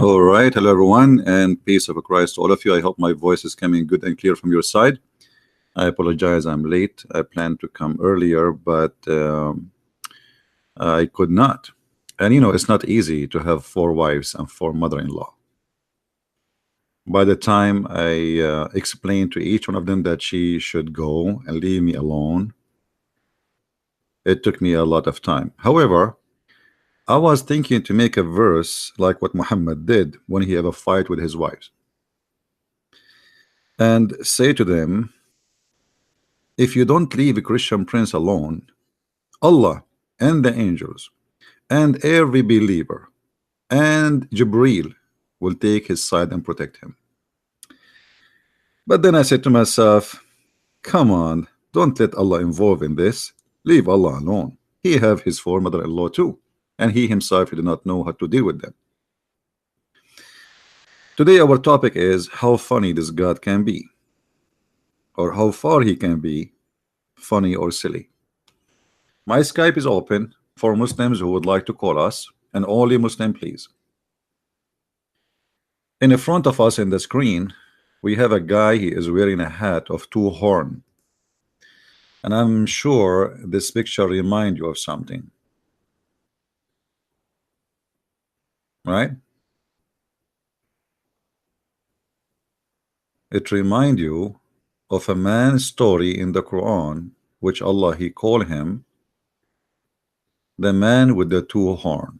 All right, hello everyone, and peace of Christ to all of you. I hope my voice is coming good and clear from your side. I apologize, I'm late. I planned to come earlier, but I could not. And it's not easy to have 4 wives and 4 mother-in-law. By the time I explained to each one of them that she should go and leave me alone, it took me a lot of time. However, I was thinking to make a verse like what Muhammad did when he had a fight with his wives, and say to them, if you don't leave a Christian prince alone, Allah and the angels and every believer and Jibreel will take his side and protect him. But then I said to myself, come on, don't let Allah involve in this. Leave Allah alone. He have his 4 mother-in-law too, and he himself did not know how to deal with them. Today our topic is how funny this God can be, or how far he can be funny or silly. My Skype is open for Muslims who would like to call us, and only Muslim please. In the front of us in the screen we have a guy. He is wearing a hat of 2 horns, and I'm sure this picture reminds you of something, right? It reminds you of a man's story in the Quran, which Allah he called him the man with the 2 horns.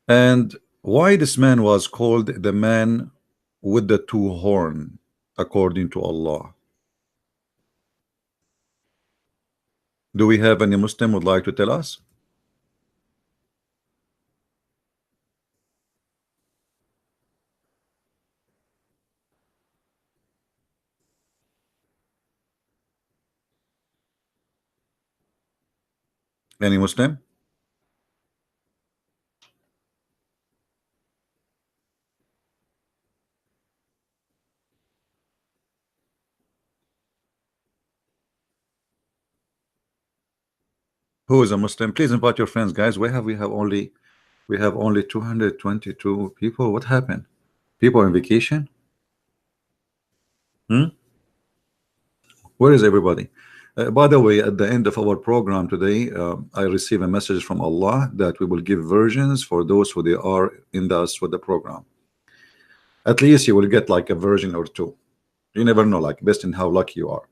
And why this man was called the man with the 2 horns according to Allah? Do we have any Muslim would like to tell us? Any Muslim? Who is a Muslim? Please invite your friends, guys. We have only 222 people. What happened? People on vacation? Where is everybody? By the way, at the end of our program today, I receive a message from Allah that we will give versions for those who they are in us with the program. At least you will get like a version or 2. You never know, like based on how lucky you are.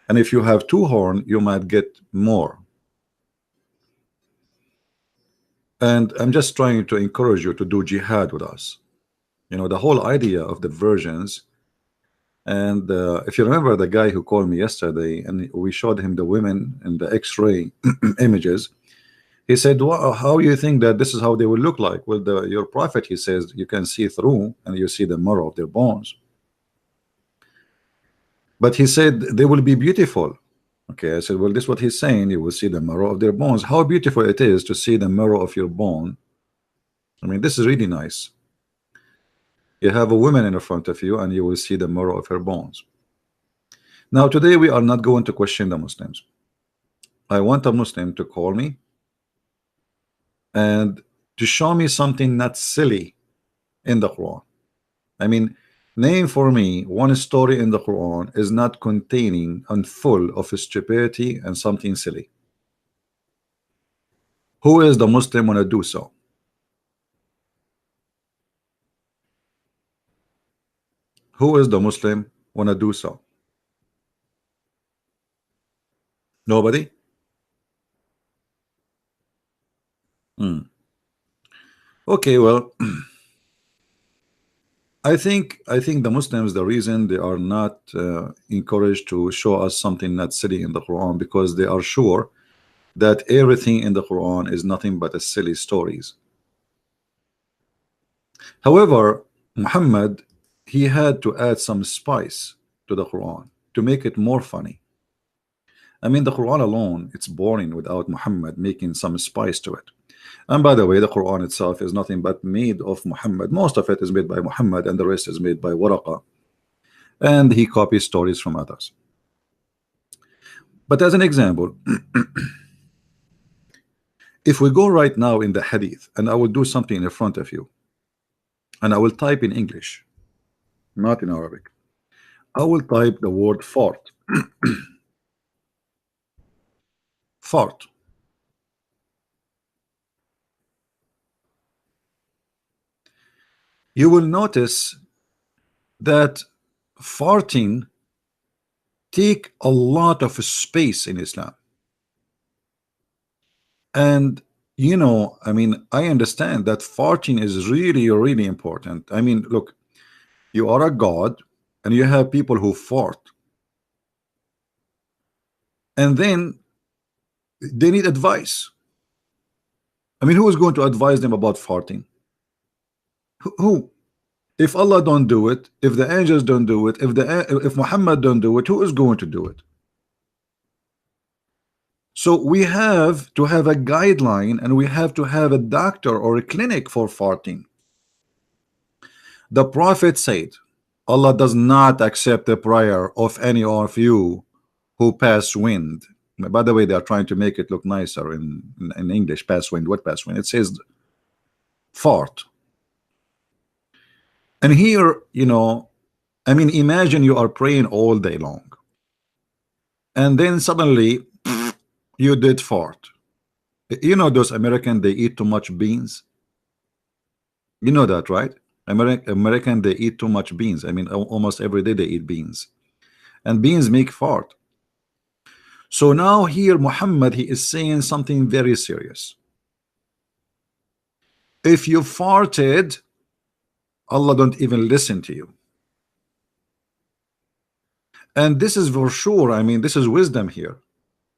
And if you have 2 horns, you might get more. And I'm just trying to encourage you to do jihad with us. The whole idea of the versions. And if you remember the guy who called me yesterday and we showed him the women and the x-ray images, he said, well, how you think that this is how they will look like? Well, your prophet, he says, you can see through and you see the marrow of their bones. But he said they will be beautiful. Okay, I said, well, this is what he's saying. You will see the marrow of their bones. How beautiful it is to see the marrow of your bone. I mean, this is really nice. You have a woman in front of you and you will see the marrow of her bones. Now today we are not going to question the Muslims. I want a Muslim to call me and to show me something not silly in the Quran. I mean, name for me one story in the Quran is not containing and full of stupidity and something silly. Who is the Muslim want to do so? Who is the Muslim want to do so? Nobody? Okay, well, I think the Muslims, the reason they are not encouraged to show us something not silly in the Quran, because they are sure that everything in the Quran is nothing but a silly stories. However, Muhammad, he had to add some spice to the Quran to make it more funny. I mean, the Quran alone, it's boring without Muhammad making some spice to it. And by the way, the Quran itself is nothing but made of Muhammad. Most of it is made by Muhammad and the rest is made by Waraqa, and he copies stories from others. But as an example, If we go right now in the hadith, and I will do something in front of you, and I will type in English, not in Arabic. I will type the word fart. Fart. You will notice that farting take a lot of space in Islam. And you know, I mean, I understand that farting is really, really important. I mean, look, you are a god and you have people who fart, and then they need advice. I mean, who is going to advise them about farting? Who? If Allah don't do it, if the angels don't do it, if Muhammad don't do it, who is going to do it? So we have to have a guideline, and we have to have a doctor or a clinic for farting. The Prophet said, Allah does not accept the prayer of any of you who pass wind. By the way, they are trying to make it look nicer in English. Pass wind. What pass wind? It says fart. And here, you know, I mean, imagine you are praying all day long, and then suddenly you did fart. You know those American, they eat too much beans. You know that, right? American, they eat too much beans. I mean, almost every day they eat beans, and beans make fart. So now here Muhammad, he is saying something very serious. If you farted, Allah don't even listen to you. And this is for sure. I mean, this is wisdom here.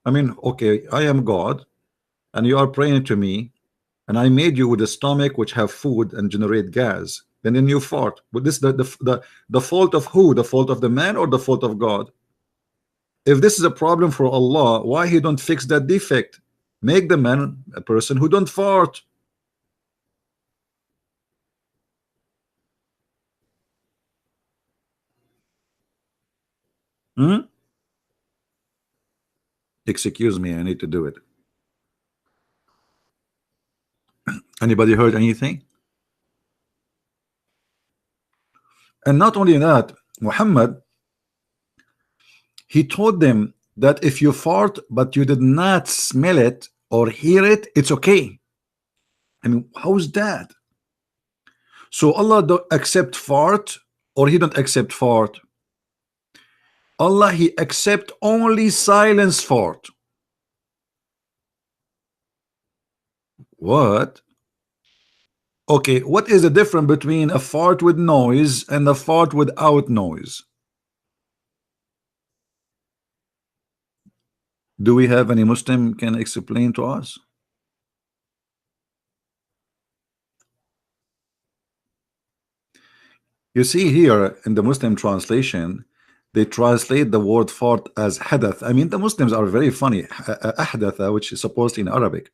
I mean, okay, I am God, and you are praying to me, and I made you with a stomach which have food and generate gas. Then you fart. But this the fault of who? The fault of the man or the fault of God? If this is a problem for Allah, why he don't fix that defect? Make the man a person who don't fart. Hmm? Excuse me, I need to do it. Anybody heard anything? And not only that, Muhammad, he told them that if you fart but you did not smell it or hear it, it's okay. I mean, how's that? So Allah don't accept fart, or he don't accept fart? Allah, he accept only silence fart. What? Okay, what is the difference between a fart with noise and a fart without noise? Do we have any Muslim can explain to us? You see here in the Muslim translation, they translate the word fart as hadath. I mean, the Muslims are very funny. Ahdatha, which is supposed in Arabic.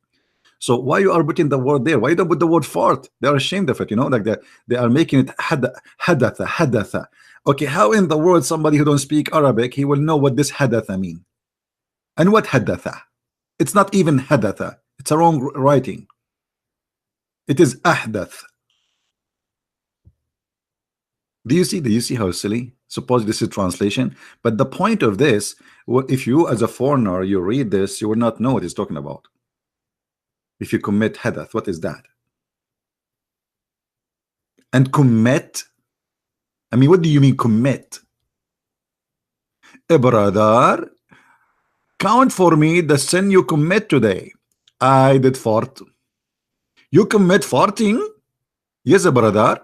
So why you are putting the word there? Why you don't put the word fart? They are ashamed of it, you know, like they are making it hadatha. Okay, how in the world somebody who don't speak Arabic, he will know what this hadatha mean? And what hadatha? It's not even hadatha. It's a wrong writing. It is ahdath. Do you see? Do you see how silly? Suppose this is translation, but the point of this, if you as a foreigner you read this, you will not know what he's talking about. If you commit hadath, what is that? And commit, I mean, what do you mean commit? Brother, count for me the sin you commit today. I did fart. You commit farting? Yes, brother.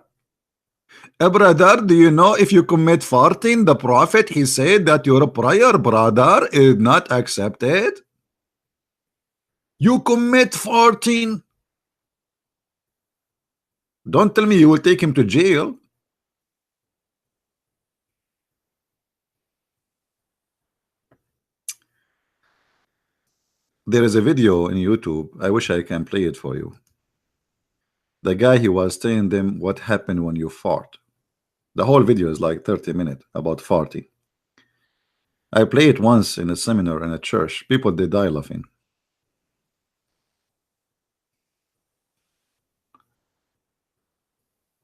Brother, do you know if you commit farting, the Prophet, he said that your prayer, brother, is not accepted? You commit farting. Don't tell me you will take him to jail. There is a video in YouTube. I wish I can play it for you. The guy, he was telling them what happened when you fart. The whole video is like 30 minutes about farting. I played it once in a seminar in a church. People, they die laughing.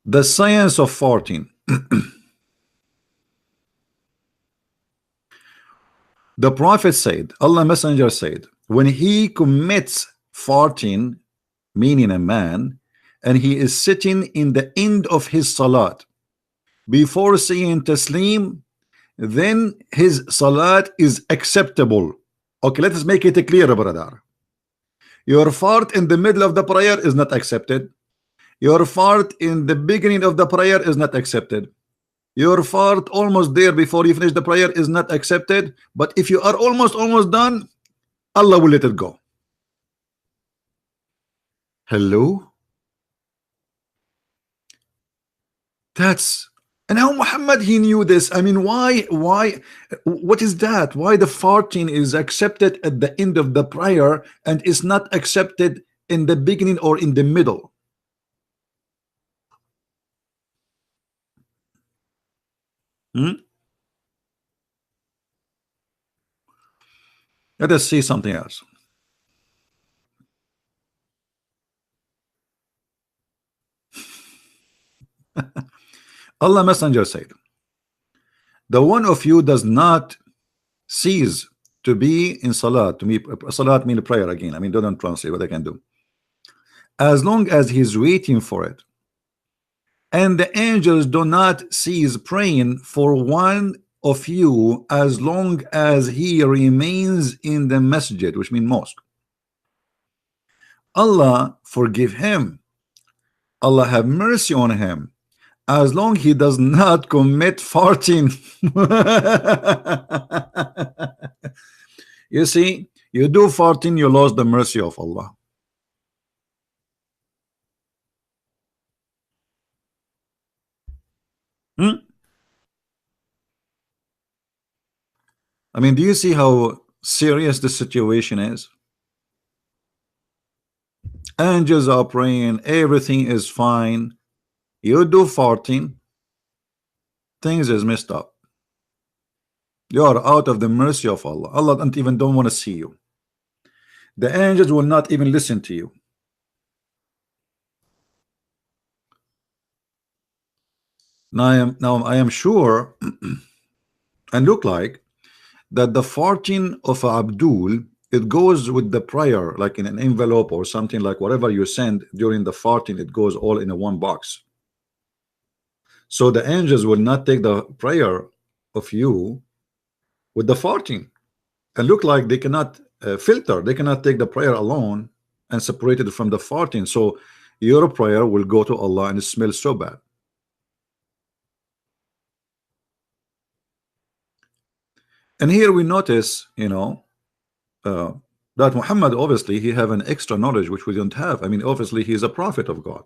The science of farting. The Prophet said, Allah Messenger said, when he commits farting, meaning a man, and he is sitting in the end of his salat before saying taslim, then his salat is acceptable. Okay, let us make it clear, brother. Your fart in the middle of the prayer is not accepted. Your fart in the beginning of the prayer is not accepted. Your fart almost there before you finish the prayer is not accepted. But if you are almost done, Allah will let it go. Hello? That's, and how Muhammad he knew this? I mean, why what is that? Why the farting is accepted at the end of the prayer and is not accepted in the beginning or in the middle? Let us see something else. Allah Messenger said, the one of you does not cease to be in salat. To me, salat mean prayer again. I mean, don't translate what I can do. As long as he's waiting for it. And the angels do not cease praying for one of you as long as he remains in the masjid, which means mosque. Allah forgive him. Allah have mercy on him, as long he does not commit farting. You see, you do farting, you lost the mercy of Allah. I mean, do you see how serious the situation is? Angels are praying, everything is fine. You do farting, things is messed up. You are out of the mercy of Allah. Allah don't want to see you. The angels will not even listen to you. Now I am sure and look like that the farting of Abdul, it goes with the prayer, like in an envelope or something, like whatever you send during the farting, it goes all in a one box. So the angels will not take the prayer of you with the farting, and look like they cannot filter, they cannot take the prayer alone and separate it from the farting. So your prayer will go to Allah and it smells so bad. And here we notice, you know, that Muhammad, obviously he have an extra knowledge which we don't have. I mean, obviously he is a prophet of God.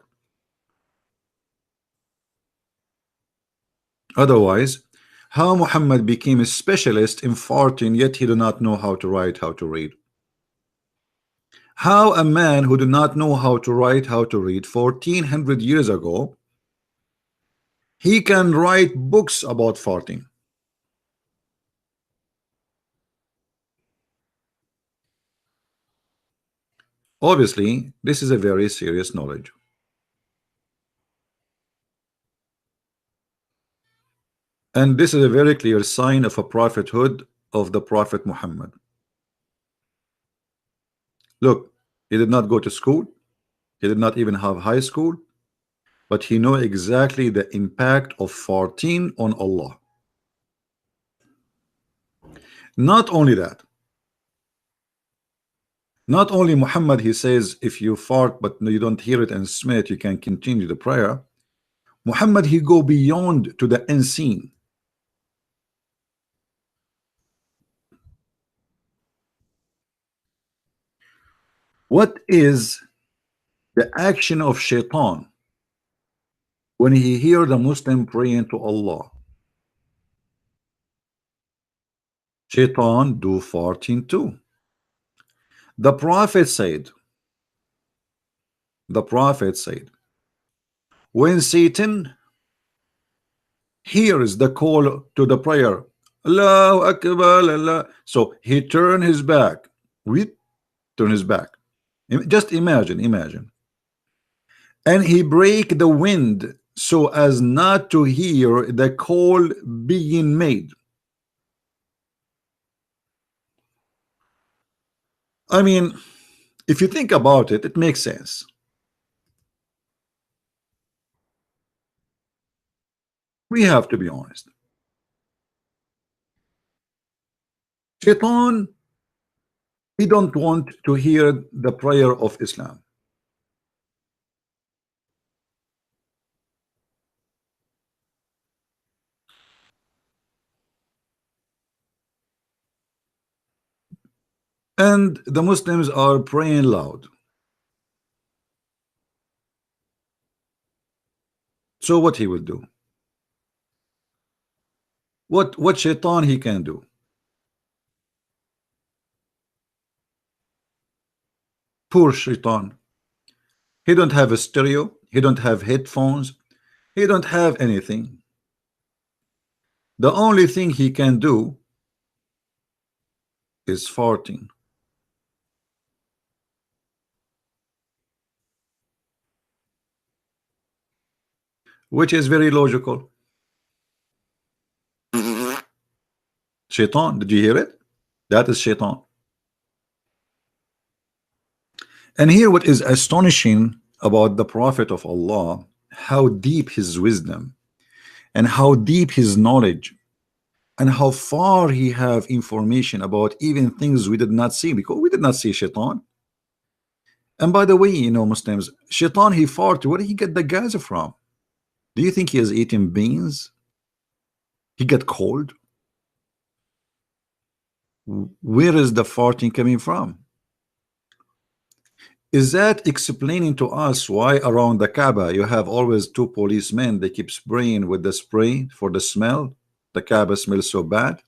Otherwise, how Muhammad became a specialist in farting, yet he do not know how to write, how to read? How a man who do not know how to write, how to read 1400 years ago, he can write books about farting? Obviously, this is a very serious knowledge. And this is a very clear sign of a prophethood of the Prophet Muhammad. Look, he did not go to school. He did not even have high school. But he know exactly the impact of farting on Allah. Not only that. Not only Muhammad, he says, if you fart but you don't hear it and smell it, you can continue the prayer. Muhammad, he go beyond to the unseen. What is the action of shaitan when he hear the Muslim praying to Allah? Shaitan do farting too. The Prophet said, when Satan hears the call to the prayer, Allahu Akbar, Allah, so he turn his back. Turn his back. Just imagine. And he break the wind so as not to hear the call being made. I mean, if you think about it, it makes sense. We have to be honest. Shaitan, he don't want to hear the prayer of Islam. And the Muslims are praying loud. So what he will do? What shaitan he can do? Poor shaitan. He don't have a stereo. He don't have headphones. He don't have anything. The only thing he can do is farting. Which is very logical. Shaitan, did you hear it? That is shaitan. And here what is astonishing about the Prophet of Allah, how deep his wisdom and how deep his knowledge and how far he have information about even things we did not see, because we did not see shaitan. And by the way, you know, Muslims, shaitan, he fart, where did he get the gas from? Do you think he is eating beans? He get cold? Where is the farting coming from? Is that explaining to us why around the Kaaba you have always two policemen, they keep spraying with the spray for the smell? The Kaaba smells so bad.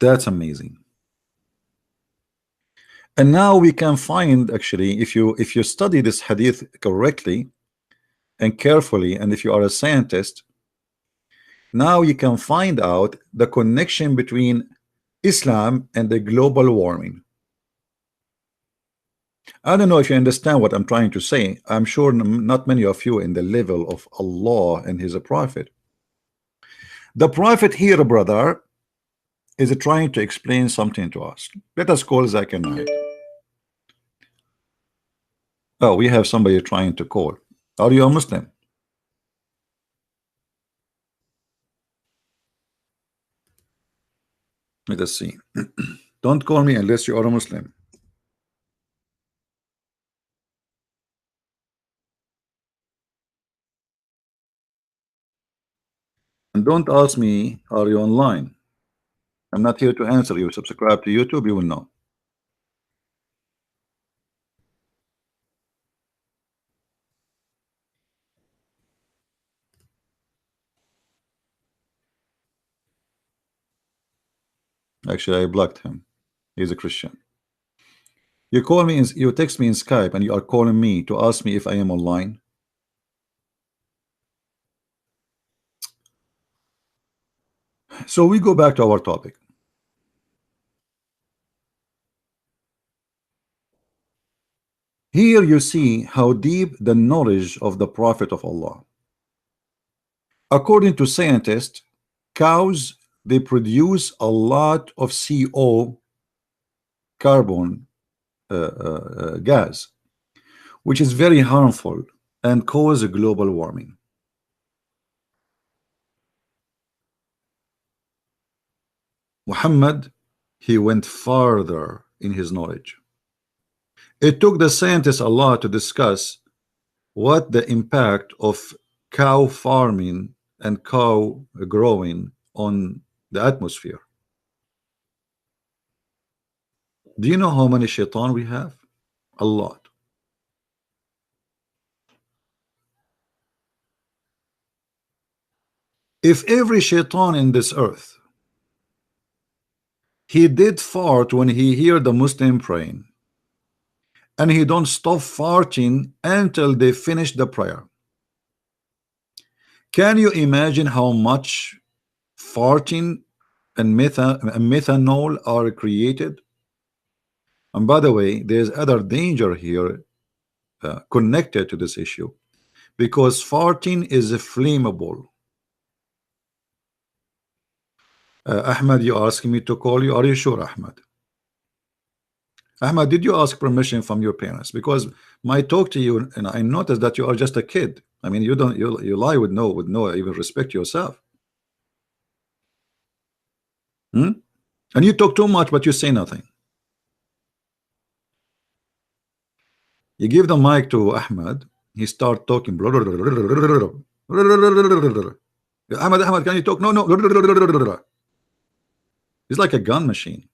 That's amazing. And now we can find, actually, if you study this hadith correctly and carefully, and if you are a scientist, now you can find out the connection between Islam and the global warming. I don't know if you understand what I'm trying to say. I'm sure not many of you in the level of Allah and his prophet. The prophet here, brother, is trying to explain something to us. Let us call Zakir Naik. Oh, we have somebody trying to call. Are you a Muslim? Let us see. Don't call me unless you are a Muslim. And don't ask me, are you online? I'm not here to answer you. Subscribe to YouTube, you will know. Actually, I blocked him. He's a Christian. You call me, you text me in Skype, and you are calling me to ask me if I am online. So we go back to our topic. Here you see how deep the knowledge of the Prophet of Allah. According to scientists, cows, they produce a lot of CO, carbon gas, which is very harmful and cause global warming. Muhammad, he went farther in his knowledge. It took the scientists a lot to discuss what the impact of cow farming and cow growing on the atmosphere. Do you know how many shaitan we have? A lot. If every shaitan in this earth, he did fart when he hear the Muslim praying, and he don't stop farting until they finish the prayer, can you imagine how much farting and methanol are created? And by the way, there's other danger here connected to this issue, because farting is flammable. Ahmad, you asking me to call you? Are you sure, Ahmad? Ahmad, did you ask permission from your parents? Because my talk to you, and I noticed that you are just a kid. I mean, you don't, you lie with no even respect yourself. And you talk too much, but you say nothing. You give the mic to Ahmad, he start talking. Ahmad, can you talk? No. He's like a gun machine.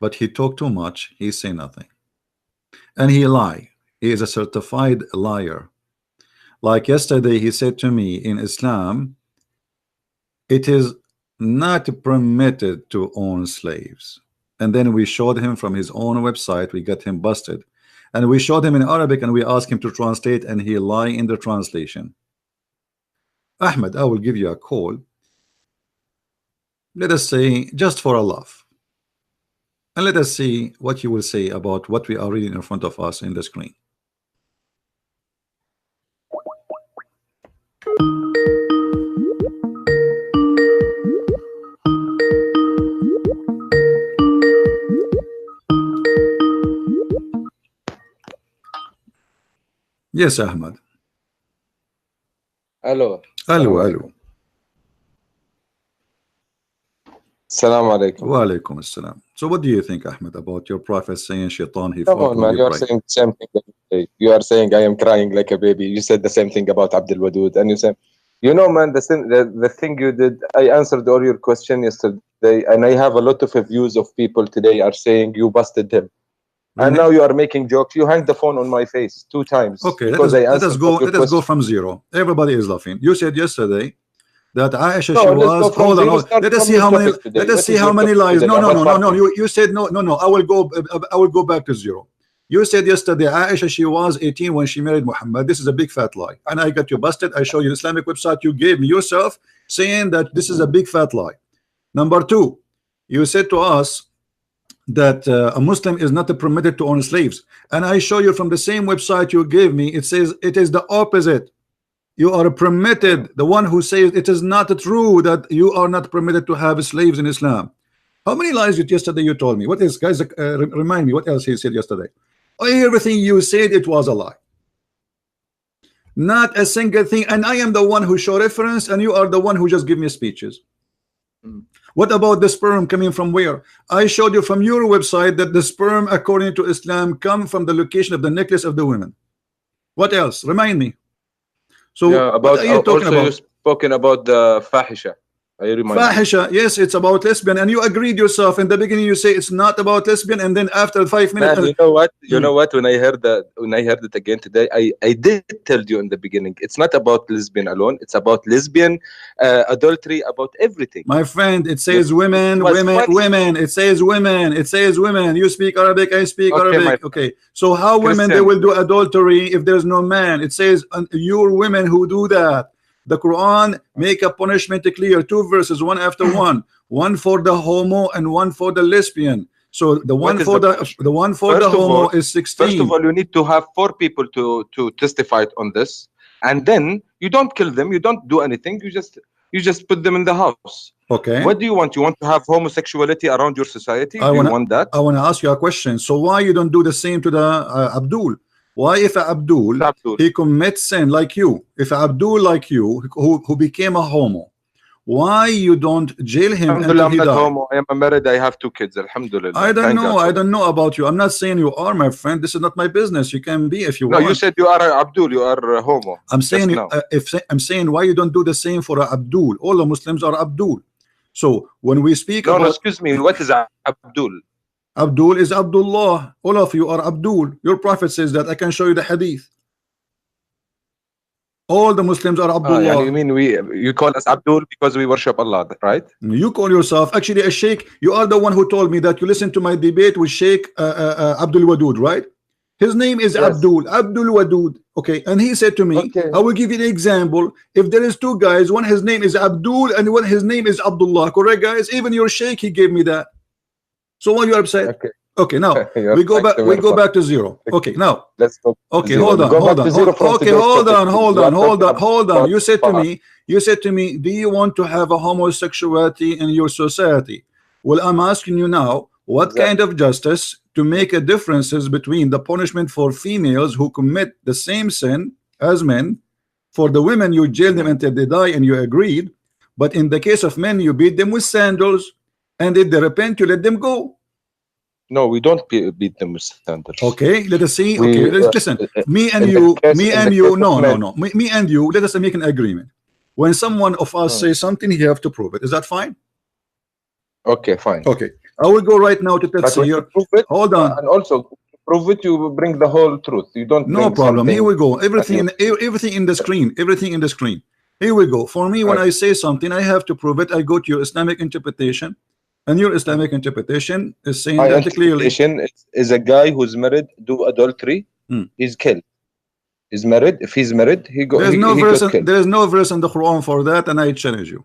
But he talk too much, he say nothing. And he lie. He is a certified liar. Like yesterday, he said to me, in Islam, it is not permitted to own slaves. And then we showed him from his own website, we got him busted. And we showed him in Arabic and we asked him to translate, and he lie in the translation. Ahmed, I will give you a call. Let us say, just for a laugh. And let us see what you will say about what we are reading in front of us in the screen. Yes, Ahmad. Hello. Hello. Assalamu alaikum. Wa alaikum assalam. So what do you think, Ahmed, about your prophet saying shaitan he Come fought on, when man. he You are prayed? saying the same thing every day. You are saying I am crying like a baby. You said the same thing about Abdul Wadud. And you said, you know, man, the thing you did, I answered all your question yesterday. And I have a lot of reviews of people today are saying you busted him. Really? And now you are making jokes. You hang the phone on my face 2 times. Okay, because let us answered all your go questions. from zero. Everybody is laughing. You said yesterday that Aisha, No, she let's was go from hold zero, on. start Let us from see your how many. topic today. Let us What see is how your many topic lies. today? No. About farting. You said no. I will go back to zero. You said yesterday Aisha, she was 18 when she married Muhammad. This is a big fat lie, and I got you busted. I show you the Islamic website you gave me yourself, saying that this is a big fat lie. Number 2, you said to us that a Muslim is not permitted to own slaves, and I show you from the same website you gave me, it says it is the opposite. You are permitted. The one who says it is not true that you are not permitted to have slaves in Islam. How many lies yesterday you told me? What else, guys? Remind me what else he said yesterday. Everything you said, it was a lie. Not a single thing. And I am the one who show reference, and you are the one who just give me speeches. What about the sperm coming from where? I showed you from your website that the sperm, according to Islam, come from the location of the necklace of the women. What else? Remind me. So yeah, about, what are you talking also about? you spoken about the fahisha. I remind you. Fahisha, yes, it's about lesbian, and you agreed yourself in the beginning. You say it's not about lesbian, and then after 5 minutes, Man, you know what? You know what? When I heard it again today, I did tell you in the beginning. It's not about lesbian alone. It's about lesbian, adultery, about everything. my friend, it says women. It says women. It says women. You speak Arabic, I speak Arabic. Okay, so how women they will do adultery if there's no man? It says your women who do that. The Quran make a punishment clear. 2 verses, one after one for the homo and one for the lesbian. So the one for the homo is 16. First of all, you need to have 4 people to testify on this, and then you don't kill them. You don't do anything. You just put them in the house. Okay. What do you want? You want to have homosexuality around your society? Do you want that? I want to ask you a question. So why you don't do the same to the Abdul? Why if Abdul he commits sin like you, if Abdul like you who became a homo, why you don't jail him until he died? Homo. I am married. I have 2 kids. Alhamdulillah. I don't know about you. I'm not saying you are, my friend. This is not my business. You can be if you want. No, you said you are Abdul. You are homo. I'm saying I'm saying why you don't do the same for Abdul. All the Muslims are Abdul. So when we speak no, excuse me. What is Abdul? Abdul is Abdullah. All of you are Abdul. Your prophet says that. I can show you the hadith. All the Muslims are Abdullah. You mean you call us Abdul because we worship Allah, right? You call yourself actually a sheikh. You are the one who told me that you listened to my debate with Sheikh Abdul Wadud, right? His name is Abdul Wadud. Okay, and he said to me, I will give you an example. If there is 2 guys, one his name is Abdul and one his name is Abdullah, correct guys? Even your sheikh he gave me that. So why you are upset? Okay. Okay, now You're we go trying back. to We go verify. back to zero. Okay, now. Let's go to Okay, zero. hold on, Go hold back on, to zero hold, from okay, today's hold on, topic. hold We on, are hold talking on, hold on. about You said to past. me, do you want to have a homosexuality in your society? Well, I'm asking you now, what kind Exactly. of justice to make a differences between the punishment for females who commit the same sin as men? For the women, you jail them Mm. until they die, and you agreed. But in the case of men, you beat them with sandals, and if they repent, you let them go. No, we don't beat them with sandals. Okay, let us see. Okay, We listen. Me in and the you. case of No, no, men. no. Me and you. Let us make an agreement. When someone of us Mm. says something, he have to prove it. Is that fine? Okay, fine. Okay. I will go right now to But when you Tafsir. prove it, Hold on. and also to prove it, you bring the whole truth. You don't No bring problem. Here something we go. and you. Everything in the screen. Everything in the screen. Here we go. For me, when Okay. I say something, I have to prove it. I go to your Islamic interpretation, and your Islamic interpretation is saying My that clearly. interpretation is a guy who's married do adultery, Hmm. he's killed. He's married. If he's married, There's no he verse. got killed. There is no verse in the Quran for that, and I challenge you.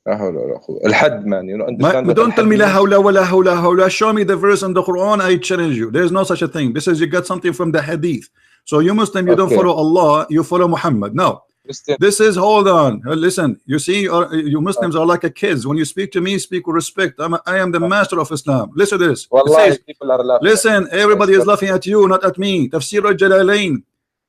لا حول ولا قوة. الحد, man. You know, understand what Don't tell الحد me la means? hawla wa la hawla hawla. Show me the verse in the Quran. I challenge you. There's no such a thing. This is you got something from the Hadith. So you Muslim, you don't Okay. follow Allah. You follow Muhammad. No. Listen. This is hold on. Listen. You see, you Muslims are like a kids. When you speak to me, speak with respect. I am the master of Islam. Listen to this. It Wallahi, says, people are laughing at listen. me. I Everybody is swear. laughing at you, not at me. Tafsir al-Jalalain.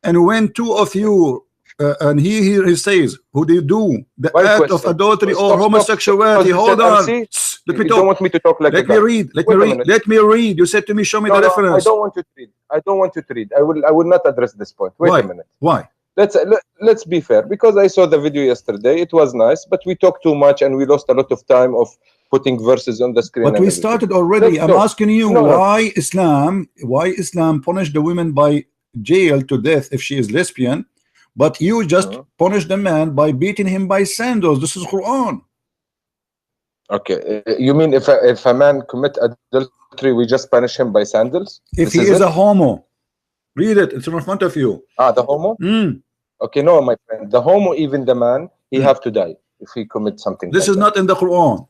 And when two of you and he says, who they do the One act of question. adultery or Stop. homosexuality. Because you said Hold on. MC, Let me you don't talk. want me to talk like a Let me guy. read. Let me Wait a read. minute. Let me read. You said to me, show me the No, I reference. don't want you to read. I don't want you to read. I will not address this point. Wait Why? a minute. Why? Let's be fair. Because I saw the video yesterday, it was nice, but we talked too much and we lost a lot of time of putting verses on the screen. But and we everything. started already. Let's I'm talk. asking you No. why Islam punished the women by jail to death if she is lesbian, but you just punish the man by beating him by sandals. This is Quran. Okay. You mean if a man commit adultery, we just punish him by sandals? If he is a homo, read it. It's in front of you. The homo? Okay, no, my friend. The homo, even the man, he have to die if he commits something. This like is that. not in the Quran.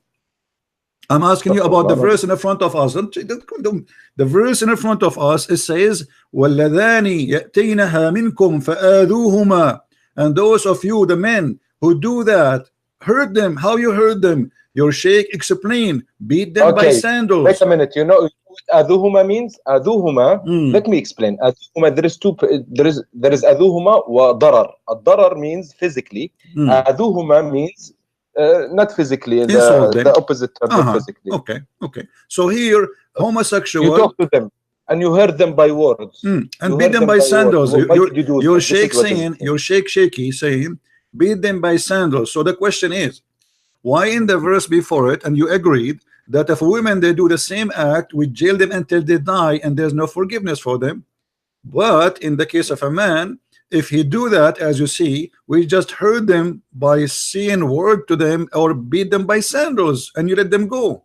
I'm asking you about the verse in the front of us. The verse in the front of us, it says, وَالَّذَانِ يَأْتِينَهَا مِنْكُمْ فَآذُوهُمَا. And those of you, the men who do that, hurt them. How you hurt them? Your sheikh explained, beat them by sandals. Wait a minute. You know what adhuhuma means? Adhuhuma. Let me explain. Adhuhuma, there is adhuhuma wa darar. Darar means physically. Adhuhuma means not physically. The opposite term, physically. Okay. So here, homosexual. You talk to them and you hurt them by words. And beat them by sandals. Your sheikh saying, your shaky saying, beat them by sandals. So the question is, why in the verse before it, and you agreed that if women they do the same act, we jail them until they die and there's no forgiveness for them. But in the case of a man, if he do that, as you see, we just hurt them by saying word to them or beat them by sandals and you let them go.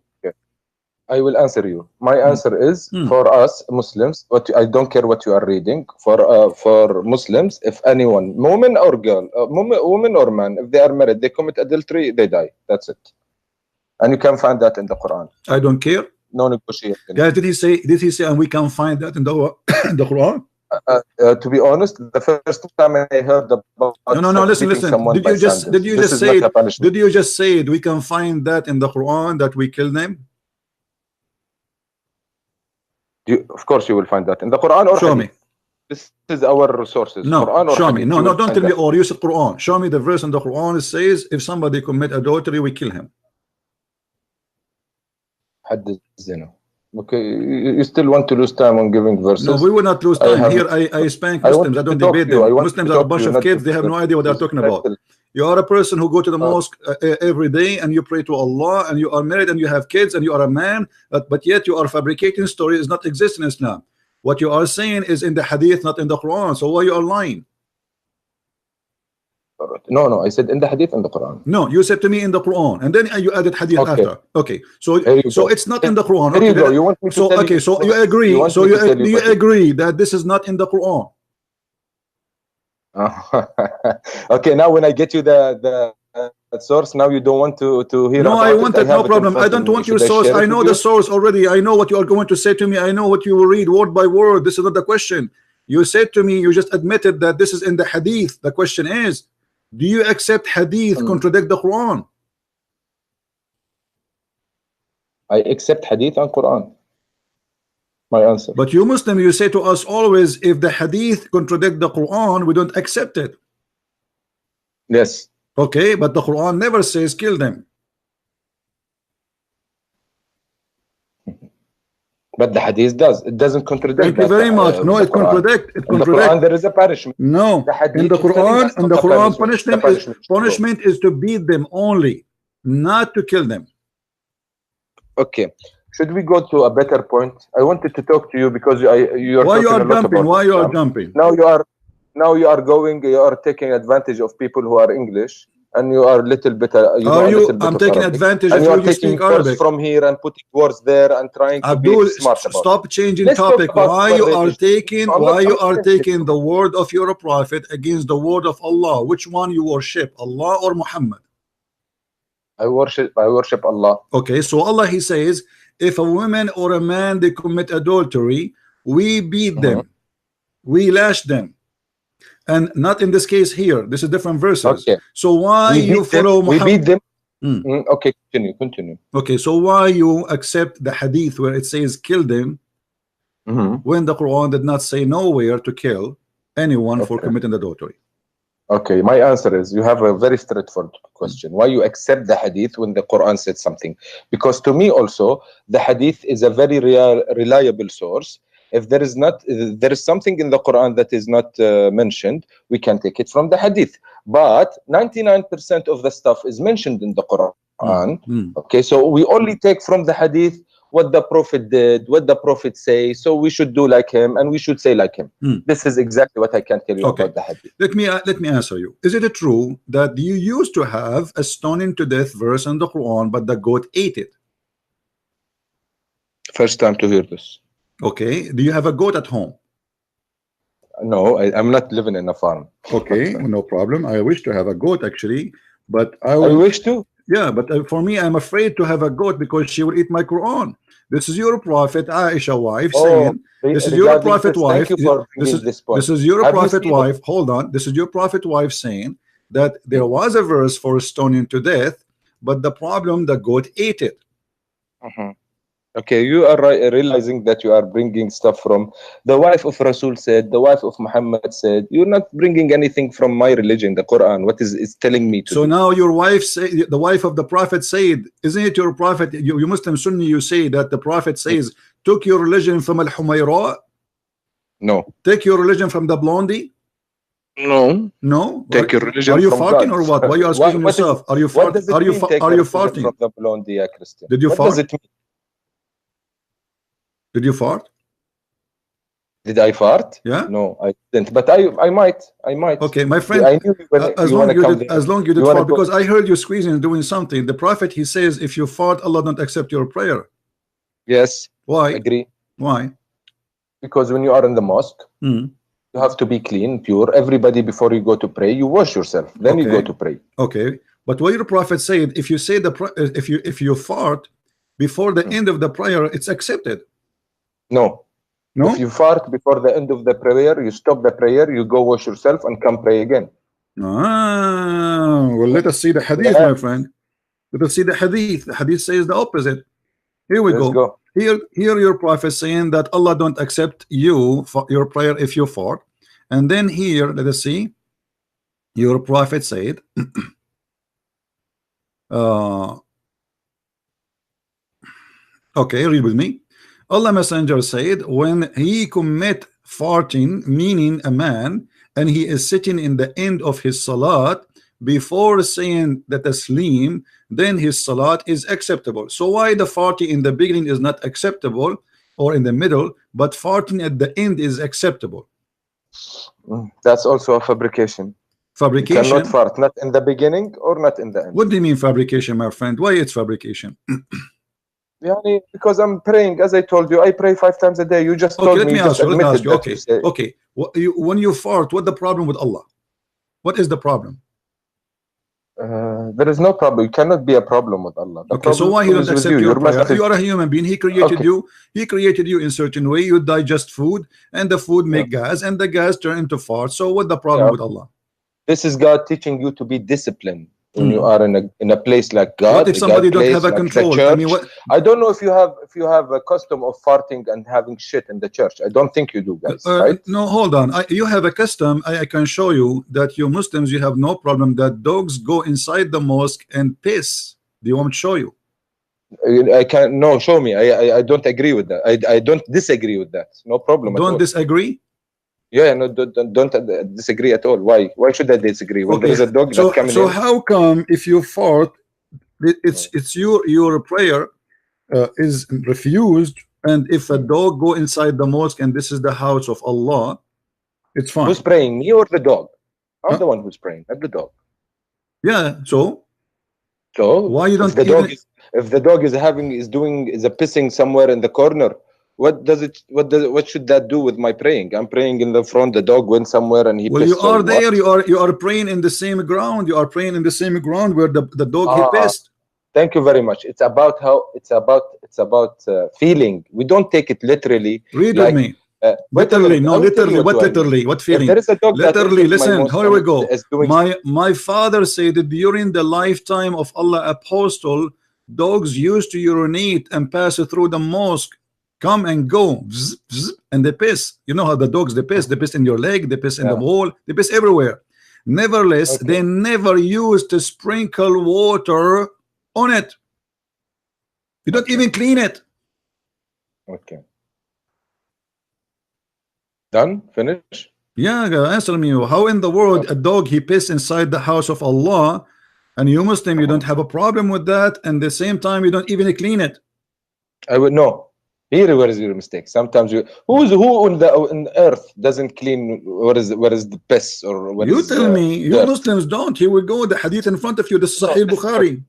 I will answer you. My answer is for us Muslims. I don't care what you are reading. For Muslims, if anyone, woman or girl, woman or man, if they are married, they commit adultery, they die. That's it. And you can find that in the Quran. I don't care. No negotiation. Guys, did he say? And we can find that in the in the Quran? To be honest, the first time I heard about no. Listen. Did you just say we can find that in the Quran that we kill them? Of course you will find that in the Quran or show Hadith. Me. This is our resources. No, Quran or show Hadith. Me. No, don't tell me or use the Quran. Show me the verse in the Quran. It says if somebody commit adultery, we kill him. حد الزنا. Okay, you still want to lose time on giving verses? No, we will not lose time. Here I spank Muslims. I don't debate them. Muslims are a bunch of kids. They have no idea what they're talking about. You are a person who go to the mosque every day and you pray to Allah and you are married and you have kids and you are a man, but yet you are fabricating stories not exist in Islam. What you are saying is in the Hadith, not in the Quran. So why you are lying? No, I said in the Hadith and the Quran. No, you said to me in the Quran, and then you added Hadith after. Okay, so it's not in the Quran. Okay, you want me to tell you so you agree. So you agree that this is not in the Quran. Okay, now when I get you the that source. Now you don't want to hear No, about I want it. it, no problem. I don't want your source. I know the source already. I know what you are going to say to me. I know what you will read word by word. This is not the question. You said to me, you just admitted that this is in the hadith. The question is, do you accept hadith contradict the Quran? I accept hadith and Quran. My answer. But you Muslim, you say to us always, if the hadith contradict the Quran, we don't accept it. Yes. Okay, but the Quran never says kill them. But the hadith does. It doesn't contradict. Thank you very much. No, it contradict. It contradict. In the Quran there is a punishment. No, in the Quran, punishment is to beat them only, not to kill them. Okay. Should we go to a better point? I wanted to talk to you because you are why talking you are a lot jumping? about Why you are Islam. jumping? Now you are taking advantage of people who are English, and you are a little bit. I'm taking Arabic. advantage and of you taking speak Arabic from here and putting words there and trying to be smart about stop changing Let's topic. Why you are taking the word of your prophet against the word of Allah? Which one you worship, Allah or Muhammad? I worship Allah. Okay, so Allah, he says, if a woman or a man they commit adultery, we beat them, we lash them, and not in this case here. This is different verses. Okay. So why you follow Muhammad? We beat them. Okay, continue. Okay, so why you accept the hadith where it says kill them when the Quran did not say nowhere to kill anyone for committing adultery? Okay, my answer is you have a very straightforward question. Why you accept the hadith when the Quran said something? Because to me also, the hadith is a very reliable source. If there is something in the Quran that is not mentioned, we can take it from the hadith. But 99% of the stuff is mentioned in the Quran. Okay, so we only take from the hadith what the Prophet did, what the Prophet say, so we should do like him and we should say like him. This is exactly what I can tell you about the hadith. Let me answer you. Is it true that you used to have a stoning to death verse in the Quran, but the goat ate it? First time to hear this. Okay. Do you have a goat at home? No, I'm not living in a farm. Okay, no problem. I wish to have a goat actually, but I wish to. Yeah, but for me, I'm afraid to have a goat because she will eat my Quran. This is your prophet, Aisha wife, saying, this is your prophet wife. This is your prophet wife. Hold on. This is your prophet wife saying that there was a verse for stoning to death, but the problem, the goat ate it. Okay, you are realizing that you are bringing stuff from the wife of Rasul said, the wife of Muhammad said. You're not bringing anything from my religion, the Quran. What is telling me to so do? Now your wife say, the wife of the prophet said, isn't it your prophet? You Muslim Sunni, you say that the prophet says, took your religion from al-Humayra? No. Take your religion from the blondie? No. Take your religion. Are you from farting God. or what? Why are you asking yourself? Are you farting? Are you farting? From the blondie, Christian? Did you what fart? Does it mean? Did you fart? Did I fart? Yeah. No, I didn't. But I might. Okay, my friend. I knew as long you did fart, because I heard you squeezing and doing something. The prophet, he says, if you fart, Allah don't accept your prayer. Yes. Why? Agree. Why? Because when you are in the mosque, you have to be clean, pure. Everybody, before you go to pray, you wash yourself. Then you go to pray. Okay. But what your prophet said, if you say if you fart before the end of the prayer, it's accepted. No. If you fart before the end of the prayer, you stop the prayer, you go wash yourself and come pray again. Well, let us see the hadith, my friend. Let us see the hadith. The hadith says the opposite. Here we go. Here your prophet saying that Allah don't accept you for your prayer if you fart. And then here, let us see. Your prophet said, okay, read with me. Allah Messenger said, when he commit farting, meaning a man, and he is sitting in the end of his salat before saying the taslim, then his salat is acceptable. So why the farting in the beginning is not acceptable or in the middle, but farting at the end is acceptable? That's also a fabrication. Fabrication? You cannot fart, not in the beginning or not in the end. What do you mean fabrication, my friend? Why it's fabrication? Because I'm praying, as I told you, I pray 5 times a day. You just told me. Let me ask you. Okay. When you fart, what's the problem with Allah? What is the problem? There is no problem. You cannot be a problem with Allah. The Okay, so why he problem don't is with accept you. your Your prayer? message. You are a human being. He created Okay. you. He created you in certain way. You digest food, and the food Yeah. make gas, and the gas turn into fart. So what the problem Yeah. with Allah? This is God teaching you to be disciplined when you Hmm. are in a place like What God, if a God somebody don't have place a like the control? I mean, church. what? I don't know if you have a custom of farting and having shit in the church. I don't think you do, guys. Right? No, hold on. You have a custom. I can show you that you Muslims, you have no problem that dogs go inside the mosque and piss. Do you want me to show you? I can't. No, show me. I don't agree with that. I don't disagree with that. No problem at Don't all. disagree? Yeah, no, don't disagree at all. Why should I disagree when there Okay. is a dog So that coming so in? how come if you fart, it's your prayer is refused, and if a dog go inside the mosque and this is the house of Allah, it's Who's fine. praying, me or the dog? I'm Uh, the one who's praying, not the dog. yeah. So So why you if don't the dog even? is if the dog is a pissing somewhere in the corner, what should that do with my praying? I'm praying in the front. The dog went somewhere and he Well, you pissed. So are what? there. You are praying in the same ground. You are praying in the same ground where the dog he Ah, pissed. thank you very much. It's about feeling. We don't take it literally. Read with Like, me. wait a Literally, minute. no, I will tell you literally. what What do I mean. literally? What If feeling? there is a dog that Literally, enters my listen. mosque Here we and go. is doing My father said that during the lifetime of Allah Apostle, dogs used to urinate and pass through the mosque, come and go, bzz, bzz, and they piss. You know how the dogs they piss? They piss in your leg, they piss in the yeah. wall, they piss everywhere. Nevertheless, Okay. they never used to sprinkle water on it. You don't Okay. even clean it. Okay. Done? Finish? Yeah, answer me. How in the world a dog he piss inside the house of Allah, and you Muslim you don't have a problem with that, and the same time you don't even clean it? I would know. Here, where is your mistake? Sometimes who on earth doesnn't clean where is the piss or where You is tell me. You dirt? Muslims don't. Here we go. The hadith in front of you. The No, Sahih Bukhari.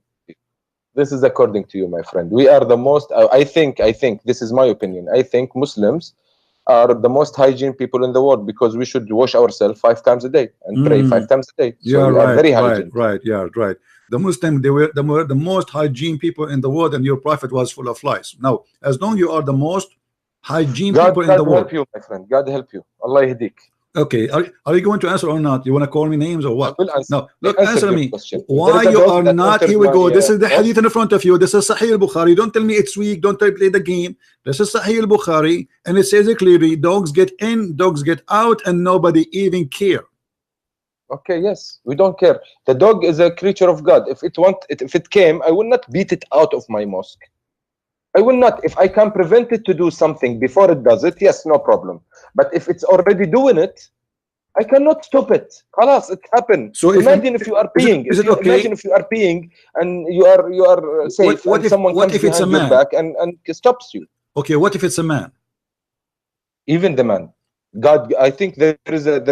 this is according to you, my friend. We are the most. I think this is my opinion. I think Muslims are the most hygiene people in the world because we should wash ourselves 5 times a day and pray 5 times a day. So Yeah, we are right, very right, hygiene. right. Yeah, right. The Muslim, they were the most hygiene people in the world, and your prophet was full of flies. Now, as long you are the most hygiene people in the God world. help you, my friend. God help you. Allah yahdik. Okay, are you going to answer or not? You want to call me names or I what? will answer. No, look, Answer answer your me. question. If there Why is a you dog are that not? enters Here we my go. This is the mosque, hadith in front of you. This is Sahih Bukhari. Don't tell me it's weak. Don't play the game. This is Sahih Bukhari, and it says it clearly: dogs get in, dogs get out, and nobody even care. okay, yes, we don't care. The dog is a creature of God. If it came, I will not beat it out of my mosque. I will not. If I can prevent it to do something before it does it, yes, no problem. But if it's already doing it, I cannot stop it. Khalas, it happened. So Imagine if you are peeing. is it okay? Imagine if you are peeing and you are safe, and someone What comes if it's a behind your man? back and stops you. Okay, what if it's a man? Even the man. God, I think there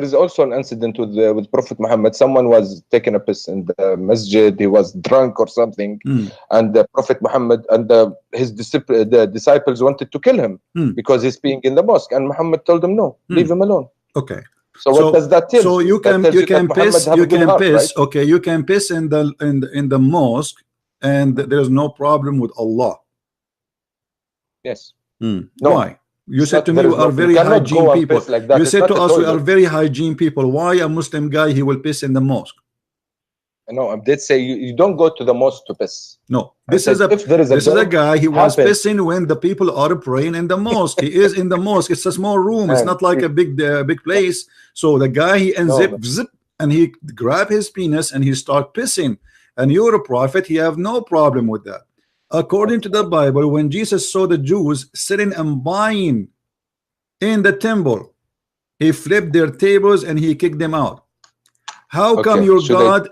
is also an incident with Prophet Muhammad. Someone was taking a piss in the masjid. He was drunk or something, and the Prophet Muhammad and the disciples wanted to kill him because he's peeing in the mosque. And Muhammad told them, "No, leave him alone." Okay. So what does that tell So you? you That can tells you that Muhammad have a good heart, right? Okay, you can piss in the mosque, and there's no problem with Allah. Yes. No. Why? You It's said not- to me there we is are no- you very cannot hygiene go and people. piss like that. You It's said not to a us we are toilet. very hygiene people. Why a Muslim guy he will piss in the mosque? No, I did say you don't go to the mosque to piss. No, I said if there is a this is a dog, guy. He was happen. pissing when the people are praying in the mosque. He is in the mosque. It's a small room. It's Man, not like a big place. So the guy he unzip man. zip and he grab his penis and he start pissing. And you're a prophet. He have no problem with that. According to the Bible, when Jesus saw the Jews sitting and buying in the temple, he flipped their tables and he kicked them out. How come your God?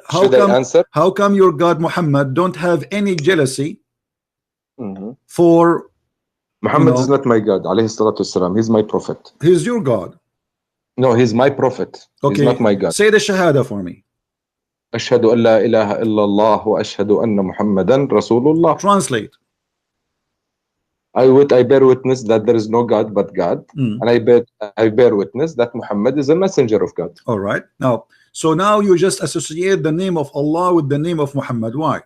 How come your God Muhammad don't have any jealousy for? Muhammad is not my God. Alayhi salatu wasalam. He's my prophet. He's your God. No, he's my prophet. Okay. He's not my God. Say the shahada for me. أشهد أن لا إله إلا الله وأشهد أن محمدا رسول الله. Translate. I bear witness that there is no God but God, and I bear witness that Muhammad is a messenger of God. All right. Now, So now you just associate the name of Allah with the name of Muhammad. Why?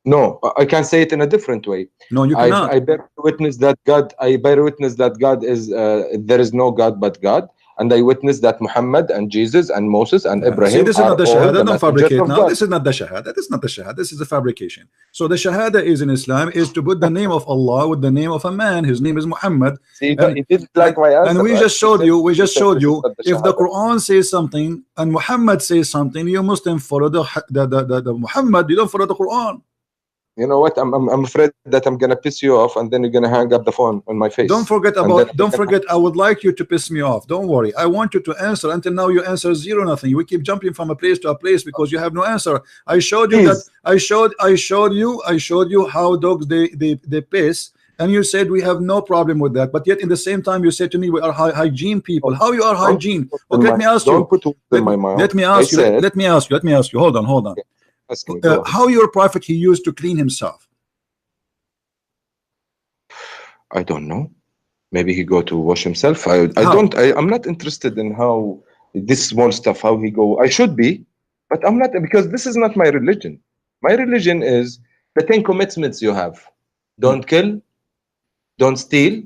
No, I can say it in a different way. No, you cannot. I bear witness that God. I bear witness that God is. There is no God but God, and I witness that Muhammad and Jesus and Moses and See, Ibrahim this is are not the all shahada. the Don't messengers fabricate of now. God. This is not the shahada. This is not the shahada. This is a fabrication. So the shahada is in Islam is to put the name of Allah with the name of a man. His name is Muhammad. See, And, you didn't like my answer. and we right? just showed you. We just said showed this is you. not the If the shahada. Quran says something and Muhammad says something, you Muslim follow the Muhammad. You don't follow the Quran. You know what? I'm afraid that I'm gonna piss you off, and then you're gonna hang up the phone on my face. Don't forget And about. then Don't forget. I would like you to piss me off. Don't worry. I want you to answer. Until now, you answer zero, nothing. We keep jumping from a place to a place because you have no answer. I showed you that. Please. I showed you how dogs they piss, and you said we have no problem with that. But yet, in the same time, you said to me we are hygiene people. How you are hygiene? Okay, let me ask you. Don't put words in my mouth. Let me ask you. Let me ask you. Let me ask you. Hold on. Hold on. Ask me, go ahead. How your prophet he used to clean himself? I don't know. Maybe he go to wash himself. I'm not interested in how this small stuff, how he go. I should be, but I'm not, because this is not my religion. My religion is the 10 commitments you have. Don't kill, don't steal,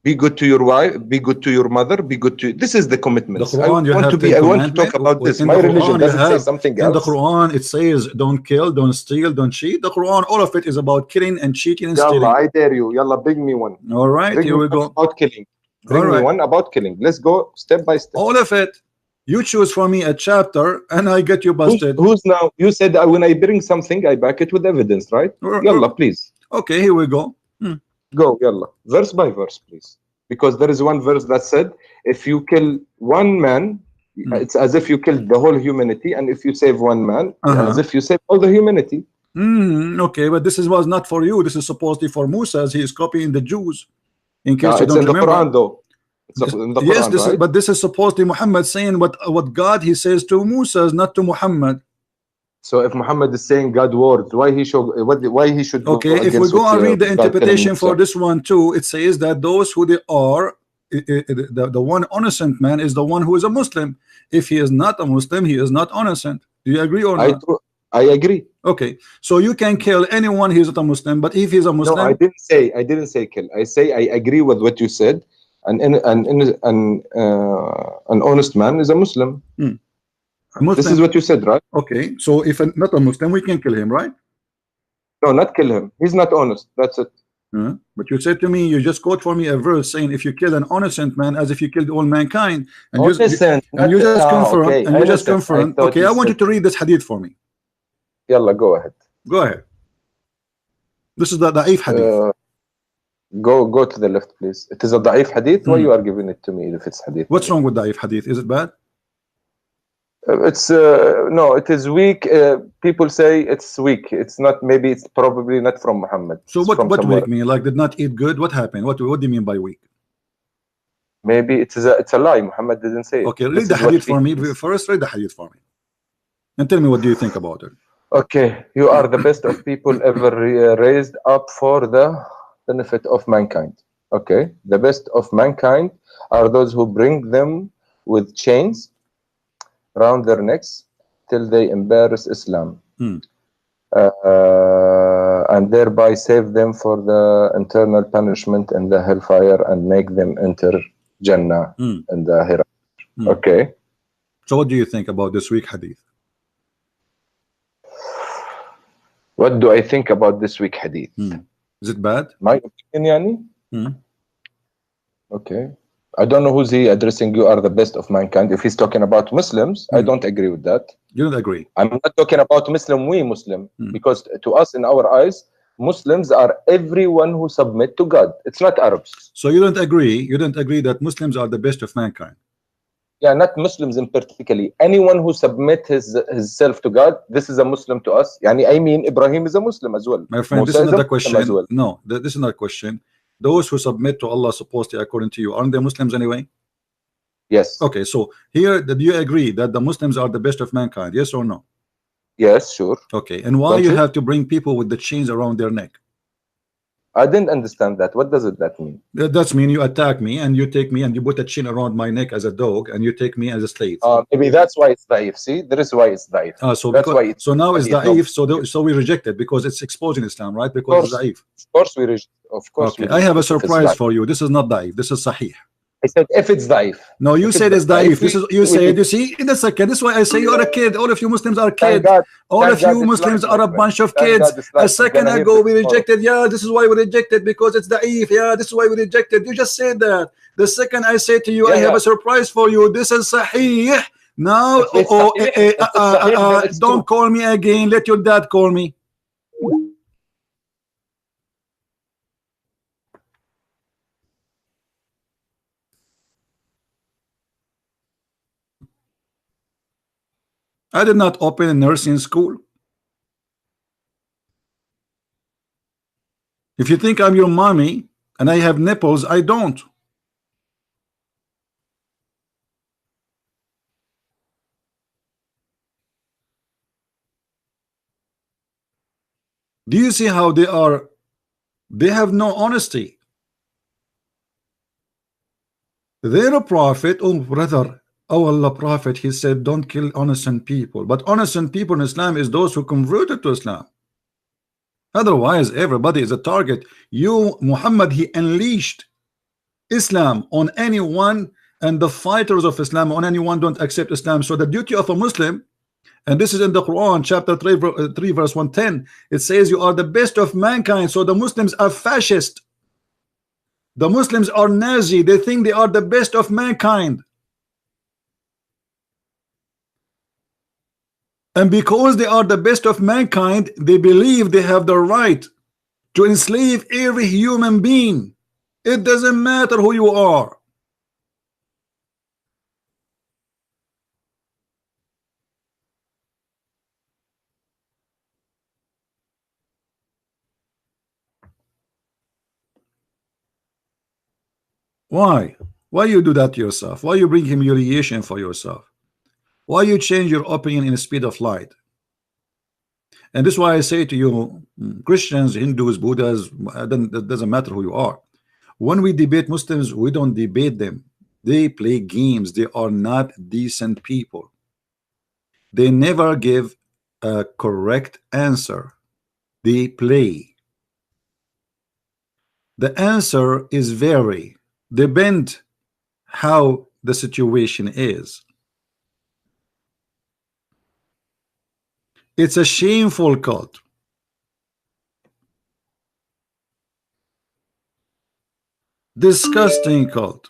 be good to your wife, be good to your mother, be good to. This is the commitments. The Quran, I want to talk about this. My religion doesn't say something else. In the Quran, it says don't kill, don't steal, don't cheat. The Quran, all of it is about killing and cheating and stealing. I dare you. Yalla, bring me one. All right, bring here we go. About killing. Bring me one about killing. Let's go step by step. All of it. You choose for me a chapter, and I get you busted. Who's now? You said when I bring something, I back it with evidence, right? Yalla, please. Okay, here we go. Go, yalla. Verse by verse, please. Because there is one verse that said, if you kill one man, it's as if you killed the whole humanity, and if you save one man, as if you save all the humanity. Okay, but this was not for you. This is supposedly for Musa, as he is copying the Jews. In case you it's don't in the remember. Quran, though. It's in the yes, Quran, right? but this is supposedly Muhammad saying what God he says to Musa, not to Muhammad. So if Muhammad is saying God words, why he should okay, if we go and read the interpretation for this one too, it says that those who they are, the one innocent man is the one who is a Muslim. If he is not a Muslim, he is not innocent. Do you agree or not? I agree. Okay, so you can kill anyone who is not a Muslim, but if he's a Muslim, no, I didn't say kill. I say I agree with what you said. An honest man is a Muslim. This is what you said, right? Okay, so if not a Muslim, we can kill him, right? No, not kill him. He's not honest. That's it. But you said to me, you just quote for me a verse saying, if you kill an innocent man, as if you killed all mankind, and you just confirmed. Okay, I want you to read this hadith for me. Yalla, go ahead. Go ahead. This is the da'if hadith. Go to the left, please. It is a da'if hadith. Why you are giving it to me if it's hadith? What's wrong with da'if hadith? Is it bad? It's no, it is weak. People say it's weak. It's not. Maybe it's probably not from Muhammad. So what weak mean? Like did not eat good? What happened? What do you mean by weak? Maybe it's a lie. Muhammad didn't say it. Okay, read the hadith for me first. Read the hadith for me, and tell me what do you think about it. Okay, you are the best of people ever raised up for the benefit of mankind. Okay, the best of mankind are those who bring them with chains around their necks till they embarrass Islam, and thereby save them for the eternal punishment in the hellfire and make them enter Jannah in the hereafter. Okay. So what do you think about this week hadith? What do I think about this week hadith? Is it bad? My opinion, yani? Okay. I don't know who's he addressing. You are the best of mankind. If he's talking about Muslims, I don't agree with that. You don't agree? I'm not talking about Muslim, because to us, in our eyes, Muslims are everyone who submit to God. It's not Arabs. So you don't agree? You don't agree that Muslims are the best of mankind? Yeah, not Muslims in particularly. Anyone who submit his self to God, this is a Muslim to us. Yani, I mean, Ibrahim is a Muslim as well. My friend, this is not a question. Well. No, this is not a question. Those who submit to Allah supposedly according to you, aren't they Muslims anyway? Yes. Okay, so here, do you agree that the Muslims are the best of mankind? Yes or no? Yes, sure. Okay, and why you have to bring people with the chains around their neck? I didn't understand that. What does that mean? That's mean you attack me and you take me and you put a chain around my neck as a dog and you take me as a slave. Maybe that's why it's daif. See, there is why it's daif. So That's because why it's so now it's no. da'if, so we reject it because it's exposing Islam, right? Because it's da'if. Of course we reject. Of course Okay, we I have a reject if it's surprise daif. for you. This is not da'if. This is sahih. I said if it's daif. No, you If said it's daif. This is you we said. You see, in a second. This is why I say you are a kid. All of you Muslims are Thank kids. God. All Thank of you God Muslims Islam, are my a friend. bunch of Thank kids. God Islam. A second We're gonna hear ago this we tomorrow. rejected. Yeah, this is why we rejected because it's da'if. Yeah, this is why we rejected. You just said that. The second I say to you, I have a surprise for you. This is sahih. Now, If it's sahih, then it's don't true. call me again. Let your dad call me. I did not open a nursing school. If you think I'm your mommy and I have nipples, I don't. Do you see how they are? They have no honesty. They're a prophet. Oh, brother. Oh, Allah Prophet, he said, don't kill innocent people. But innocent people in Islam is those who converted to Islam. Otherwise, everybody is a target. You, Muhammad, he unleashed Islam on anyone, and the fighters of Islam on anyone don't accept Islam. So the duty of a Muslim, and this is in the Quran, chapter 3 verse 110, it says you are the best of mankind. So the Muslims are fascist. The Muslims are Nazi. They think they are the best of mankind. And because they are the best of mankind, they believe they have the right to enslave every human being. It doesn't matter who you are. Why? Why you do that to yourself? Why you bring humiliation for yourself? Why you change your opinion in the speed of light? And this is why I say to you, Christians, Hindus, Buddhas, it doesn't matter who you are. When we debate Muslims, we don't debate them. They play games. They are not decent people. They never give a correct answer. They play. The answer is vary, depend how the situation is. It's a shameful cult. Disgusting cult.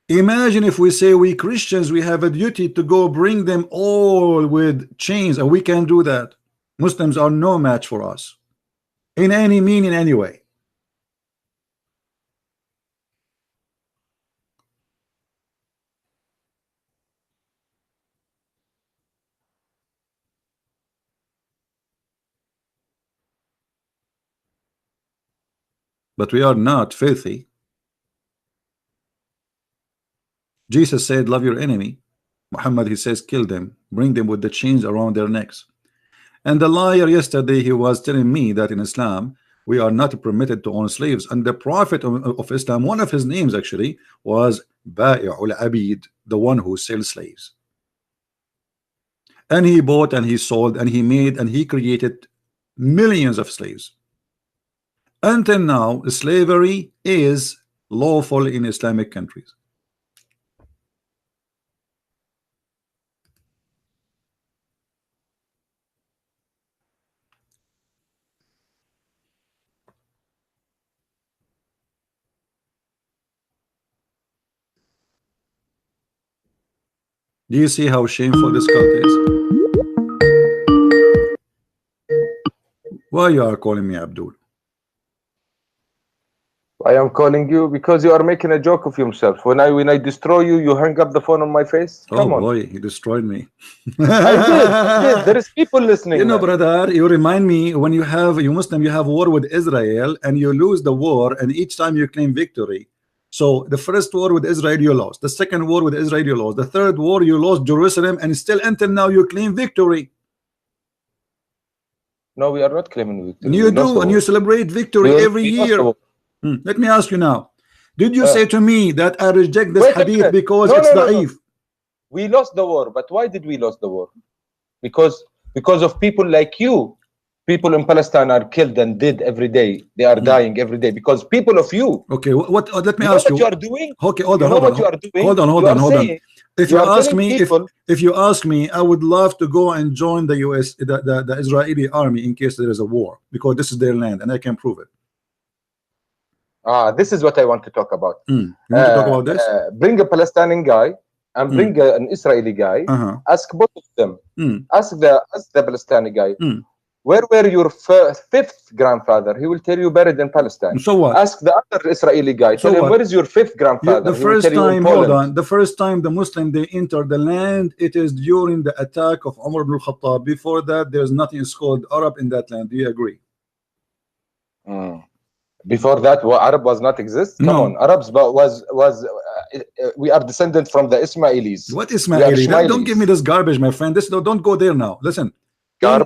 Imagine if we say we Christians, we have a duty to go bring them all with chains, and we can't do that. Muslims are no match for us in any mean, in any way. But we are not filthy. Jesus said, love your enemy. Muhammad, he says, kill them, bring them with the chains around their necks. And the liar yesterday, he was telling me that in Islam, we are not permitted to own slaves. And the Prophet of Islam, one of his names actually was Ba'i'ul Abid, the one who sells slaves. And he bought and he sold and he made and he created millions of slaves. Until now, slavery is lawful in Islamic countries. Do you see how shameful this cult is? Why you are calling me Abdul? I am calling you because you are making a joke of yourself. When I destroy you, you hang up the phone on my face. Come Oh on. boy, he destroyed me. I did. There is people listening. You know, man. brother, you remind me when you Muslim, you have war with Israel and you lose the war, and each time you claim victory. So the first war with Israel you lost, the second war with Israel you lost, the third war you lost Jerusalem, and still until now you claim victory. No, we are not claiming victory. And you do, and you celebrate victory every year. Let me ask you now. Did you say to me that I reject this hadith because it's da'if? We lost the war, but why did we lose the war? Because of people like you. People in Palestine are killed and dead every day. They are dying every day because people of you. Okay, what? Let me ask you. What you are doing? Okay, hold on. What you are doing? Hold on. If you ask me, I would love to go and join the US, the Israeli army in case there is a war, because this is their land and I can prove it. This is what I want to talk about. You want to talk about this? Bring a Palestinian guy and bring an Israeli guy. Ask both of them. Ask the Palestinian guy. Where were your fifth grandfather? He will tell you buried in Palestine. So what? Ask the other Israeli guy. Tell him, where is your fifth grandfather? The first time, hold on. The first time the Muslim they enter the land, it is during the attack of Umar ibn al-Khattab. Before that, there's nothing called Arab in that land. Do you agree? Before that, Arab was not exist. Come on, Arabs was we are descendant from the Ismailis. What Ismailis? Don't give me this garbage, my friend. Don't go there now. Listen.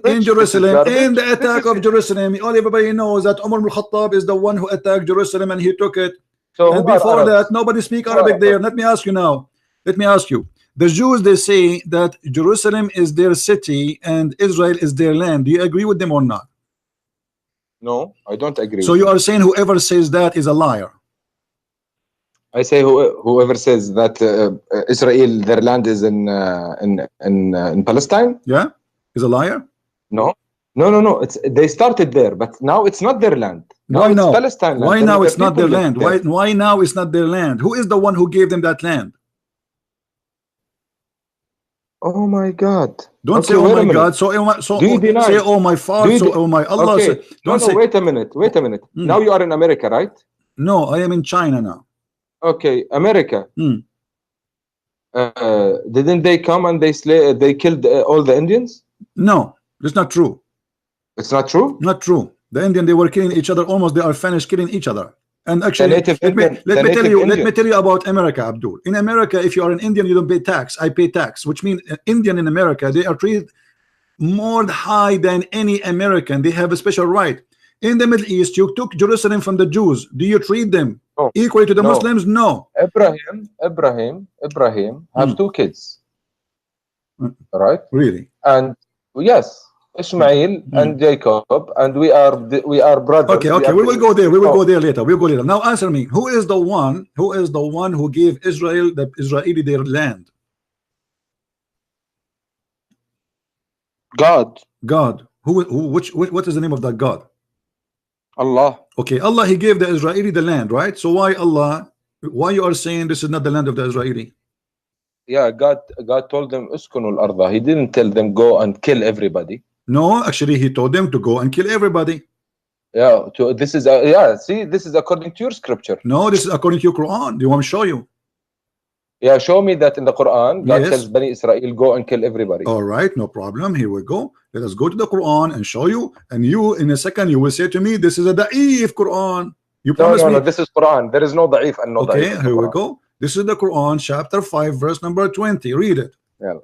In Jerusalem, in the attack of Jerusalem, everybody knows that Umar ibn al-Khattab is the one who attacked Jerusalem and he took it. So and before that, nobody speak Arabic there. Let me ask you now. Let me ask you. The Jews, they say that Jerusalem is their city and Israel is their land. Do you agree with them or not? No, I don't agree. So you are saying whoever says that is a liar. I say whoever says that Israel, their land is in Palestine. Yeah. Is a liar? No. They started there, but now it's not their land. Why now? It's Palestine land. Why now it's not their land? Why now it's not their land? Who is the one who gave them that land? Oh my God! Don't say oh my God. So say oh my father. So oh my Allah. Okay. Don't say. Wait a minute. Now you are in America, right? No, I am in China now. Okay, America. Didn't they come and they killed all the Indians? No, that's not true. It's not true? Not true. The Indian, they were killing each other. Almost they are finished killing each other. And actually, let me tell you about America, Abdul. In America, if you are an Indian, you don't pay tax. I pay tax, which means Indian in America, they are treated more high than any American. They have a special right. In the Middle East, you took Jerusalem from the Jews. Do you treat them equally to the Muslims? No. Ibrahim have two kids. Right? Really? And yes, Ishmael and Jacob, and we are brothers. Okay, we will go there. We will go there later. We'll go later. Now answer me. Who is the one who gave Israel, the Israeli, their land? God. What is the name of that God? Allah. Okay, Allah, he gave the Israeli the land, right? So why you are saying this is not the land of the Israeli? Yeah, God told them uskunul arda. He didn't tell them go and kill everybody. No, actually he told them to go and kill everybody. Yeah, this is see, this is according to your scripture. No, this is according to your Quran. Do you want me to show you? Yeah, show me that in the Quran God tells Bani Israel go and kill everybody. All right, no problem. Here we go. Let us go to the Quran and show you. And you, in a second, you will say to me, this is a da'if Quran. You promise me? No, this is Quran. There is no da'if and no da'if. Okay, here we go. This is the Quran, chapter 5, verse number 20. Read it. Yeah.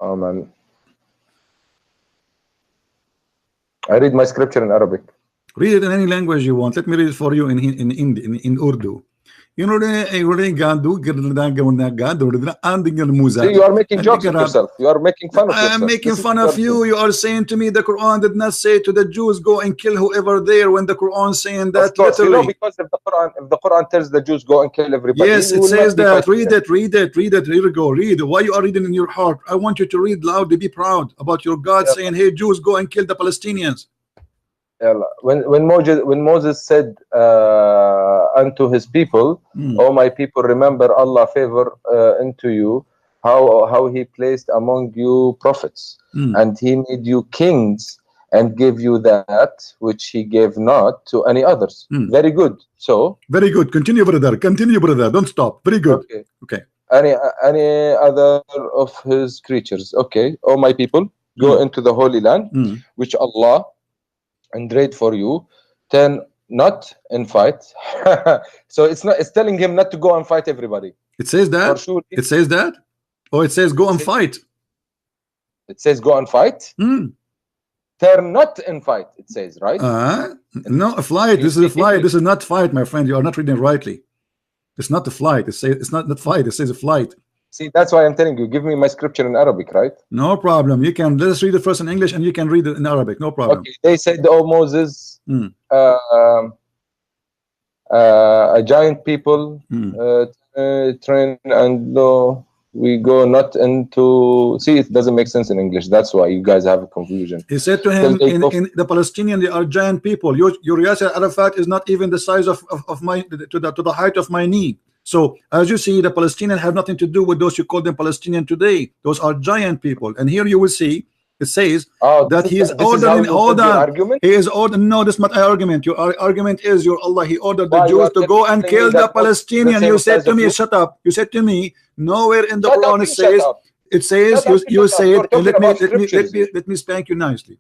Oh man. I read my scripture in Arabic. Read it in any language you want. Let me read it for you in Urdu. You are making jokes of yourself. You are making fun of yourself. I'm making fun of you. You are saying to me the Quran did not say to the Jews go and kill whoever there, when the Quran saying that literally. You know, because if the Quran tells the Jews go and kill everybody. Yes, it says that. Read it. Here we go. Read. Why you are reading in your heart? I want you to read loudly. Be proud about your God saying, hey, Jews, go and kill the Palestinians. When Moses said unto his people, "Oh my people, remember Allah favor into you, how He placed among you prophets, and He made you kings and gave you that which He gave not to any others." Very good. So very good. Continue, brother. Don't stop. Very good. Okay. Any other of His creatures? Okay. Oh my people, go into the Holy Land, which Allah engrade for you, then not in fight. So it's telling him not to go and fight everybody. It says that. It says that. Oh, it says go and fight. It says go and fight. Turn not in fight. It says, right? No, a flight. This is a flight. This is not fight, my friend. You are not reading rightly. It's not a flight. It's not fight. It says a flight. See, that's why I'm telling you. Give me my scripture in Arabic, right? No problem. You can let's read it first in English, and you can read it in Arabic. No problem. Okay. They said, "Oh Moses, a giant people train and no, we go not into." See, it doesn't make sense in English. That's why you guys have a confusion. He said to him, in the Palestinian, they are giant people. Your Yasser Arafat is not even the size of my to the height of my knee. So as you see, the Palestinians have nothing to do with those you call them Palestinian today. Those are giant people. And here you will see it says that he is ordering. Hold on, he is ordering. No, this is not an argument. Your argument is your Allah. He ordered the Jews to go and kill the Palestinian. You said to me, shut up. You said to me, nowhere in the Quran it says. It says you said. Let me spank you nicely.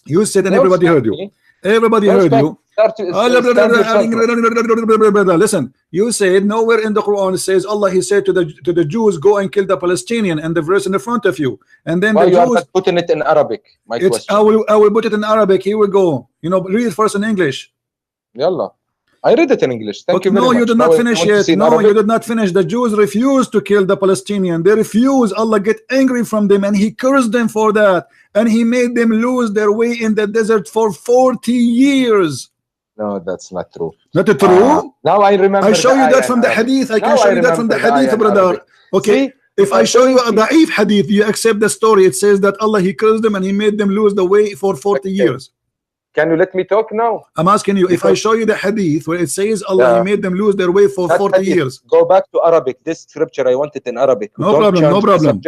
You said, and everybody heard you. Everybody heard you. Listen, you said nowhere in the Quran it says Allah. He said to the Jews, go and kill the Palestinian, and the verse in the front of you. And then the Jews putting it in Arabic. My question. I will put it in Arabic. Here we go. You know, read it first in English. Yalla. I read it in English. Thank you very much. No, you did not finish yet. No, you did not finish. The Jews refused to kill the Palestinian. They refused. Allah get angry from them, and He cursed them for that. And He made them lose their way in the desert for 40 years. No, that's not true. Not true? Now I remember. I show you that from the hadith. I can show you that from the hadith, brother. Okay. If I show you a da'if hadith, you accept the story. It says that Allah, He cursed them and He made them lose the way for 40 years. Can you let me talk now? I'm asking you, if I show you the hadith where it says Allah, He made them lose their way for 40 years. Go back to Arabic. This scripture, I want it in Arabic. No problem, no problem.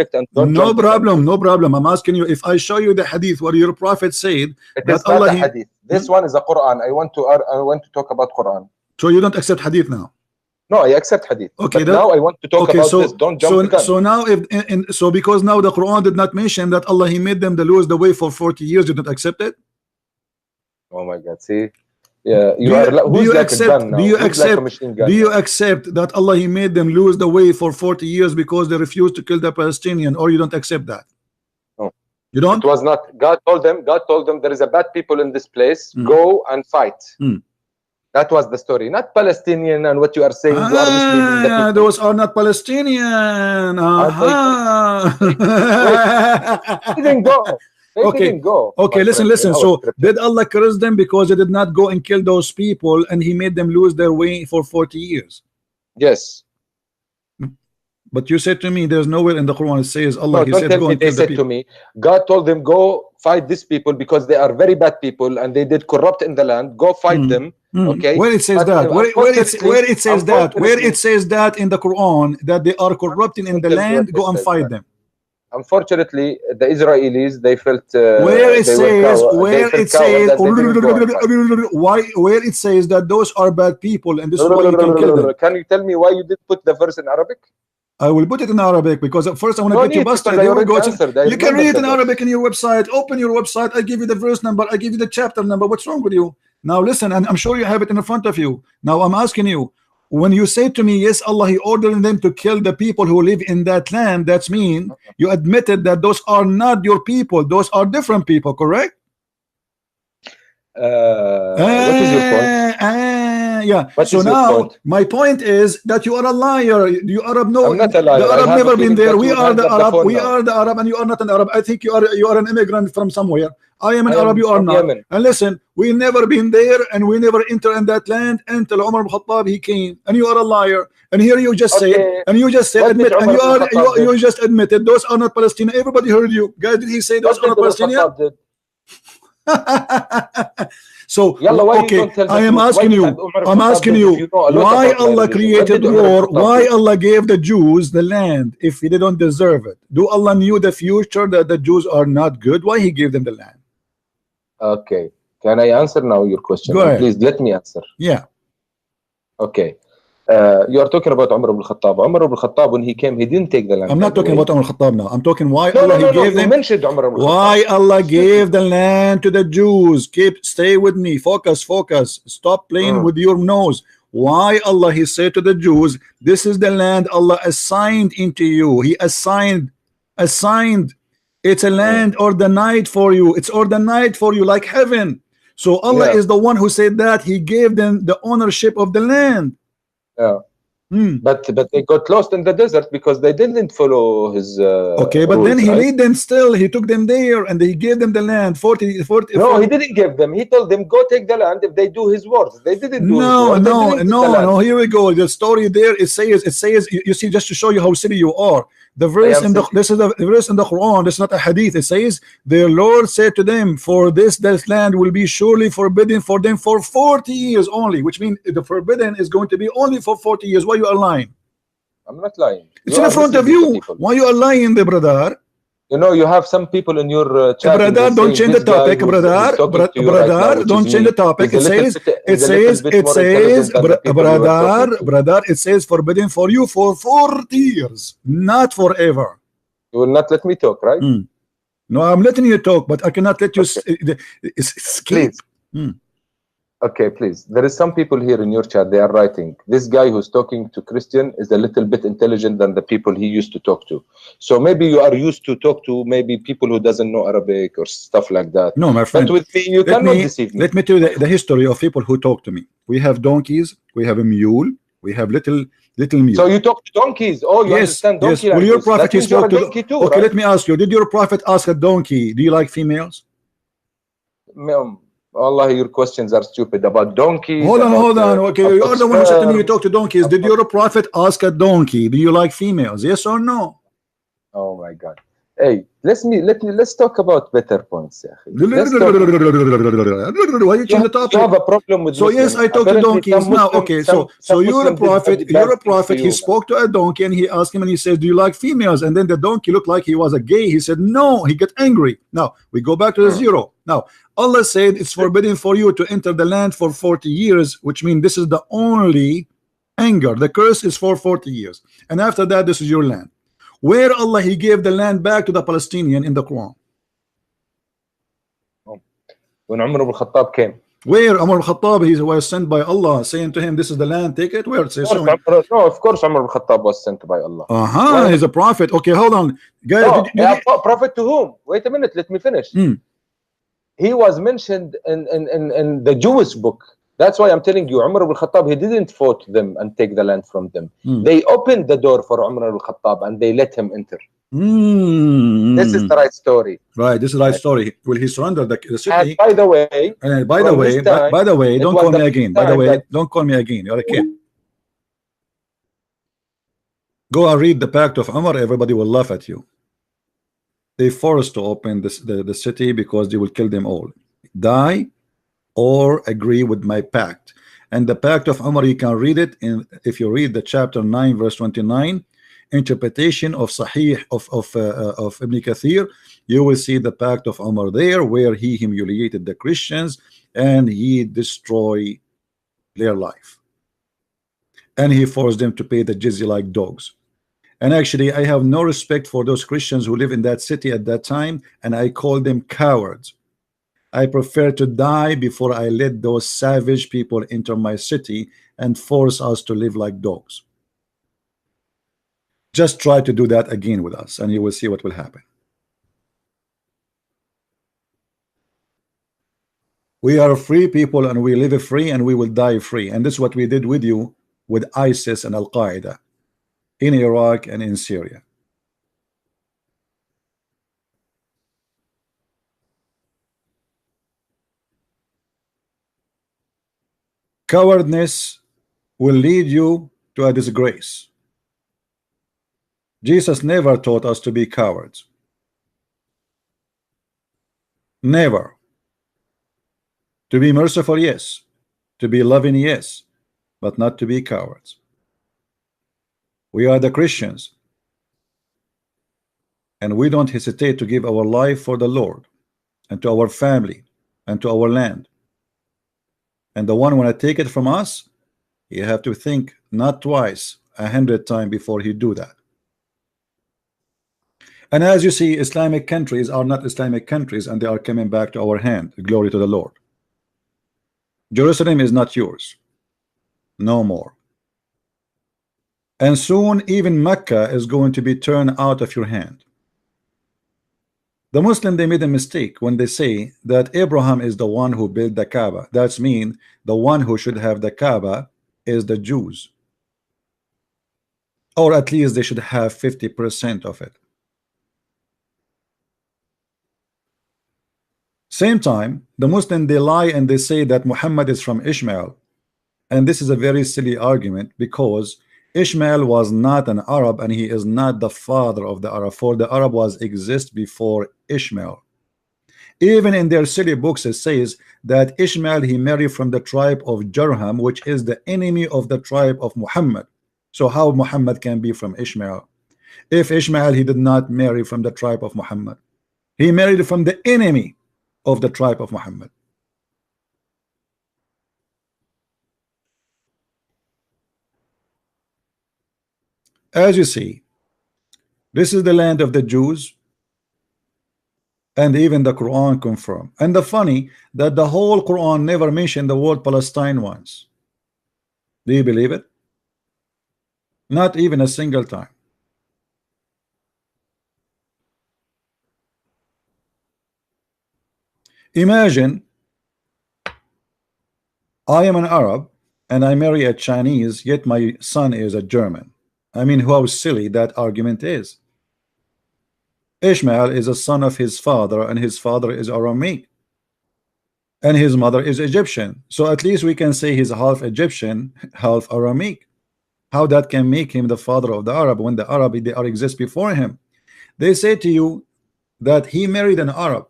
No problem, no problem. I'm asking you, if I show you the hadith where your prophet said that Allah... hadith. This one is a Qur'an. I want to talk about Qur'an. So you don't accept hadith now? No, I accept hadith. Okay, now I want to talk about this. Don't jump the gun. So now, so because now the Quran did not mention that Allah, He made them lose the way for 40 years, you don't accept it? Oh my God! See, yeah, do you accept that Allah, He made them lose the way for 40 years because they refused to kill the Palestinian, or you don't accept that? No, you don't. It was not. God told them there is a bad people in this place. Go and fight. That was the story, not Palestinian. And what you are saying, you are misleading the people. Those are not Palestinian. They didn't go. Didn't go. Okay, listen. So did Allah curse them because they did not go and kill those people, and He made them lose their way for 40 years? Yes. But you said to me, there's nowhere in the Quran it says Allah. He said, go and kill the people. To me, God told them, go fight these people because they are very bad people and they did corrupt in the land. Go fight them. Okay. Where it says that? Where it says that? Where it says that in the Quran that they are corrupting in the land? Go and fight them. Unfortunately, the Israelis, they felt where it says that those are bad people and this is why you can kill them. Can you tell me why you did put the verse in Arabic? I will put it in Arabic because at first I want to get you busted. You can read it in Arabic in your website. Open your website. I give you the verse number. I give you the chapter number. What's wrong with you? Now listen, and I'm sure you have it in front of you. Now I'm asking you, when you say to me, yes, Allah, He ordered them to kill the people who live in that land, that's mean you admitted that those are not your people. Those are different people, correct? What is your point? Yeah. So now my point is that you are a liar. You Arab know. I'm not a liar. The Arab never been there. We are the Arab. We are the Arab, and you are not an Arab. I think you are an immigrant from somewhere. I am an Arab. You are not. Yemen. And listen, we never been there, and we never enter in that land until Umar ibn Khattab he came. And you are a liar. And here you just said, and you just said, admit, and you just admitted those are not Palestinian. Everybody heard you, guys. Did he say those are not Palestinian? So okay, I am asking you, why Allah created war? Why Allah gave the Jews the land if they don't deserve it? Do Allah knew the future that the Jews are not good? Why He gave them the land? Okay, can I answer now your question? Go ahead. Please let me answer. Yeah. Okay. You are talking about Umar ibn Khattab. Umar ibn Khattab, when he came, he didn't take the land. I'm not talking about Umar ibn Khattab now. I'm talking why Allah gave them. Mentioned Umar ibn Khattab. Why Allah gave the land to the Jews. Stay with me. Focus. Stop playing with your nose. Why Allah He said to the Jews, this is the land Allah assigned into you. He assigned It's a land or the night for you. It's or the night for you, like heaven. So Allah is the one who said that He gave them the ownership of the land. But they got lost in the desert because they didn't follow His okay, but rules, then He right? lead them still. He took them there and He gave them the land. 40. No, He didn't give them. He told them, go take the land if they do His words. They didn't do His No, words. They no, didn't get the land. no. Here we go. The story there, it says. You see, just to show you how silly you are. The verse in this is the verse in the Quran. This is not a hadith. It says, "The Lord said to them, for this land will be surely forbidden for them for 40 years only," which means the forbidden is going to be only for 40 years. Why you are lying? I'm not lying. It's in front of you. Why you are lying, the brother? You know, you have some people in your chat. Brother, don't change the topic, brother. Brother, don't change the topic. It says, brother, it says forbidden for you for 40 years, not forever. You will not let me talk, right? No, I'm letting you talk, but I cannot let you escape. Okay, please. There is some people here in your chat. They are writing, this guy who's talking to Christian is a little bit intelligent than the people he used to talk to. So maybe you are used to talk to maybe people who doesn't know Arabic or stuff like that. No, my friend. But with me, you cannot deceive me. Let me tell you the history of people who talk to me. We have donkeys. We have a mule. We have little mule. So you talk to donkeys? Oh, you understand donkey? Yes. Well, your prophet he spoke to donkey too, okay, right? let me ask you. Did your prophet ask a donkey, do you like females? Allah, your questions are stupid about donkeys. Hold on. Okay, you are the one who said to me you talk to donkeys. Did your prophet ask a donkey, do you like females? Yes or no? Oh my God. Hey, let's talk about better points. Why you change the topic? You have a problem with so yes, I talk to donkeys now. Okay, so you're a prophet. He spoke to a donkey and he asked him and he said, "Do you like females?" And then the donkey looked like he was a gay. He said, "No." He got angry. Now we go back to the zero. Now Allah said it's forbidden for you to enter the land for 40 years, which means this is the only anger. The curse is for 40 years, and after that, this is your land. Where Allah He gave the land back to the Palestinian in the Quran? When Umar ibn Khattab came. Where Umar ibn Khattab, he was sent by Allah, saying to him, "This is the land, take it." Where it says so? No, of course Umar ibn Khattab was sent by Allah. He's a prophet. Okay, hold on, guys. Prophet to whom? Wait a minute, let me finish. He was mentioned in the Jewish book. That's why I'm telling you, Umar ibn Khattab, he didn't vote them and take the land from them. They opened the door for Umar ibn Khattab and they let him enter. This is the right story. Right, this is the right story. Will he surrender the city? And by the way, don't call me again. By the way, don't call me again. You're a kid. Go and read the Pact of Umar. Everybody will laugh at you. They forced to open the city because they will kill them all. Die or agree with my pact. And the Pact of Umar, you can read it in, if you read the chapter 9 verse 29, interpretation of Sahih of Ibn Kathir, you will see the Pact of Umar there, where he humiliated the Christians and he destroyed their life, and he forced them to pay the jizya like dogs. And actually, I have no respect for those Christians who live in that city at that time, and I call them cowards. I prefer to die before I let those savage people enter my city and force us to live like dogs. Just try to do that again with us, and you will see what will happen. We are free people, and we live free, and we will die free. And this is what we did with you, with ISIS and Al-Qaeda in Iraq and in Syria. Cowardness will lead you to a disgrace. Jesus never taught us to be cowards. Never. To be merciful, yes. To be loving, yes. But not to be cowards. We are the Christians, and we don't hesitate to give our life for the Lord and to our family and to our land. And the one when I take it from us, you have to think not twice, 100 times before you do that. And as you see, Islamic countries are not Islamic countries, and they are coming back to our hand. Glory to the Lord. Jerusalem is not yours no more. And soon even Mecca is going to be turned out of your hand. The Muslim, they made a mistake when they say that Abraham is the one who built the Kaaba. That's mean the one who should have the Kaaba is the Jews, or at least they should have 50% of it. Same time, the Muslim, they lie and they say that Muhammad is from Ishmael, and this is a very silly argument because Ishmael was not an Arab and he is not the father of the Arab, for the Arab was exist before Ishmael. Even in their silly books it says that Ishmael, he married from the tribe of Jarham, which is the enemy of the tribe of Muhammad. So how Muhammad can be from Ishmael? If Ishmael, he did not marry from the tribe of Muhammad, he married from the enemy of the tribe of Muhammad. As you see, this is the land of the Jews, and even the Quran confirm. And the funny that the whole Quran never mentioned the word Palestine once. Do you believe it? Not even a single time. Imagine I am an Arab and I marry a Chinese, yet my son is a German. I mean, how silly that argument is. Ishmael is a son of his father, and his father is Aramaic, and his mother is Egyptian. So at least we can say he's half Egyptian, half Aramaic. How that can make him the father of the Arab when the Arab, they are exist before him? They say to you that he married an Arab.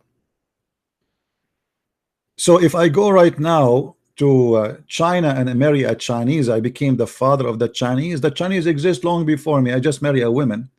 So if I go right now to China and marry a Chinese, I became the father of the Chinese. The Chinese exist long before me. I just marry a woman.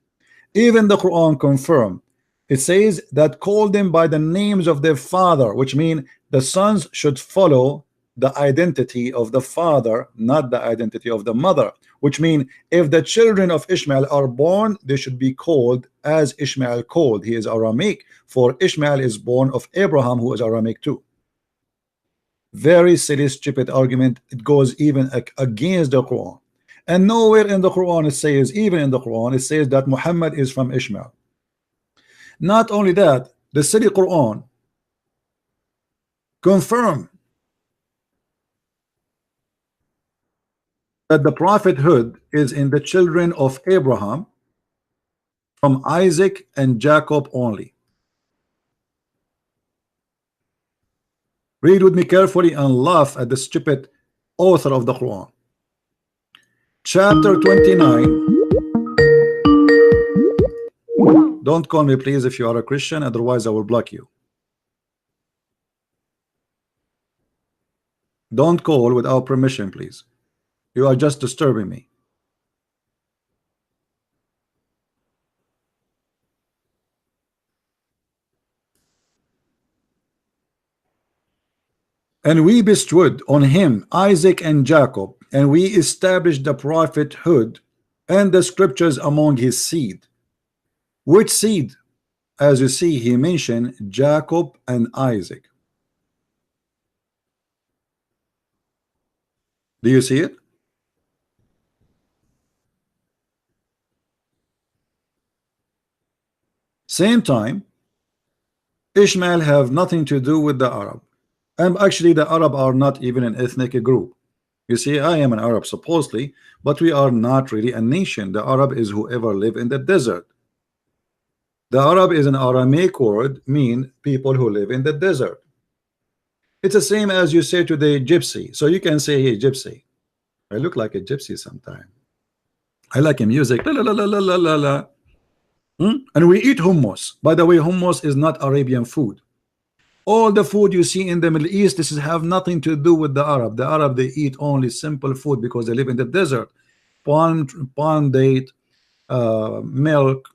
Even the Quran confirm. It says that call them by the names of their father, which mean the sons should follow the identity of the father, not the identity of the mother. Which mean if the children of Ishmael are born, they should be called as Ishmael called. He is Aramaic, for Ishmael is born of Abraham, who is Aramaic too. Very silly, stupid argument. It goes even against the Quran. And nowhere in the Quran it says, even in the Quran, it says that Muhammad is from Ishmael. Not only that, the silly Quran confirm that the prophethood is in the children of Abraham from Isaac and Jacob only. Read with me carefully and laugh at the stupid author of the Quran. Chapter 29. Don't call me please if you are a Christian, otherwise I will block you. Don't call without permission, please. You are just disturbing me. And we bestowed on him Isaac and Jacob, and we established the prophethood and the scriptures among his seed. Which seed? As you see, he mentioned Jacob and Isaac. Do you see it? Same time, Ishmael have nothing to do with the Arab. And actually the Arab are not even an ethnic group. You see, I am an Arab supposedly, but we are not really a nation. The Arab is whoever live in the desert. The Arab is an Aramaic word, mean people who live in the desert. It's the same as you say to the gypsy. So you can say, hey, gypsy. I look like a gypsy sometime. I like a music. La, la, la, la, la, la, la. And we eat hummus. By the way, hummus is not Arabian food. All the food you see in the Middle East, this is have nothing to do with the Arab. The Arab, they eat only simple food because they live in the desert. Palm date, milk,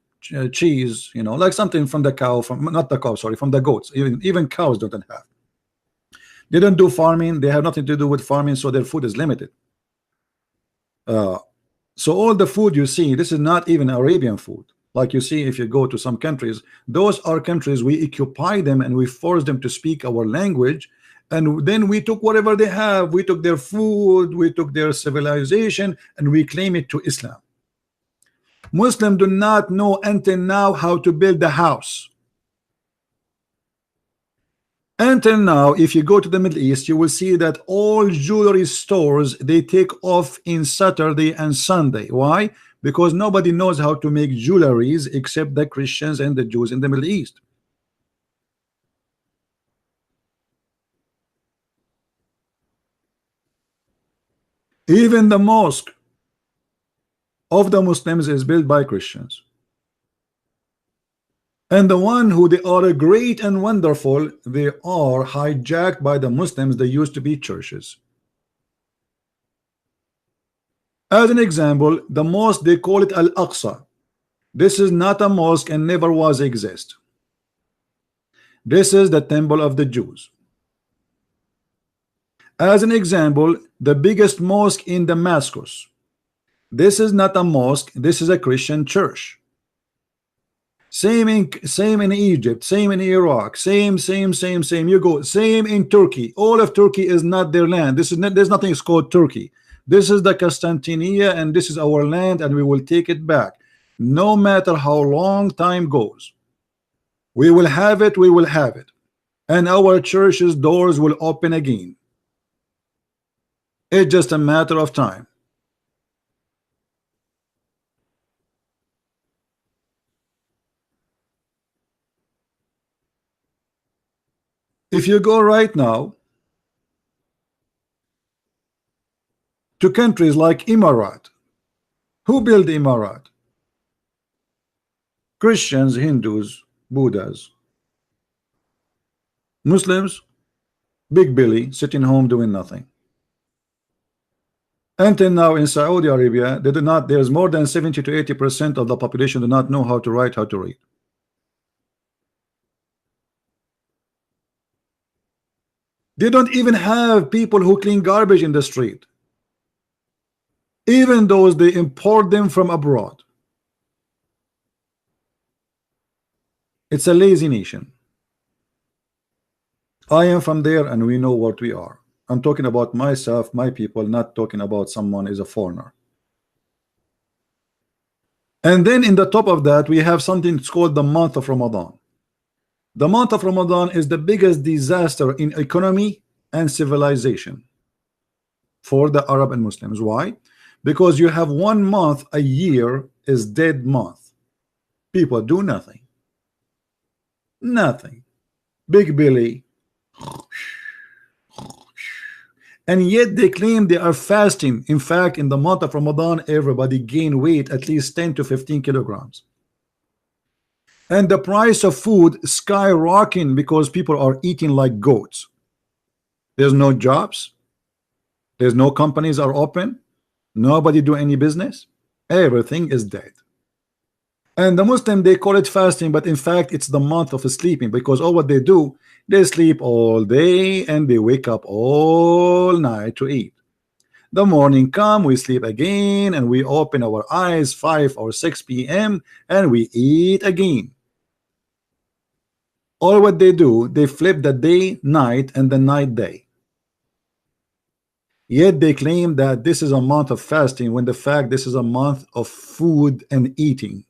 cheese, you know, like something from the cow, from not the cow, sorry, from the goats. Even cows don't have. They don't do farming. They have nothing to do with farming, so their food is limited. So all the food you see, this is not even Arabian food. Like you see, if you go to some countries, those are countries we occupy them and we force them to speak our language, and then we took whatever they have. We took their food, we took their civilization, and we claim it to Islam. Muslims do not know until now how to build a house. Until now, if you go to the Middle East, you will see that all jewelry stores, they take off in Saturday and Sunday. Why? Because nobody knows how to make jewelries except the Christians and the Jews in the Middle East. Even the mosque of the Muslims is built by Christians. And the one who they are great and wonderful, they are hijacked by the Muslims. They used to be churches. As an example, the mosque, they call it Al-Aqsa. This is not a mosque and never was exist. This is the temple of the Jews. As an example, the biggest mosque in Damascus. This is not a mosque, this is a Christian church. Same in Egypt, same in Iraq, same. You go, same in Turkey. All of Turkey is not their land. This is not, there's nothing called Turkey. This is the Constantinia, and this is our land, and we will take it back. No matter how long time goes, we will have it, we will have it. And our church's doors will open again. It's just a matter of time. If you go right now to countries like Emirat, who built Emirat? Christians, Hindus, Buddhas. Muslims, Big Billy sitting home doing nothing. Until now in Saudi Arabia, they do not, there's more than 70 to 80% of the population do not know how to write, how to read. They don't even have people who clean garbage in the street. Even those, they import them from abroad. It's a lazy nation. I am from there and we know what we are. I'm talking about myself, my people, not talking about someone is a foreigner. And then in the top of that, we have something called the month of Ramadan. The month of Ramadan is the biggest disaster in economy and civilization for the Arab and Muslims. Why? Because you have 1 month a year is dead month. People do nothing. Nothing. Big Billy. And yet they claim they are fasting. In fact, in the month of Ramadan, everybody gain weight at least 10 to 15 kilograms. And the price of food skyrocketing because people are eating like goats. There's no jobs. There's no companies are open. Nobody do any business. Everything is dead. And the Muslim, they call it fasting, but in fact it's the month of sleeping, because all what they do, they sleep all day and they wake up all night to eat. The morning come, we sleep again, and we open our eyes 5 or 6 p.m. and we eat again. All what they do, they flip the day night and the night day. Yet they claim that this is a month of fasting, when the fact this is a month of food and eating.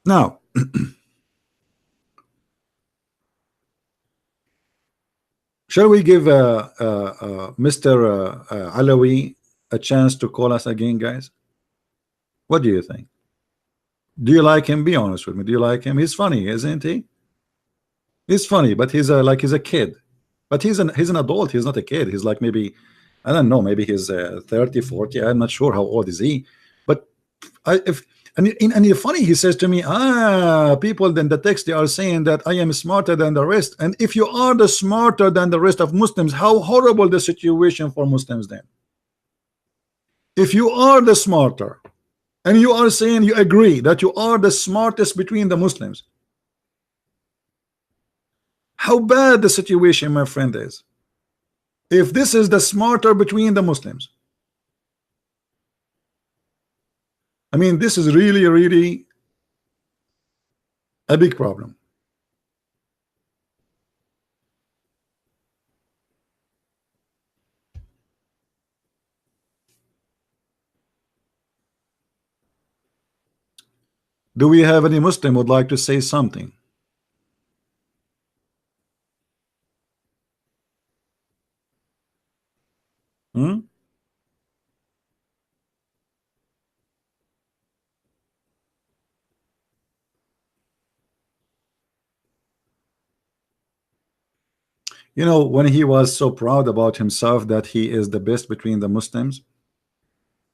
Now, shall we give Mr. Alawi a chance to call us again, guys? What do you think? Do you like him? Be honest with me. Do you like him? He's funny, isn't he? He's funny, but he's like he's a kid. But he's an adult. He's not a kid. He's like maybe, I don't know, maybe he's 30, 40. I'm not sure how old is he. But and funny, he says to me, people then the text, they are saying that I am smarter than the rest. And if you are the smarter than the rest of Muslims, how horrible the situation for Muslims then. If you are the smarter and you are saying you agree that you are the smartest between the Muslims, how bad the situation, my friend, is. If this is the smarter between the Muslims, I mean, this is really a big problem. Do we have any Muslim would like to say something? Hmm? You know, when he was so proud about himself that he is the best between the Muslims,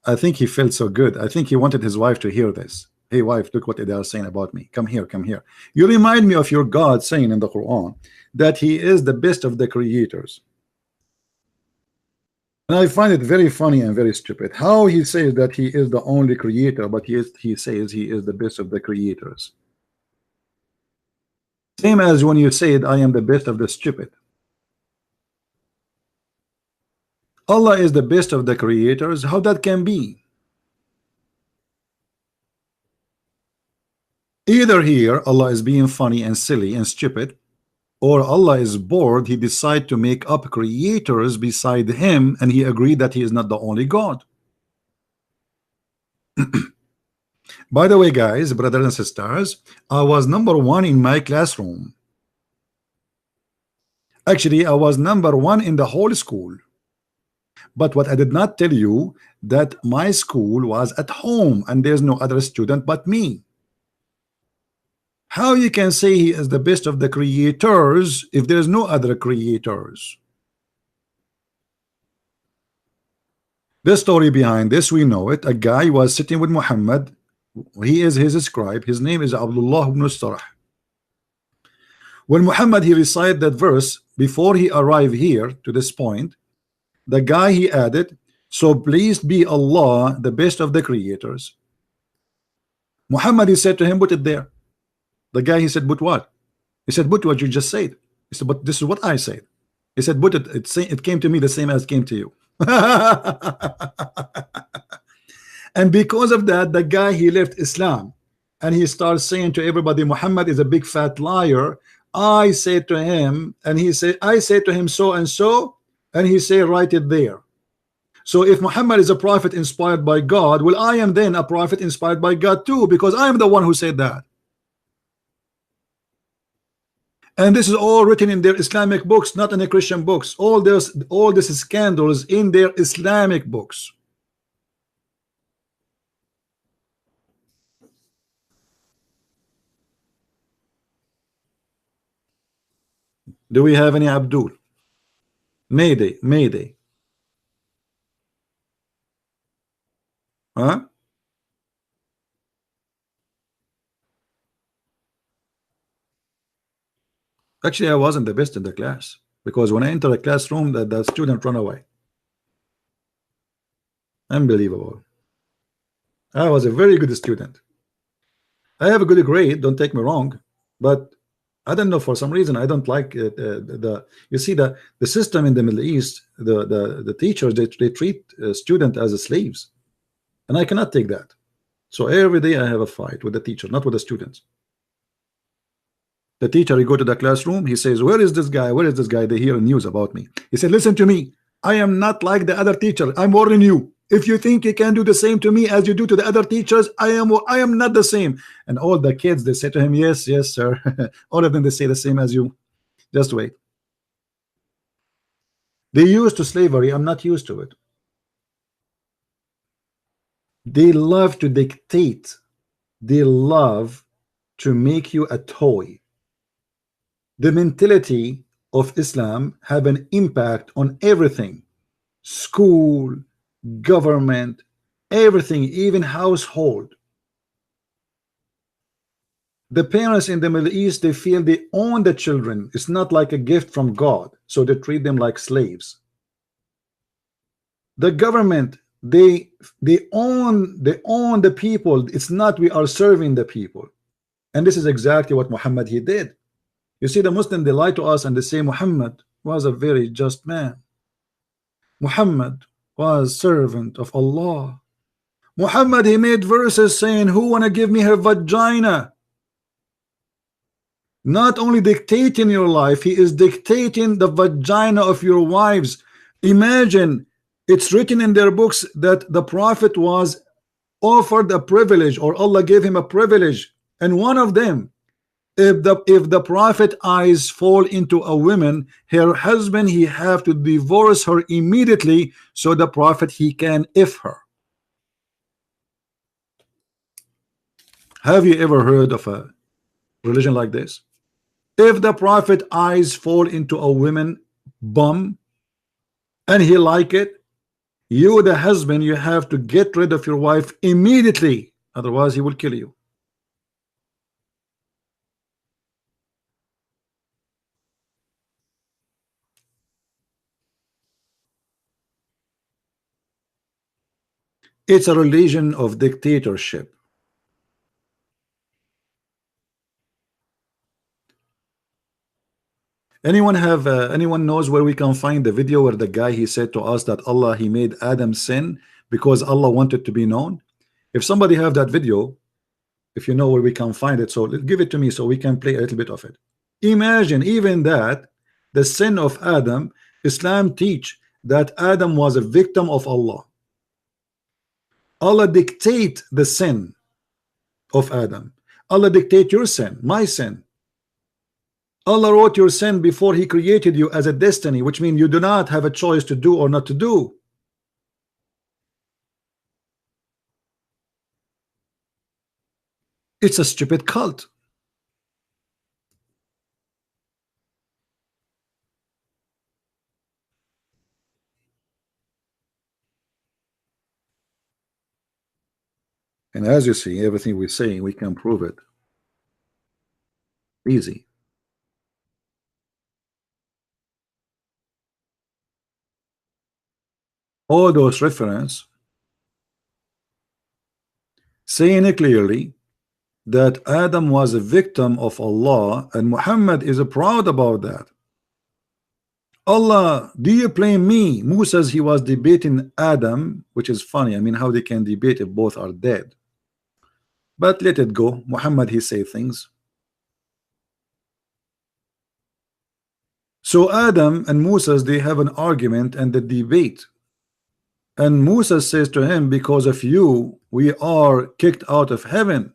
I think he felt so good. I think he wanted his wife to hear this. Hey wife, look what they are saying about me. Come here, come here. You remind me of your God saying in the Quran that he is the best of the creators. And I find it very funny and very stupid how he says that he is the only creator, but he says he is the best of the creators. Same as when you said I am the best of the stupid. Allah is the best of the creators. How that can be? Either here Allah is being funny and silly and stupid, or Allah is bored, he decided to make up creators beside him, and he agreed that he is not the only God. By the way, guys, brothers and sisters, I was #1 in my classroom. Actually, I was #1 in the whole school. But what I did not tell you, that my school was at home and there's no other student but me. How you can say he is the best of the creators if there's no other creators? The story behind this, we know it. A guy was sitting with Muhammad. He is his scribe. His name is Abdullah ibn Sarah. When Muhammad he recited that verse before he arrived here to this point, the guy he added, so pleased be Allah, the best of the creators. Muhammad he said to him, put it there. The guy he said, but what? He said, but what you just said. He said, but this is what I said. He said, but it came to me the same as it came to you. And because of that, the guy he left Islam and he starts saying to everybody, Muhammad is a big fat liar. I said to him, and he said, I said to him so and so, and he said, write it there. So if Muhammad is a prophet inspired by God, well, I am then a prophet inspired by God too, because I am the one who said that. And this is all written in their Islamic books, not in the Christian books. All this scandals in their Islamic books. Do we have any Abdul? Mayday, Mayday. Huh? Actually, I wasn't the best in the class, because when I enter the classroom, the student run away. Unbelievable. I was a very good student. I have a good grade, don't take me wrong, but I don't know, for some reason I don't like you see the system in the Middle East, the teachers, they treat student as slaves, and I cannot take that. So every day I have a fight with the teacher, not with the students. The teacher, he go to the classroom, he says, where is this guy? Where is this guy? They hear news about me. He said, listen to me, I am not like the other teacher. I'm warning you. If you think you can do the same to me as you do to the other teachers, I am not the same. And all the kids, they say to him, yes, yes, sir. All of them, they say the same as you. Just wait. They used to slavery. I'm not used to it. They love to dictate. They love to make you a toy. The mentality of Islam have an impact on everything. School, government, everything, even household. The parents in the Middle East, they feel they own the children. It's not like a gift from God, so they treat them like slaves. The government, they own the people. It's not we are serving the people. And this is exactly what Muhammad he did. You see, the Muslim, they lie to us and they say Muhammad was a very just man. Muhammad was servant of Allah. Muhammad, he made verses saying, who wanna give me her vagina? Not only dictating your life, he is dictating the vagina of your wives. Imagine, it's written in their books that the prophet was offered a privilege, or Allah gave him a privilege, and one of them, if the prophet eyes fall into a woman, her husband, he have to divorce her immediately, so the prophet he can if her. Have you ever heard of a religion like this? If the prophet eyes fall into a woman bum and he like it, you the husband, you have to get rid of your wife immediately, otherwise he will kill you. It's a religion of dictatorship. Anyone knows where we can find the video where the guy he said to us that Allah he made Adam sin because Allah wanted to be known? If somebody have that video, if you know where we can find it, so give it to me so we can play a little bit of it. Imagine even that the sin of Adam, Islam teach that Adam was a victim of Allah. Allah dictate the sin of Adam. Allah dictate your sin, my sin. Allah wrote your sin before he created you as a destiny, which means you do not have a choice to do or not to do. It's a stupid cult. And as you see, everything we say, we can prove it. Easy. All those references saying it clearly that Adam was a victim of Allah, and Muhammad is proud about that. Allah, do you blame me? Musa says he was debating Adam, which is funny. I mean, how they can debate if both are dead? But let it go. Muhammad, he say things. So Adam and Musa, they have an argument and the debate. And Musa says to him, because of you, we are kicked out of heaven.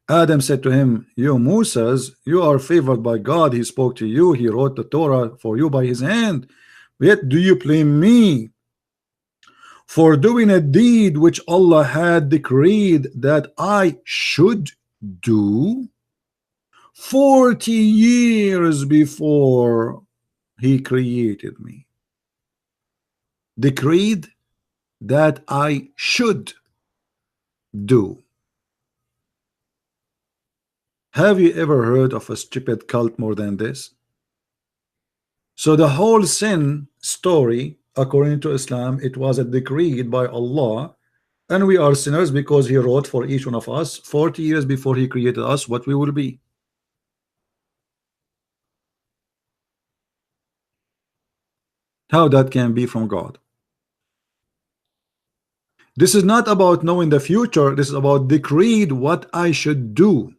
Adam said to him, you Moses, you are favored by God. He spoke to you. He wrote the Torah for you by his hand. Yet do you blame me for doing a deed which Allah had decreed that I should do 40 years before he created me? Decreed that I should do. Have you ever heard of a stupid cult more than this? So the whole sin story, according to Islam, it was a decreed by Allah, and we are sinners because he wrote for each one of us 40 years before he created us what we will be. How that can be from God? This is not about knowing the future. This is about decreed what I should do.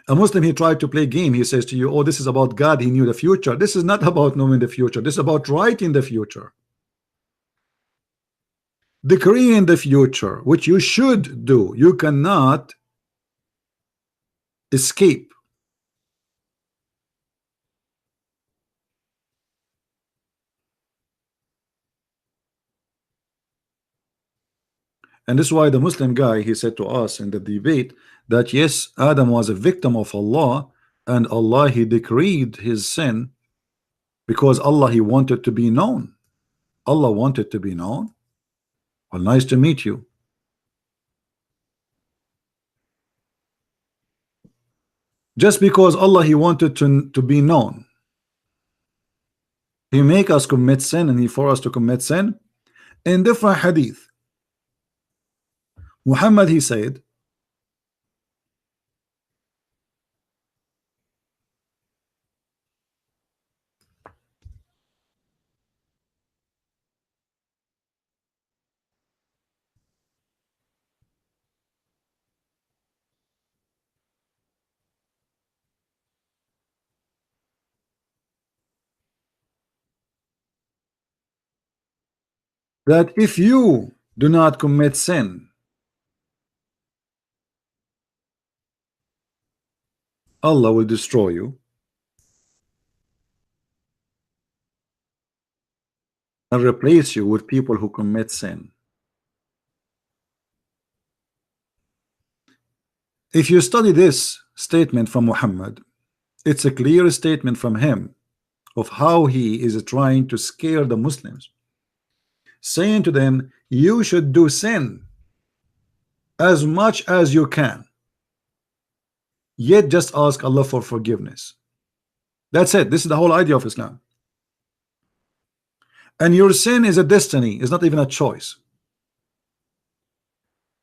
A Muslim, he tried to play game. He says to you, oh, this is about God. He knew the future. This is not about knowing the future. This is about writing the future. Decreeing the future, which you should do. You cannot escape. And this is why the Muslim guy, he said to us in the debate that yes, Adam was a victim of Allah, and Allah he decreed his sin because Allah he wanted to be known. Allah wanted to be known. Well, nice to meet you. Just because Allah he wanted to be known, he make us commit sin, and he for us to commit sin. In different hadith, Muhammad he said that if you Do not commit sin. Allah will destroy you and replace you with people who commit sin. If you study this statement from Muhammad, it's a clear statement from him of how he is trying to scare the Muslims, saying to them, you should do sin as much as you can, yet just ask Allah for forgiveness. That's it. This is the whole idea of Islam. And your sin is a destiny, it's not even a choice.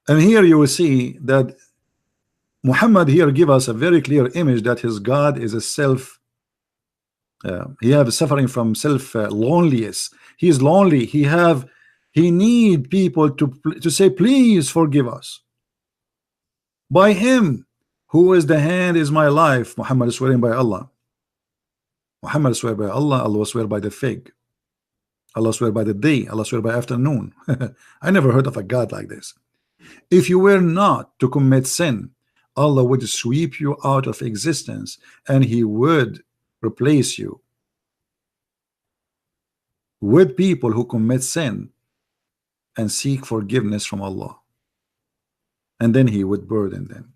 And here you will see that Muhammad here give us a very clear image that his God is a self. He have suffering from self loneliness. He is lonely. He need people to say, please forgive us. By him, who is the hand is my life. Muhammad is swearing by Allah. Muhammad swear by Allah. Allah swear by the fig. Allah swear by the day. Allah swear by afternoon. I never heard of a God like this. If you were not to commit sin, Allah would sweep you out of existence, and he would replace you with people who commit sin and seek forgiveness from Allah, and then he would burden them.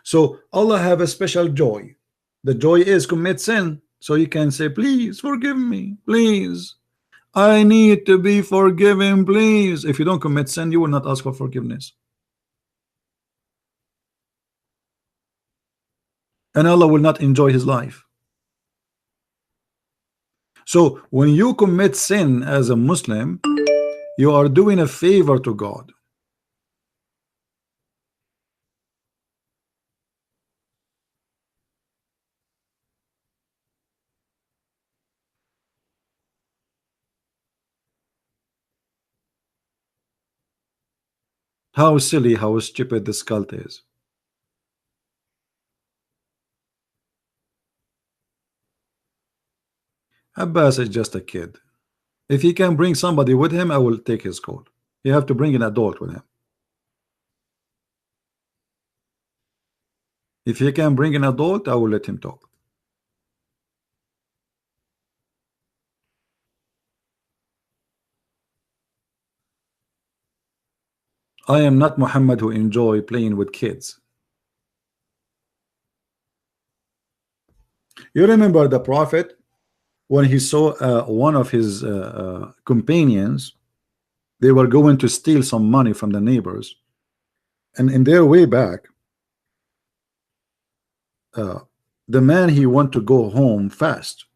So Allah have a special joy. The joy is commit sin, so you can say, please forgive me, please, I need to be forgiven, please. If you don't commit sin, you will not ask for forgiveness, and Allah will not enjoy his life. So when you commit sin as a Muslim, you are doing a favor to God. How silly, how stupid this cult is. Abbas is just a kid. If he can bring somebody with him, I will take his call. You have to bring an adult with him. If he can bring an adult, I will let him talk. I am not Muhammad who enjoy playing with kids. You remember the Prophet when he saw one of his companions, they were going to steal some money from the neighbors, and in their way back, the man, he want to go home fast.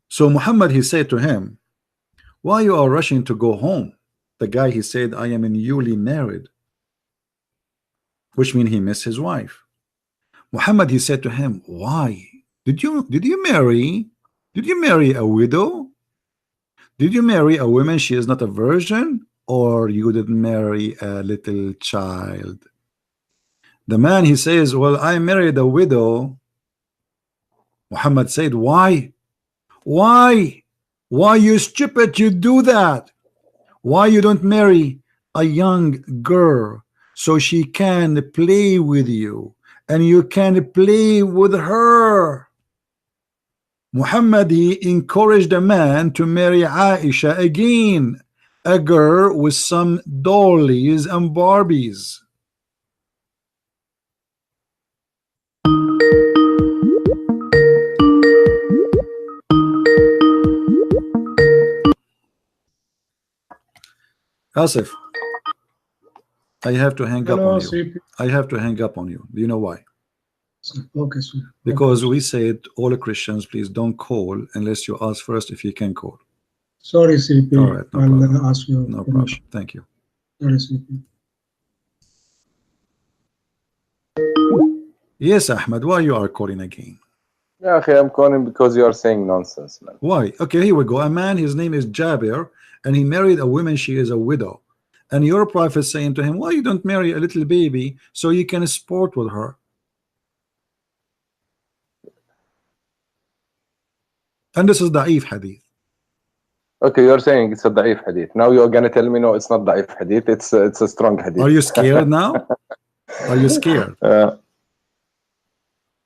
So Muhammad, he said to him, why you are rushing to go home? The guy, he said, I am newly married, which means he missed his wife. Muhammad, he said to him, why did you marry a widow? Did you marry a woman she is not a virgin, or you didn't marry a little child? The man, he says, well, I married a widow. Muhammad said, why you stupid, you do that? Why you don't marry a young girl so she can play with you and you can play with her? Muhammad, he encouraged a man to marry Aisha again, a girl with some dollies and Barbies. Asif, I have to hang up on you. I have to hang up on you. Do you know why? Okay, sir. Because we said all Christians, please don't call unless you ask first if you can call. Sorry, CP. All right, no problem. I'll ask you. No problem. Thank you. Sorry, CP. Yes, Ahmed, why you are calling again? Yeah, okay, I'm calling because you are saying nonsense, man. Why? Okay, here we go. A man, his name is Jabir, and he married a woman, she is a widow. And your prophet saying to him, why you don't marry a little baby so you can sport with her? And this is da'if hadith. Okay, you're saying it's a da'if hadith. Now you're gonna tell me no, it's not da'if hadith. It's a strong hadith. Are you scared now? Are you scared?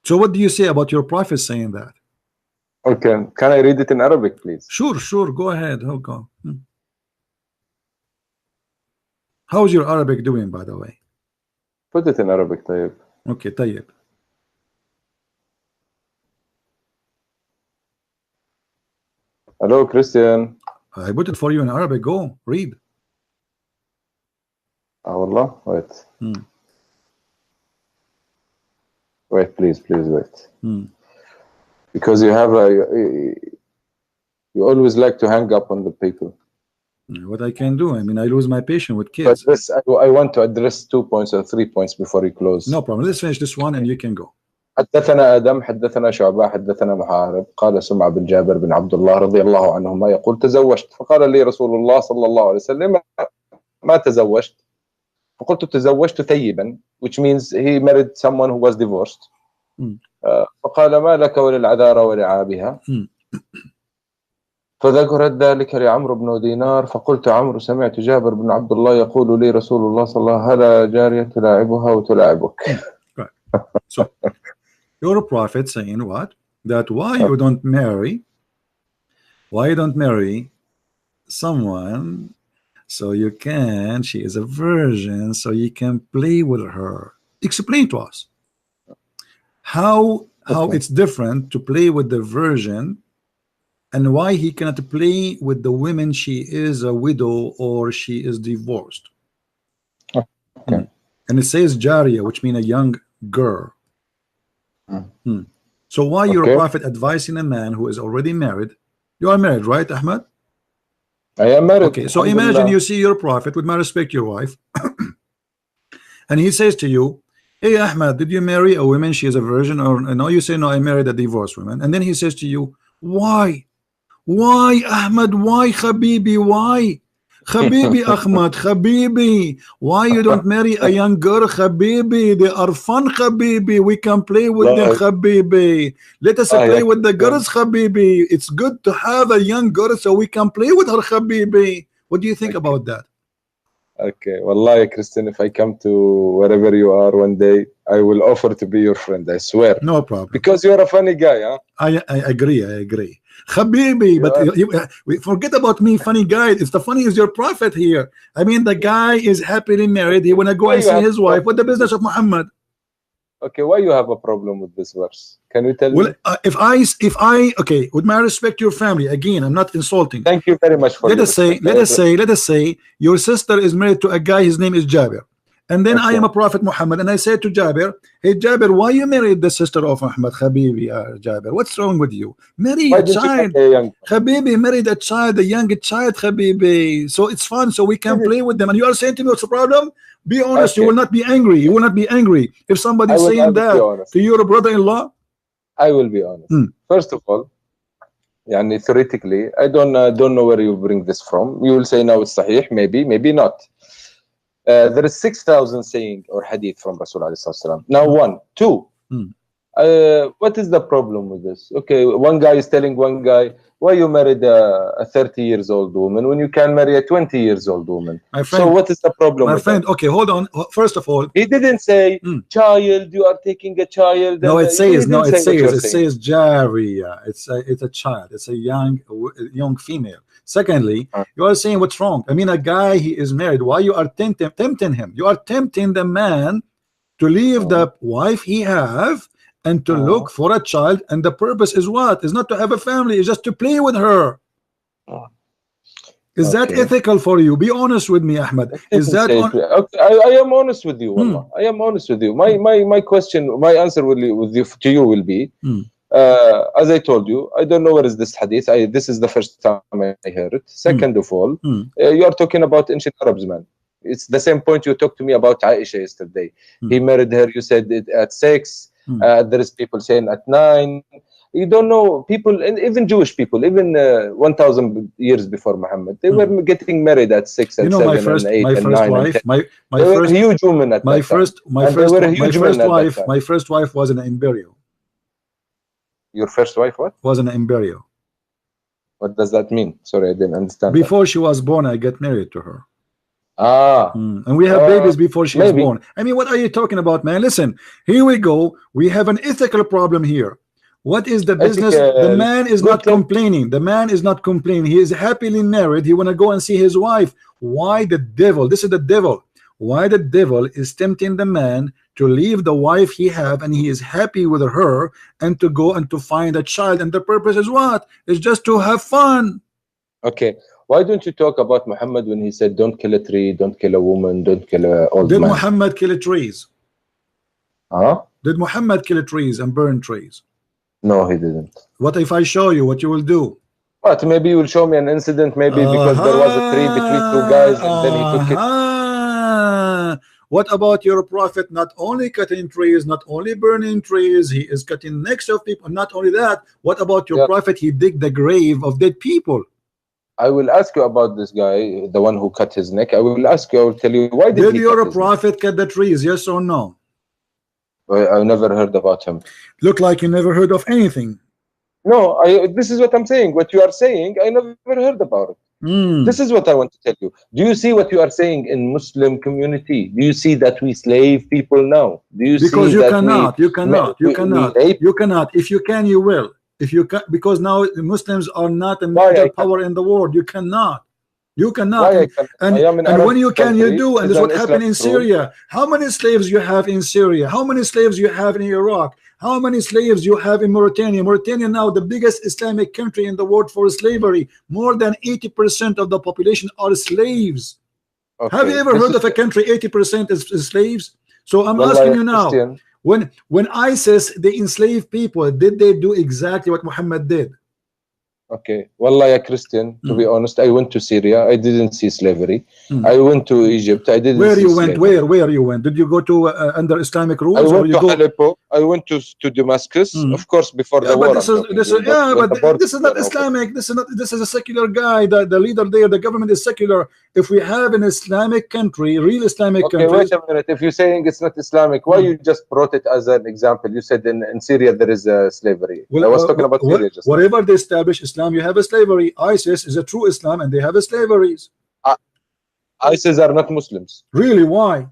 So what do you say about your prophet saying that? Okay, can I read it in Arabic, please? Sure, sure. Go ahead. Oh, go. How's your Arabic doing, by the way? Put it in Arabic, طيب. Okay, طيب. Hello, Christian. I put it for you in Arabic. Go, read. Wallah, wait. Wait, please wait. Because you have you always like to hang up on the people. What I can do? I mean, I lose my patience with kids. But this, I want to address 2 points or 3 points before you close. No problem. Let's finish this one and you can go. حدثنا آدم حدثنا شعبة حدثنا محارب قال سمع بن جابر بن عبد الله رضي الله عنهما يقول تزوجت فقال لي رسول الله صلى الله عليه وسلم ما تزوجت فقلت تزوجت ثيبا, which means he married someone who was divorced. فقال ما لك وللعذارى ولعابها فذكرت ذلك لعمرو بن دينار فقلت عمرو سمعت جابر بن عبد الله يقول لي رسول الله صلى الله عليه وسلم هلا جارية تلاعبها وتلاعبك. Right. So your prophet saying what? That why you don't marry someone so you can, she is a virgin, so you can play with her. Explain to us how it's different to play with the virgin and why he cannot play with the women she is a widow or she is divorced. Okay. And it says Jariya, which means a young girl. So why your prophet advising a man who is already married? You are married, right, Ahmad? I am married. Okay, so imagine you see your prophet, with my respect, your wife, and he says to you, hey Ahmad, did you marry a woman, she is a virgin, or no? You say no, I married a divorced woman. And then he says to you, why Ahmad, why Habibi, why Habibi Ahmad, Habibi, why you don't marry a young girl, Habibi? They are fun, Habibi. We can play with them, Habibi. Let us play with the girls, Habibi. It's good to have a young girl so we can play with her, Habibi. What do you think about that? Okay, Wallahi, Christian, if I come to wherever you are one day, I will offer to be your friend, I swear. No problem. Because you're a funny guy, huh? I agree. Habibi, but forget about me, funny guy. It's the funny is your prophet here. I mean, the guy is happily married. He wanna go and see his wife. What the business of Muhammad? Okay, why you have a problem with this verse? Can you tell me? If I okay, with my respect, your family. Again, I'm not insulting. Thank you very much for. Let us say, your sister is married to a guy. His name is Jabir. And then I am a prophet Muhammad, and I said to Jabir, hey Jabir, why you married the sister of Muhammad? Habibi, Jabir, what's wrong with you? Marry a child. Habibi, married a child, a young child, Habibi. So it's fun, so we can play with them. And you are saying to me, what's the problem? Be honest, you will not be angry. You will not be angry if somebody is saying that to your brother-in-law. I will be honest. First of all, theoretically, I don't know where you bring this from. You will say now it's sahih, maybe not. There is 6,000 saying or hadith from Rasulullah. Now 1, 2. What is the problem with this? Okay, one guy is telling one guy, why you married a 30 years old woman when you can marry a 20 years old woman? My friend, so what is the problem? My friend, okay, hold on. First of all, he didn't say child. You are taking a child. No, it says Jariya. It's a child. It's a young female. Secondly, you are saying what's wrong? I mean, a guy, he is married. Why you are tempting him? You are tempting the man to leave the wife he have and to look for a child, and the purpose is what? Is not to have a family, it's just to play with her. Is that ethical for you? Be honest with me, Ahmad. Is that I am honest with you, I am honest with you. My question, my answer to you will be as I told you, I don't know where is this hadith. This is the first time I heard it. Second of all, you are talking about ancient Arabs, man. It's the same point you talked to me about Aisha yesterday. He married her, you said it at 6. There is people saying at 9. You don't know, people, and even Jewish people, even 1,000 years before Muhammad, they were getting married at 6 and 7 and 8 and 9 and 10. My first huge woman at my first wife was an embryo. Your first wife what? Was an embryo. What does that mean? Sorry, I didn't understand. Before she was born, I get married to her. And we have babies before she was born. I mean, what are you talking about, man? Listen, here we go. We have an ethical problem here. What is the business? The man is not complaining. The man is not complaining. He is happily married. He want to go and see his wife. Why the devil? This is the devil. Why the devil is tempting the man to leave the wife he have and he is happy with her and to go and to find a child, and the purpose is what? It's just to have fun. Okay. Why don't you talk about Muhammad when he said, don't kill a tree, don't kill a woman, don't kill a old man? Did Muhammad kill trees? Did Muhammad kill trees and burn trees? No, he didn't. What if I show you what you will do? What? Maybe you will show me an incident, maybe because there was a tree between two guys and then he took it. What about your prophet? Not only cutting trees, not only burning trees, he is cutting necks of people. Not only that, what about your prophet? He dig the grave of dead people. I will ask you about this guy, the one who cut his neck. I will ask you, I will tell you, why did he your prophet cut the trees, yes or no? I never heard about him. Look like you never heard of anything. No, this is what I'm saying. What you are saying, I never heard about it. This is what I want to tell you. Do you see what you are saying in Muslim community? Do you see that we slave people now? Do you because see you that cannot, you cannot. You cannot. If you can, you will. If you can, because now the Muslims are not a major power in the world. You cannot. You cannot. And when you can, you do. And this is what happened in Syria. How many slaves you have in Syria? How many slaves you have in Iraq? How many slaves you have in Mauritania? Mauritania now the biggest Islamic country in the world for slavery. More than 80% of the population are slaves. Okay. Have you ever heard of a country 80% is slaves? So I'm asking you now. Christian. When ISIS they enslave people, did they do exactly what Muhammad did? Okay, Wallah, ya Christian, to be honest, I went to Syria. I didn't see slavery. I went to Egypt. I didn't. Where you went? Slavery. Where you went? Did you go to under Islamic rules? I went to Aleppo. I went to Damascus. Of course, before the war. But this is not Islamic. This is not. This is a secular guy. The leader there, the government is secular. If we have an Islamic country, real Islamic country. Wait a minute. If you're saying it's not Islamic, why you just brought it as an example? You said in Syria there is slavery. Well, I was talking about Syria just whatever they establish Islam, you have a slavery. ISIS is a true Islam and they have a slaveries. ISIS are not Muslims. Really? Why?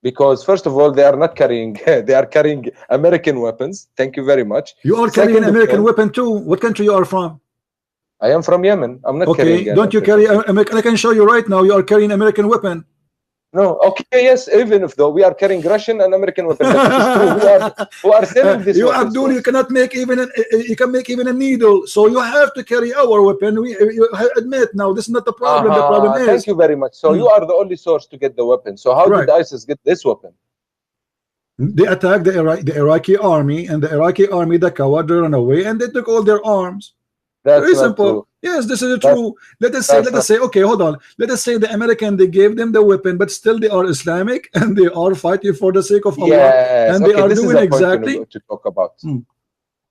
Because first of all, they are not carrying they are carrying American weapons. Thank you very much. You are carrying American weapon too. What country you are from? I am from Yemen. I'm not carrying. Don't you carry American? I can show you right now. You are carrying American weapon. No, okay, yes, even if though we are carrying Russian and American weapons, who are selling this. You Abdul, you cannot make even you can make even a needle, so you have to carry our weapon. You admit now this is not the problem. The problem is. Thank you very much. So you are the only source to get the weapon. So how did ISIS get this weapon? They attacked the Iraqi army, and the Iraqi army, the coward, ran away, and they took all their arms. That's very simple. True. Yes, this is true. Let us say, okay, hold on. Let us say the American, they gave them the weapon, but still they are Islamic and they are fighting for the sake of Allah. Yes. And they are doing exactly to talk about.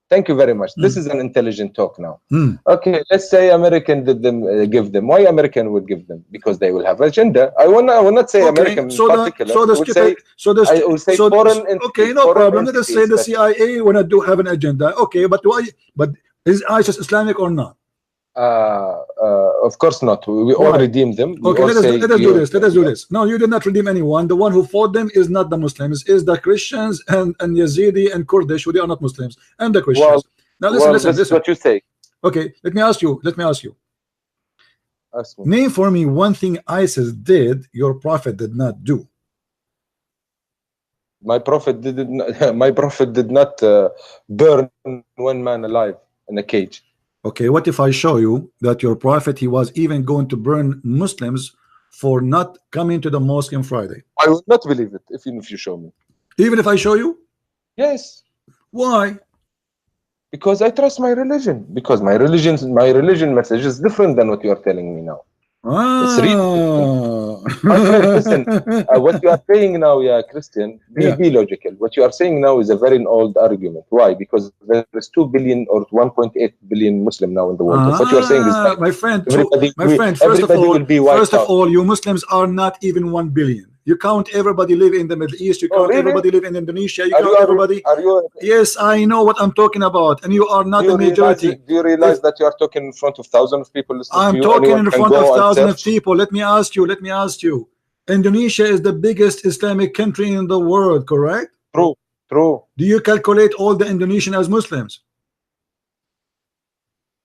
Thank you very much. This is an intelligent talk now. Okay, let's say American did them give them. Why American would give them? Because they will have agenda. I will not say American in particular. Okay, no problem. Let us say the CIA wanna have an agenda. Okay, but why? But is ISIS Islamic or not? Of course not. We all redeemed them. Okay, let us do this. Let us do this. No, you did not redeem anyone. The one who fought them is not the Muslims. Is the Christians and Yazidi and Kurdish, who they are not Muslims, and the Christians. Well, now listen. This is what you say. Okay, let me ask you. Ask me. Name for me one thing ISIS did your prophet did not do. My prophet did not burn one man alive in a cage. Okay, what if I show you that your prophet, he was even going to burn Muslims for not coming to the mosque on Friday? I will not believe it even if you show me. Even if I show you? Yes. Why? Because I trust my religion. Because my religion message is different than what you are telling me now. It's real. Listen, what you are saying now, Christian, be logical. What you are saying now is a very old argument. Why? Because there is 2 billion or 1.8 billion Muslim now in the world. What you are saying is like my friend, first of all, you Muslims are not even 1 billion. You count everybody live in the Middle East. You Oh, count really? everybody live in Indonesia. You Are count you, everybody. are you, Yes, I know what I'm talking about, and you are not do the you realize, majority. do you realize If that you are talking in front of thousands of people listening to I'm you? talking Anyone in can front go of and thousands of search. people, let me ask you. Let me ask you. Indonesia is the biggest Islamic country in the world, correct? True, true. Do you calculate all the Indonesian as Muslims?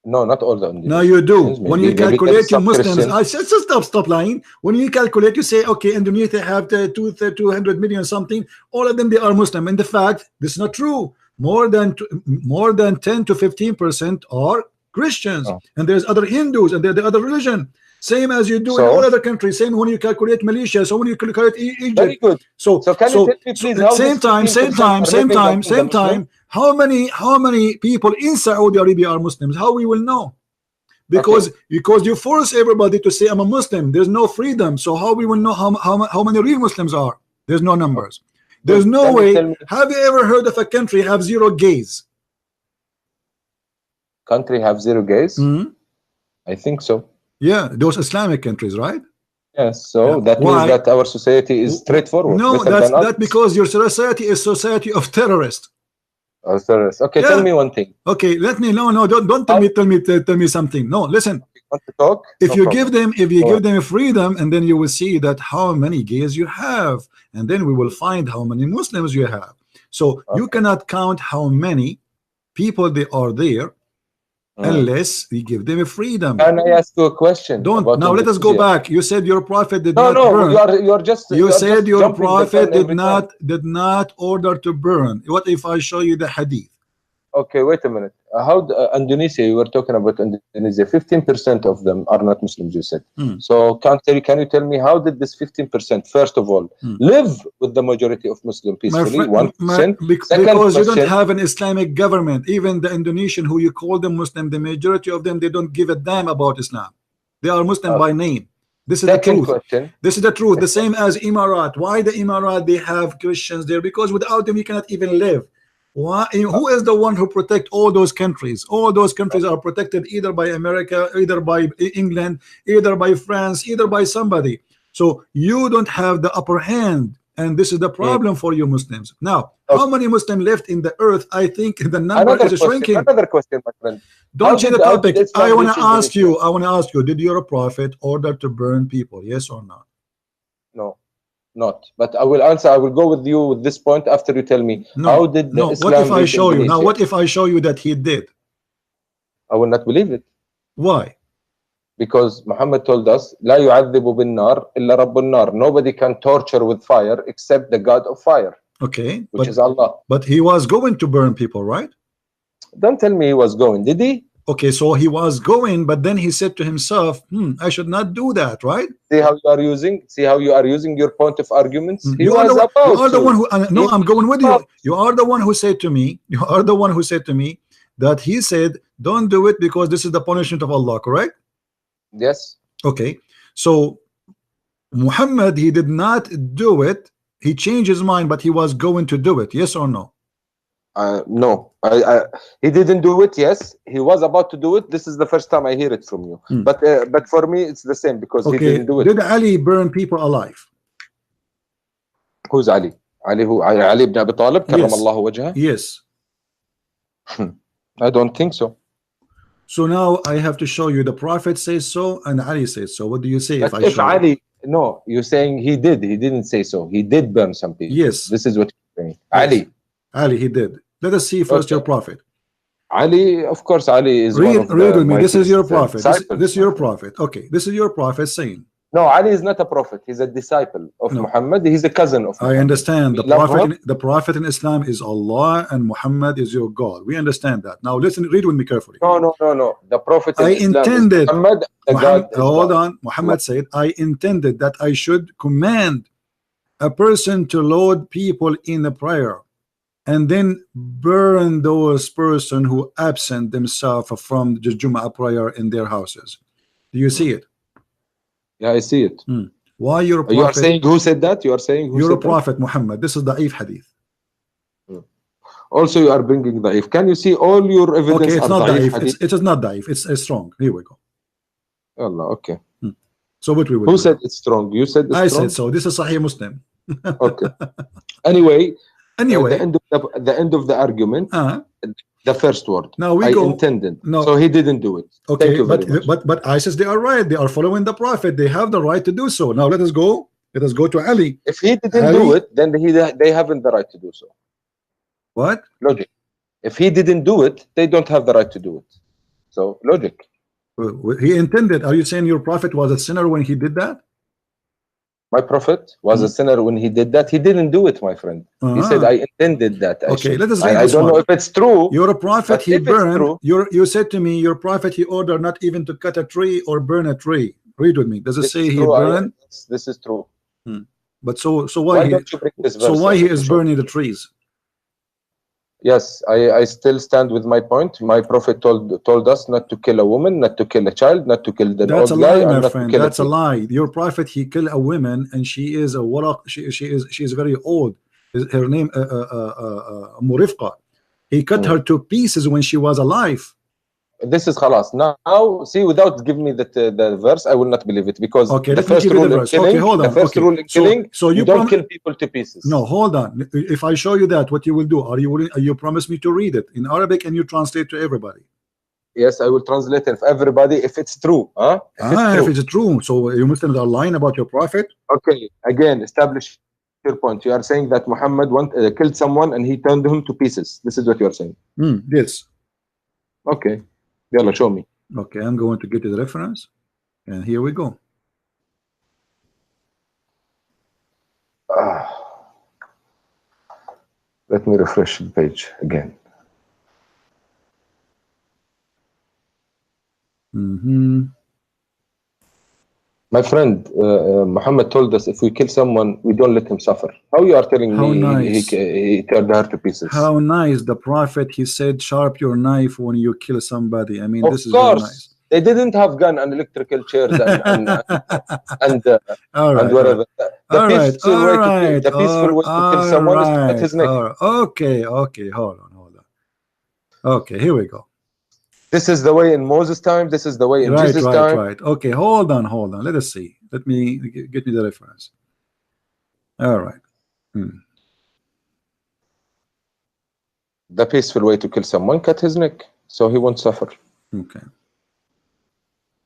No, not all the Now you do. Indonesians. When Maybe, you maybe there is calculate your some Muslims, Christian. I said stop lying. When you calculate, you say okay, Indonesia have the 200 million something. All of them they are Muslim. And the fact this is not true. More than 10 to 15% are Christians, Oh. and there's other Hindus, and there's the other religion. Same as you do in So? all other countries. Same when you calculate Malaysia. So when you calculate Egypt. Very good. So can you tell me please how same this time, 15% are living among the Muslims? How many people in Saudi Arabia are Muslims? How we will know? Because you force everybody to say I'm a Muslim. There's no freedom. So how we will know how many real Muslims are? There's no numbers. There's no Can you way. tell me- Have you ever heard of a country have 0 gays? Country have 0 gays? Mhm. I think so. Yeah, those Islamic countries, right? Yes. So Yeah. that Why? means that our society is straightforward. No, better than us. because your society is society of terrorists. Oh, sorry. Okay, Yeah. tell me one thing. Okay, don't tell me something. No, listen. You want to talk? If No you problem. give them freedom, and then you will see that how many gays you have, and then we will find how many Muslims you have. So you cannot count how many people they are there unless we give them a freedom. Can I ask you a question? Don't about now. Let us go Indonesia? back. You said your prophet did No, not no. burn. You are just. You said just your jumping the prophet gun every time. did not order to burn. What if I show you the hadith? Okay, wait a minute. How Indonesia? You were talking about Indonesia. 15% of them are not Muslims. You said. So can you tell me how did this 15% first of all live with the majority of Muslim peacefully? 1%. Because you don't have an Islamic government. Even the Indonesian who you call them Muslim, the majority of them they don't give a damn about Islam. They are Muslim by name. This is the truth. Question. This is the truth. The same as Emirat. Why the Emirat they have Christians there? Because without them you cannot even live. Why? Who is the one who protect all those countries? All those countries are protected either by America, either by England, either by France, either by somebody. So you don't have the upper hand, and this is the problem for you Muslims. Now, how many Muslims left in the earth? I think the number is shrinking. Another question, my friend. Don't change the topic. I want to ask you. I want to ask you. Did your prophet order to burn people? Yes or not? No. Not, but I will answer. I will go with you with this point after you tell me how did the Islam what if I show you Indonesia? now? What if I show you that he did? I will not believe it. Why? Because Muhammad told us, "La yu'adhibu bin nar illa rabbun nar." Nobody can torture with fire except the God of fire. Okay, which is Allah. But he was going to burn people, right? Don't tell me he was going. Did he? Okay, so he was going, but then he said to himself, I should not do that, right? See how you are using your point of arguments. You are the one who no, I'm going with you. You are the one who said to me, that he said, don't do it because this is the punishment of Allah, correct? Yes. Okay, so Muhammad, he did not do it. He changed his mind, but he was going to do it. Yes or no? No, he didn't do it. Yes, he was about to do it. This is the first time I hear it from you. But for me, it's the same because he didn't do it. Did Ali burn people alive? Who's Ali? Ali ibn Abi Talib, karramallahu wajhah? Yes. I don't think so. So now I have to show you the Prophet says so and Ali says so. What do you say if I show Ali, you? No, you're saying he did. He didn't say so. He did burn some people. Yes. This is what you're saying. Yes. Ali, he did. Let us see first your prophet. Ali, of course, Ali is read with me. This is your prophet. This is your prophet. Okay, this is your prophet saying. No, Ali is not a prophet. He's a disciple of Muhammad. He's a cousin of Muhammad. I understand. The prophet in Islam is Allah and Muhammad is your God. We understand that. Now listen, read with me carefully. No. The prophet in Islam intended is Muhammad, hold on. Muhammad said, I intended that I should command a person to load people in a prayer and then burn those person who absent themselves from the Jumu'ah prayer in their houses. Do you see it? Yeah, I see it. Why your prophet? You are saying who said that? You are saying who your said prophet that? Muhammad. This is the da'if hadith. Also, you are bringing da'if. Can you see all your evidence? Okay, it's not da'if. Hadith? It is not da'if. It's strong. Here we go. Allah, okay. So what we will Who do said now? it's strong? You said it's I strong. said so. This is Sahih Muslim. Okay. Anyway, Anyway, the end of the argument, the first word. now we I go. intended. No. So he didn't do it. Okay, Thank you very much. but ISIS, they are right. They are following the Prophet. They have the right to do so. Now let us go. Let us go to Ali. If he didn't Ali, do it, then they haven't the right to do so. What? Logic. If he didn't do it, they don't have the right to do it. So logic. He intended. Are you saying your Prophet was a sinner when he did that? My Prophet was a sinner when he did that. He didn't do it, my friend. He said, I intended that. Okay, let us read I this don't one. know if it's true. Your Prophet, he if it's burned. true, You said to me, your Prophet, he ordered not even to cut a tree or burn a tree. Read with me. Does it this say is he true. burned? This is true. But so Why why he don't you bring this verse why he to is show? burning the trees? Yes, I still stand with my point. My Prophet told us not to kill a woman, not to kill a child, not to kill the That's a old guy, lie, and my not friend. to kill That's a a lie. Your Prophet, he killed a woman, and she is a waraq. She is very old. Her name Murifqa. He cut her to pieces when she was alive. This is khalas. Now, see, without giving me the verse, I will not believe it, because Okay, the let me first give you rule the in verse. killing, Okay, hold on. the first Okay. rule in killing, So you don't kill people to pieces. No, hold on. If I show you that, what you will do? Are you promise me to read it in Arabic and you translate to everybody? Yes, I will translate it for everybody if it's true. Huh? If it's true. So you Muslims are lying about your Prophet? Okay, again, establish your point. You are saying that Muhammad killed someone and he turned him to pieces. This is what you are saying. Yes. Okay. Yalla, show me. Okay, I'm going to get the reference, and here we go. Let me refresh the page again. My friend, Muhammad told us if we kill someone, we don't let him suffer. How you are telling me he turned her to pieces? How nice. The Prophet, he said, sharp your knife when you kill somebody. I mean, of this is course, very nice. They didn't have gun and electrical chairs and whatever. The peaceful way to kill someone is to cut his neck. Okay, hold on. Okay, here we go. This is the way in Moses' time. This is the way in Jesus' time. Right. Okay, hold on. Let us see. Let me get me the reference. All right. The peaceful way to kill someone, cut his neck, so he won't suffer. Okay.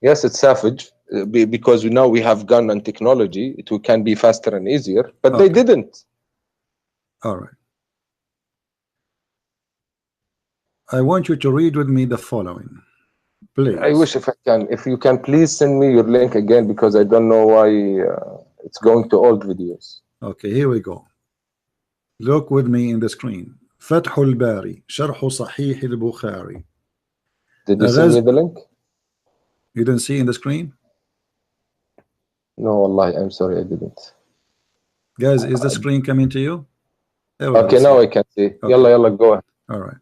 Yes, it's savage because now we have gun and technology. It can be faster and easier, but they didn't. All right. I want you to read with me the following, please. I wish if you can please send me your link again, because I don't know why it's going to old videos. Okay, here we go. Look with me in the screen. فتح الباري شرح صحيح البخاري. Did you send me the link? You didn't see in the screen? No, wallahi, I'm sorry, I didn't. Guys, is the screen coming to you? Okay, now I can see. Okay. Yalla, go ahead. All right.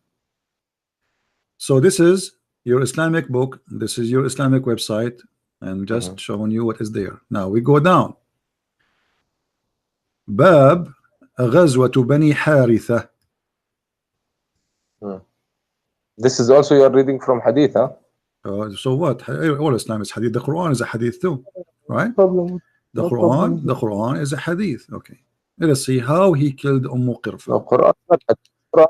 So this is your Islamic book. This is your Islamic website. And just showing you what is there. Now we go down. Bab غزوة بني حارثة. This is also you are reading from hadith, huh? So what? All Islam is hadith. The Quran is a hadith too, right? No problem. The Quran is a hadith. Okay. Let us see how he killed Qirfa. No, Quran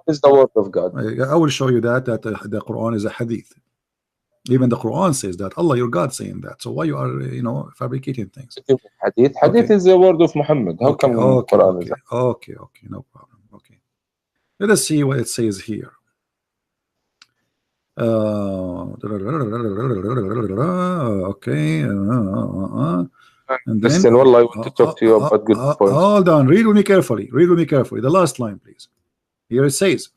is the word of God. I will show you that the Quran is a hadith. Even the Quran says that. Allah, your God, saying that. So why you are fabricating things? Hadith is the word of Muhammad. How come Quran is that? Okay, no problem. Okay. Let us see what it says here. Okay. And then, listen, well, I want to talk to you about good points. Hold on. Read with me carefully. The last line, please. Here it says.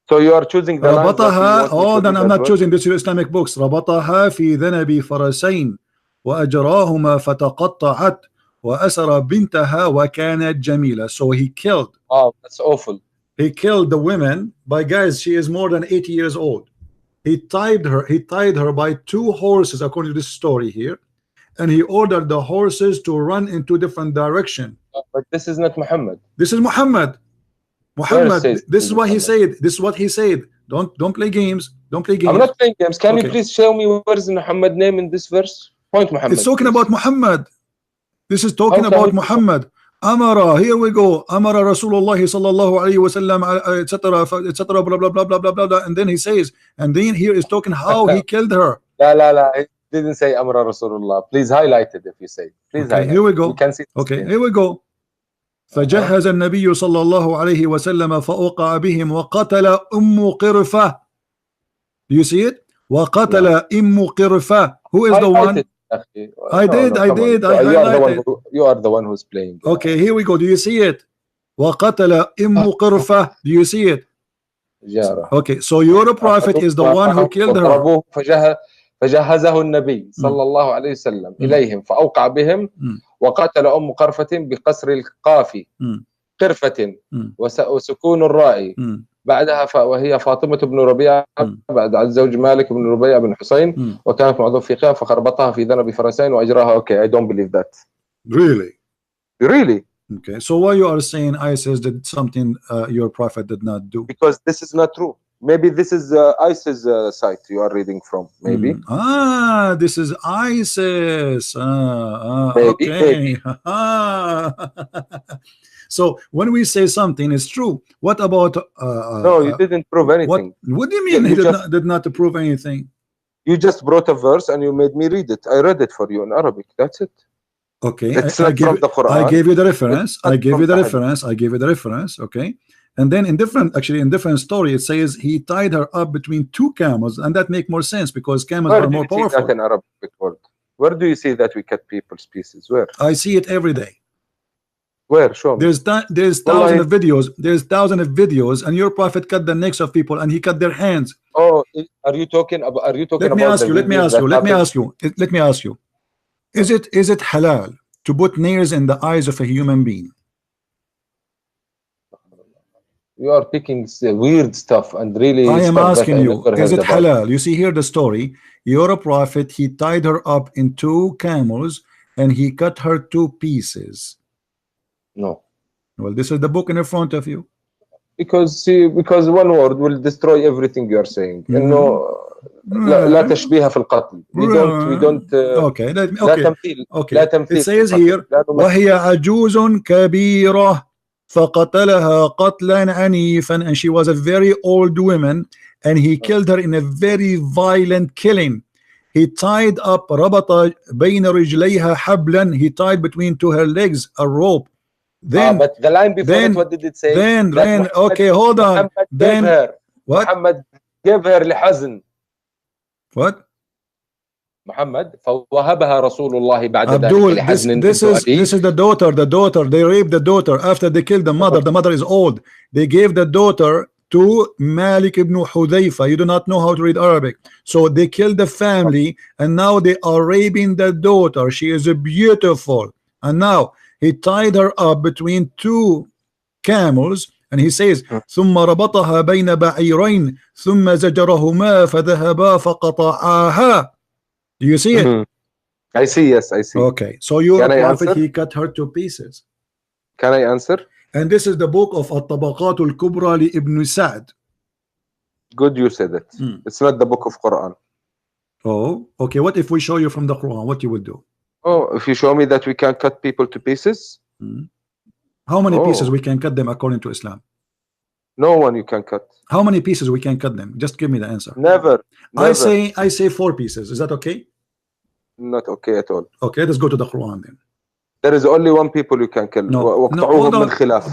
So you are choosing the lines that hold on, I'm not choosing this Islamic books. ربطها في ذنب فرسين وأجراهما فتقطعت وأسر بنتها وكانت جميلة. So he killed. Oh, that's awful. He killed the women by, guys, she is more than 80 years old. He tied her by 2 horses, according to this story here, and he ordered the horses to run in 2 different directions. But this is not Muhammad. This is Muhammad. This is what he said. This is what he said. Don't play games. Don't play games. I'm not playing games. Can you please show me where is Muhammad name in this verse? Point Muhammad. It's talking please. about Muhammad. This is talking Okay, about Muhammad. Amara, here we go. Amara Rasulullah sallallahu alayhi wa sallam, etc., etc., blah, blah, blah, blah, blah, blah, blah. And then he says, and then here is talking how he killed her. La. It didn't say Amra Rasulullah. Please highlight it if you say. Please Okay, highlight. here we go. We can see. Okay, here we go. فجهز النبي صلى الله عليه وسلم فأوقع بهم وقتل أم قرفة. Do you see it? وقتل أم قرفة. Who is the one? I did. I highlighted. You are the one who's playing. Okay, here we go. Do you see it? وقتل أم قرفة. Do you see it? Okay, so your prophet is the one who killed her. فجهزه النبي صلى الله عليه وسلم إليهم فأوقع بهم وقتل أم قرفة بقصر القاف قرفة وسكون الراء بعدها وهي فاطمة بن ربيعة بعد عن زوج مالك بن ربيعة بن حسين وكانت معظم فيها فخربطها في ذنب فرسين وأجراها. Okay, I don't believe that. Really? Okay, so why you are saying ISIS did something your prophet did not do? Because this is not true. Maybe this is ISIS site you are reading from. Maybe. This is ISIS. Maybe. So when we say something is true, what about? No, you didn't prove anything. What do you mean he did not prove anything? You just brought a verse and you made me read it. I read it for you in Arabic. That's it. Okay, it's not from the Quran. I gave you the reference. I gave you the reference. Okay. And then in different story, it says he tied her up between two camels, and that make more sense because camels are more powerful. Where do you see that in Arabic word? Where do you see that we cut people's pieces? Where? I see it every day. Where? Show me. There's thousands of videos. There's thousands of videos, and your prophet cut the necks of people, and he cut their hands. Oh, are you talking about? Let me ask you. Is it halal to put nails in the eyes of a human being? You are picking weird stuff and really. I am asking you, is it halal? You see here the story. Your prophet, he tied her up in two camels and he cut her to pieces. No. Well, this is the book in front of you. Because one word will destroy everything you are saying. لا تشبيه في القتل. We don't. Okay. لا تمثيل. It says here, وهي عجوز كبيرة فقتلها قتلا عنيفا, and she was a very old woman and he killed her in a very violent killing. He tied up ربط بين رجليها حبلا, he tied between to her legs a rope. Then but the line before it, what did it say? Then okay, hold on. Then what? Muhammad gave her لحزن. What? Muhammad فوهبها رسول الله بعد Abdul, ذلك لحزن. this is the daughter. They raped the daughter after they killed the mother. The mother is old. They gave the daughter to Malik ibn Hudayfa. You do not know how to read Arabic, so they killed the family, and now they are raping the daughter. She is beautiful, and now he tied her up between two camels, and he says ثم ربطها بين بعيرين ثم زجرهما فذهبا فقطعاها. Do you see it? I see, yes, I see. Okay, so your prophet, he cut her to pieces. Can I answer? And this is the book of At-Tabaqat al-Kubra li Ibn Sa'd. Good, you said it. It's not the book of Quran. Oh, okay. What if we show you from the Quran? What you would do? Oh, if you show me that we can cut people to pieces. How many pieces we can cut them according to Islam? No one you can cut. How many pieces we can cut them? Just give me the answer. Never. I say 4 pieces. Is that okay? Not okay at all. Okay, let's go to the Quran then. There is only one people you can kill. No, من خلاف.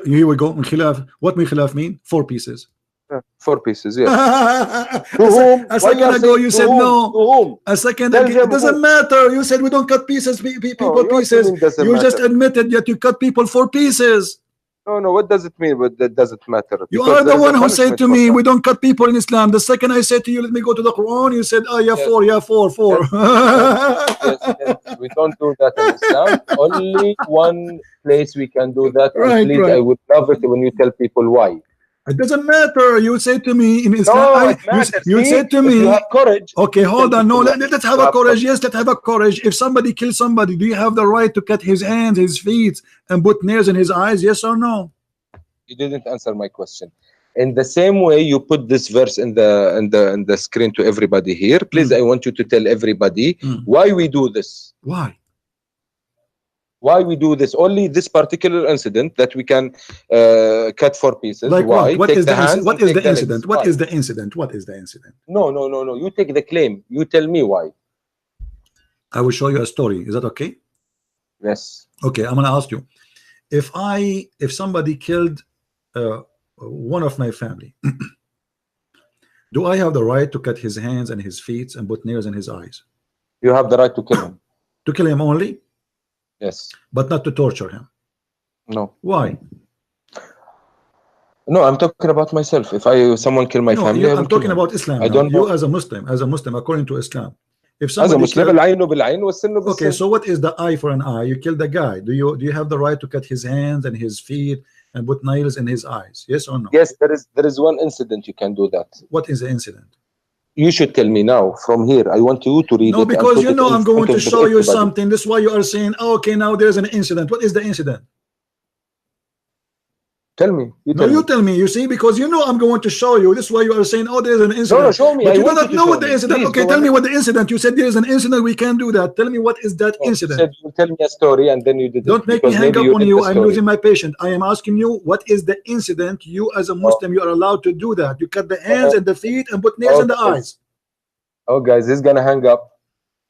Here we go. من خلاف. What من خلاف mean? 4 pieces. 4 pieces, yes. A second ago you said no. A second ago, it doesn't matter. You said we don't cut pieces, people pieces. You just admitted that you cut people 4 pieces. No, what does it mean? But that doesn't matter. You are the one who said to me, we don't cut people in Islam. The second I said to you, let me go to the Quran, you said, oh, yeah, yes. 4. Yes. We don't do that in Islam. Only one place we can do that. Right, please, right. I would love it when you tell people why. It doesn't matter. You say to me in Islam. No, it matters. You said to me. You have courage. Okay, hold on. No, let's have a courage. Yes, let's have a courage. If somebody kills somebody, do you have the right to cut his hands, his feet, and put nails in his eyes? Yes or no? You didn't answer my question. In the same way, you put this verse in the screen to everybody here. Please, I want you to tell everybody why we do this. Why? Why we do this? Only this particular incident that we can cut 4 pieces. Like why? what? What take is the hands what and is take the legs. incident? What Why? is the incident? What is the incident? No. You take the claim. You tell me why. I will show you a story. Is that okay? Yes. Okay, I'm gonna ask you. If somebody killed one of my family, do I have the right to cut his hands and his feet and put nails in his eyes? You have the right to kill him. To kill him only? Yes. But not to torture him. No. Why? No, I'm talking about myself. If someone kill my family, I'm talking about Islam. I don't you know. as a Muslim, according to Islam. If As a somebody Muslim, killed, العين بالعين والسن بالسن. okay, so what is the eye for an eye? You killed the guy. Do you have the right to cut his hands and his feet and put nails in his eyes? Yes or no? Yes, there is one incident you can do that. What is the incident? You should tell me now from here. I want you to read it. No, because you know I'm going to show you everybody. something. This is why you are saying, okay, now there's an incident. What is the incident? Tell me. You tell me. You see, because you know I'm going to show you. This is why you are saying, oh, there's an incident. No, show me. But I you do want not you to know show what the me. incident. Please, okay, tell me what the incident. You said there is an incident. We can't do that. Tell me what is that incident. You said you tell me a story and then you did Don't it. make me Because hang maybe up on did you. the I'm story. losing my patience. I am asking you, what is the incident? You as a Muslim, you are allowed to do that. You cut the hands and the feet and put nails in the eyes. Oh, guys, he's gonna hang up.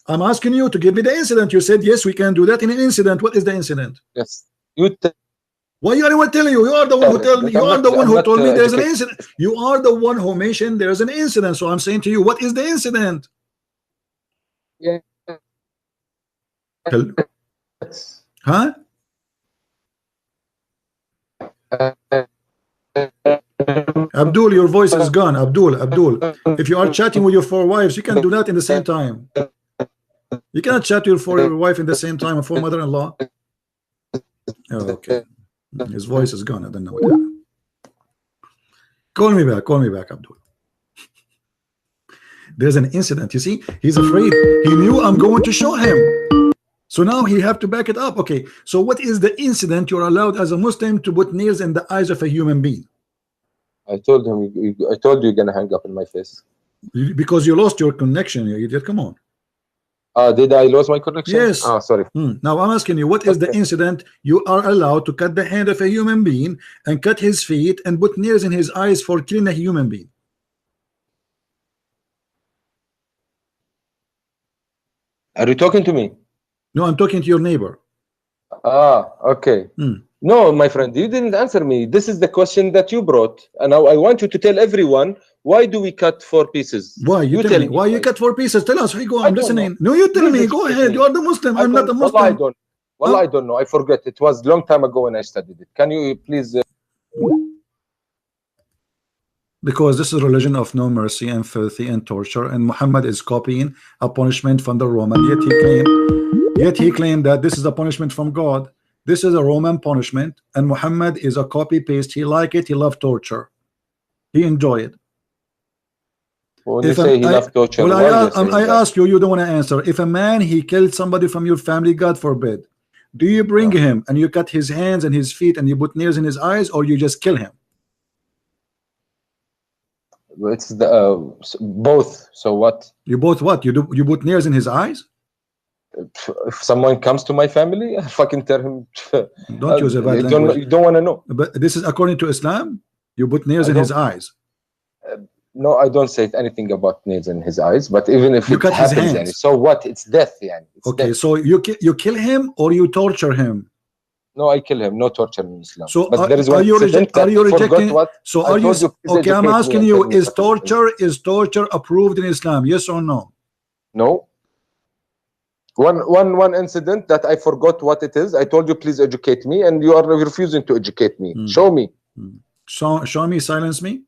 I'm asking you to give me the incident. You said yes, we can do that in an incident. What is the incident? Yes. You Why you anyone telling you? You are the one who tell me. You are the one who told me there's an incident. You are the one who mentioned there's an incident. So I'm saying to you, what is the incident? Yeah. Huh? Abdul, your voice is gone. Abdul, if you are chatting with your 4 wives, you can do that in the same time. You cannot chat to your wife in the same time, and 4 mother-in-law. Oh, okay. His voice is gone. I don't know what happened. Call me back, Abdul. There's an incident. You see, he's afraid. He knew I'm going to show him. So now he have to back it up. Okay, so what is the incident you're allowed as a Muslim to put nails in the eyes of a human being? I told him. I told you you're gonna hang up in my face. Because you lost your connection, you idiot. Come on. Did I lose my connection? Yes. Sorry. Now I'm asking you, what is the incident you are allowed to cut the hand of a human being and cut his feet and put nails in his eyes for killing a human being? Are you talking to me? No, I'm talking to your neighbor. Okay. No, my friend, you didn't answer me. This is the question that you brought, and now I want you to tell everyone, why do we cut 4 pieces? Why? You tell me. Why you cut 4 pieces? Tell us. Go. I'm listening. No, you tell me. Go ahead. You are the Muslim. I'm not a Muslim. I don't know. I forget. It was a long time ago when I studied it. Can you please? Because this is a religion of no mercy and filthy and torture, and Muhammad is copying a punishment from the Roman. Yet he claimed that this is a punishment from God. This is a Roman punishment, and Muhammad is a copy paste. He like it. He loved torture. He enjoy it. When you say he loved torture, I ask you, you don't want to answer. If a man he killed somebody from your family, God forbid, do you bring him and you cut his hands and his feet and you put nails in his eyes, or you just kill him? It's the both. So what? You both what? You put nails in his eyes? If someone comes to my family, I fucking tell him. Don't use a bad language. You don't want to know. But this is according to Islam. You put nails in his eyes. No, I don't say anything about nails in his eyes. But even if you it cut happens, his hands. So what? It's death, it's okay. Death. So you kill him or you torture him? No, I kill him. No torture in Islam. So but there is one are you rejecting? What so are you? Okay, I'm asking you: is torture approved in Islam? Yes or no? No. One incident that I forgot what it is. I told you, please educate me, and you are refusing to educate me. Show me. Show me. Silence me.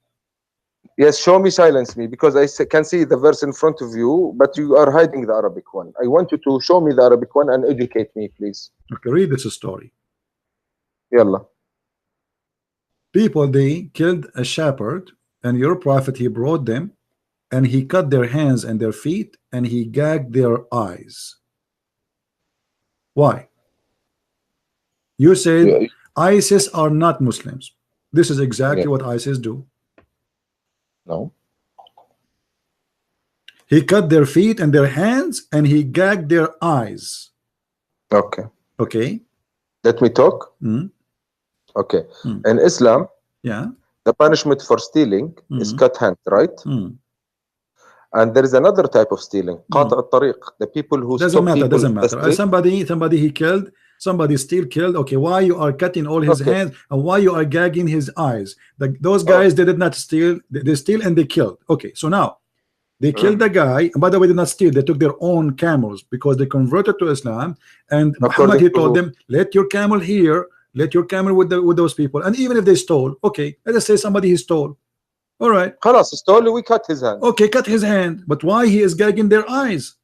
Yes, show me. Silence me, because I can see the verse in front of you, but you are hiding the Arabic one. I want you to show me the Arabic one and educate me, please. Okay, read this story. Yalla. People, they killed a shepherd, and your prophet, he brought them, and he cut their hands and their feet, and he gagged their eyes. Why? You said ISIS are not Muslims. This is exactly what ISIS do. No. He cut their feet and their hands, and he gagged their eyes. Okay. Okay. Let me talk. Mm. Okay. Mm. In Islam, Yeah. the punishment for stealing is cut hand, right? Mm. And there is another type of stealing, قاطع الطريق. The people who Doesn't stop matter. people Doesn't in the matter. street. Somebody he killed. Somebody still killed. Okay. Why you are cutting all his Okay. hands and why you are gagging his eyes? Those guys they did not steal. They steal and they killed. Okay. So now they killed the guy. And by the way, they did not steal. They took their own camels because they converted to Islam. And Muhammad he told them, let your camel here. Let your camel with those people. And even if they stole, okay, let us say somebody he stole. All right. خلاص stole, we cut his hand. Okay, cut his hand. But why he is gagging their eyes?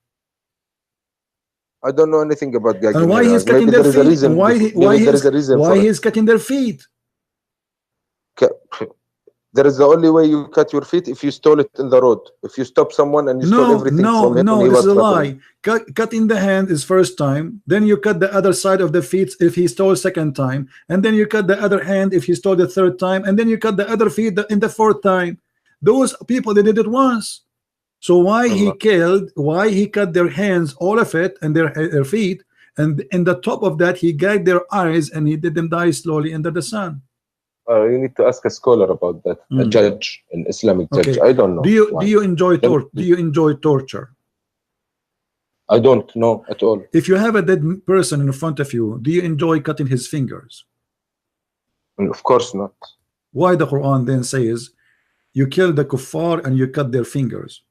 I don't know anything about gagging. And why he's cutting their feet? And why he is cutting their feet? There is the only way you cut your feet if you stole it in the road. If you stop someone and you stole everything from him. No, this is a lie. Cutting the hand is first time. Then you cut the other side of the feet if he stole second time. And then you cut the other hand if he stole the third time. And then you cut the other feet in the fourth time. Those people, they did it once. So why he killed, why he cut their hands, all of it, and their feet, and in the top of that he gagged their eyes and he did them die slowly under the sun. You need to ask a scholar about that, a judge, an Islamic judge. I don't know. Do you enjoy torture? I don't know at all. If you have a dead person in front of you, do you enjoy cutting his fingers? Of course not. Why the Quran then says you kill the kuffar and you cut their fingers?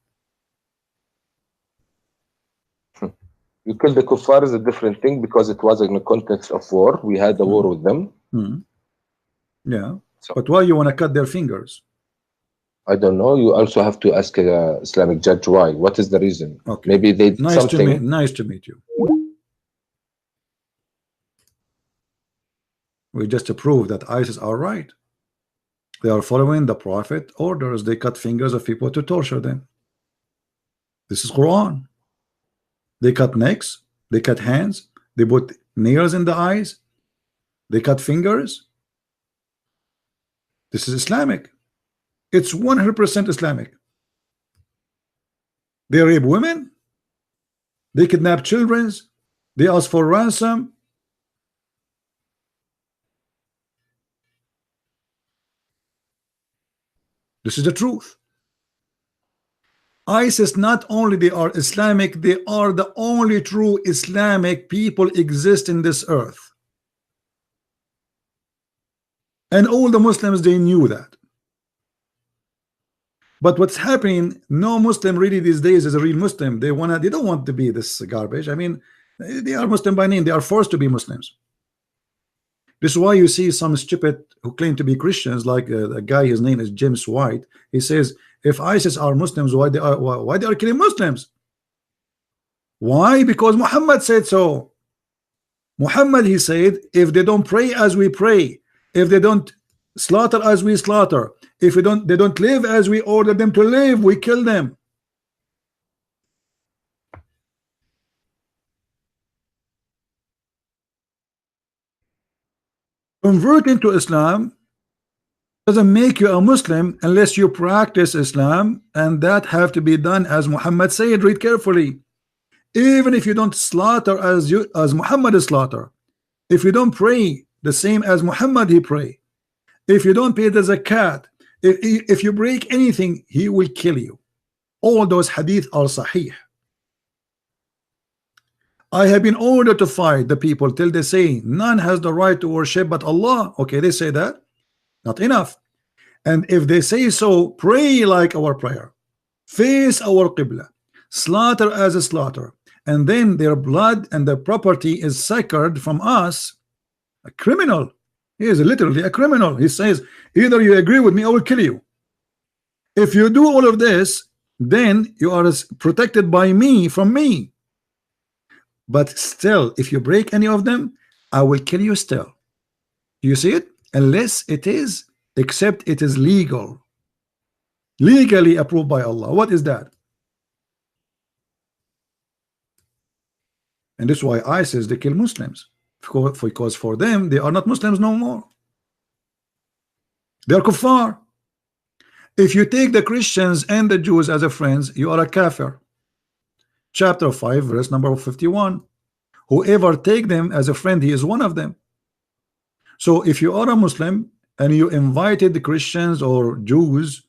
You kill the kuffar is a different thing because it was in the context of war. We had a war with them. Yeah, so, but why you want to cut their fingers? I don't know. You also have to ask an Islamic judge why. What is the reason? Okay. Maybe they did something. Nice to meet you. We just prove that ISIS are right. They are following the Prophet orders. They cut fingers of people to torture them. This is Quran. They cut necks. They cut hands. They put nails in the eyes. They cut fingers. This is Islamic. It's 100% Islamic. They rape women. They kidnap children. They ask for ransom. This is the truth. ISIS, not only they are Islamic, they are the only true Islamic people exist in this earth. And all the Muslims, they knew that. But what's happening, no Muslim really these days is a real Muslim. They don't want to be this garbage. I mean, they are Muslim by name. They are forced to be Muslims. This is why you see some stupid who claim to be Christians, like a guy, his name is James White. He says, if ISIS are Muslims, why they are killing Muslims? Why? Because Muhammad said so. Muhammad, he said, if they don't pray as we pray, if they don't slaughter as we slaughter, if they don't live as we order them to live, we kill them. Converting to Islam doesn't make you a Muslim unless you practice Islam, and that have to be done as Muhammad said. Read carefully. Even if you don't slaughter as Muhammad is slaughter, if you don't pray the same as Muhammad he pray, if you don't pay the zakat, if you break anything, he will kill you. All those hadith are sahih. I have been ordered to fight the people till they say none has the right to worship but Allah. Okay, they say that. Not enough. And if they say so, pray like our prayer, face our qibla, slaughter as a slaughter, and then their blood and their property is sacred from us. A criminal. He is literally a criminal. He says, either you agree with me, I will kill you. If you do all of this, then you are protected by me, from me. But still, if you break any of them, I will kill you still. Do you see it? Unless it is, except it is legal. Legally approved by Allah. What is that? And this is why ISIS, they kill Muslims. Because for them, they are not Muslims no more. They are kuffar. If you take the Christians and the Jews as a friends, you are a kafir. Chapter 5, verse number 51. Whoever take them as a friend, he is one of them. So if you are a Muslim and you invited the Christians or Jews,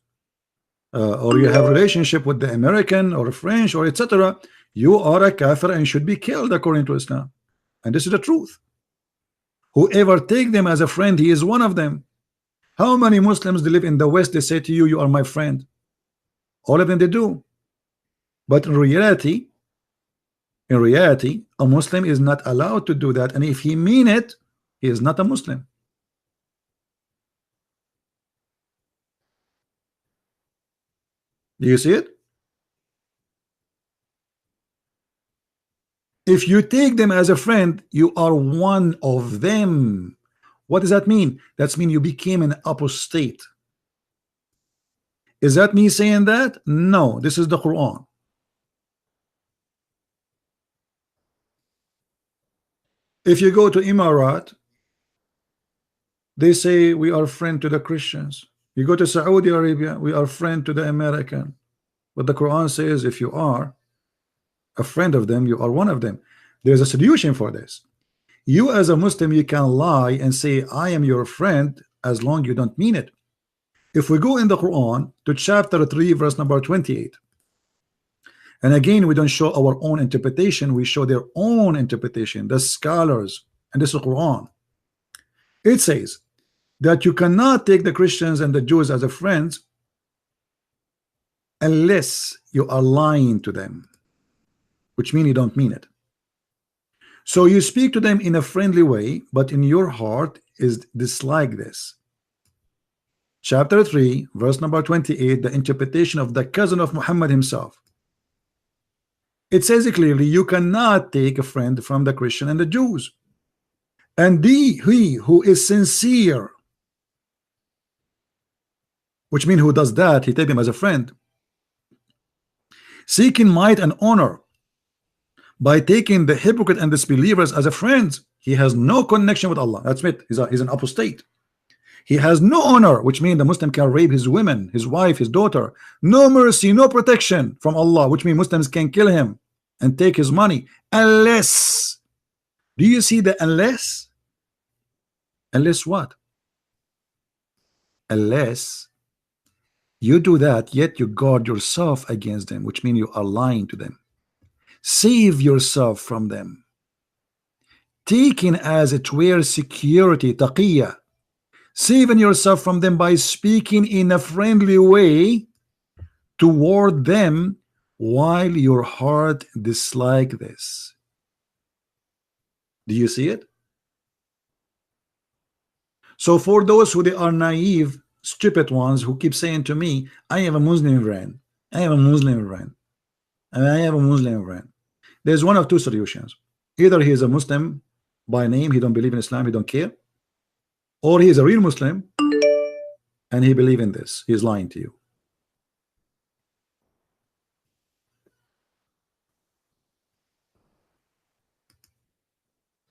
or you have relationship with the American or French or etc., you are a kafir and should be killed according to Islam. And this is the truth. Whoever take them as a friend, he is one of them. How many Muslims live in the West, they say to you, you are my friend? All of them they do. But in reality, a Muslim is not allowed to do that. And if he mean it, he is not a Muslim. Do you see it? If you take them as a friend, you are one of them. What does that mean? That means you became an apostate. Is that me saying that? No, this is the Quran. If you go to Emirat, they say we are friend to the Christians. You go to Saudi Arabia, we are friend to the American. But the Quran says if you are a friend of them, you are one of them. There's a solution for this. You as a Muslim, you can lie and say I am your friend as long you don't mean it. If we go in the Quran to chapter 3 verse number 28, and again we don't show our own interpretation, we show their own interpretation, the scholars, and this is Quran. It says that you cannot take the Christians and the Jews as a friends unless you are lying to them, which means you don't mean it. So you speak to them in a friendly way, but in your heart is dislike this. Chapter 3 verse number 28, the interpretation of the cousin of Muhammad himself. It says clearly you cannot take a friend from the Christian and the Jews. And he who is sincere, which means who does that, he take him as a friend, seeking might and honor by taking the hypocrite and disbelievers as a friend, he has no connection with Allah. That's it. He's an apostate. He has no honor, which means the Muslim can rape his women, his wife, his daughter. No mercy, no protection from Allah, which means Muslims can kill him and take his money. Unless, do you see the unless? Unless what? Unless you do that, yet you guard yourself against them, which means you are lying to them. Save yourself from them. Taking as it were security, taqiyya. Saving yourself from them by speaking in a friendly way toward them while your heart dislike this. Do you see it? So for those who they are naive, stupid ones who keep saying to me, I have a Muslim friend, I have a Muslim friend, and I have a Muslim friend. There's one of two solutions. Either he is a Muslim by name, he don't believe in Islam, he don't care, or he is a real Muslim and he believe in this. He is lying to you.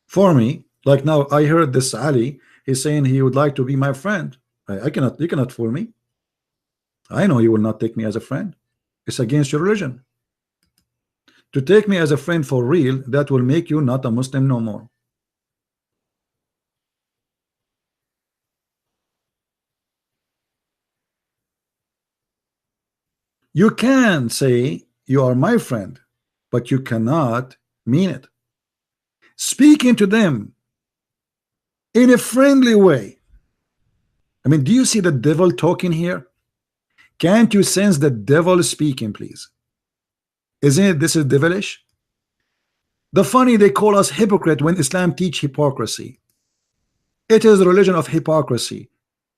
For me, like now I heard this Ali, he's saying he would like to be my friend. I cannot, you cannot fool me. I know you will not take me as a friend. It's against your religion. To take me as a friend for real, that will make you not a Muslim no more. You can say you are my friend, but you cannot mean it. Speaking to them in a friendly way. I mean, do you see the devil talking here? Can't you sense the devil speaking, please? Isn't it this is devilish? The funny, they call us hypocrite when Islam teach hypocrisy. It is a religion of hypocrisy.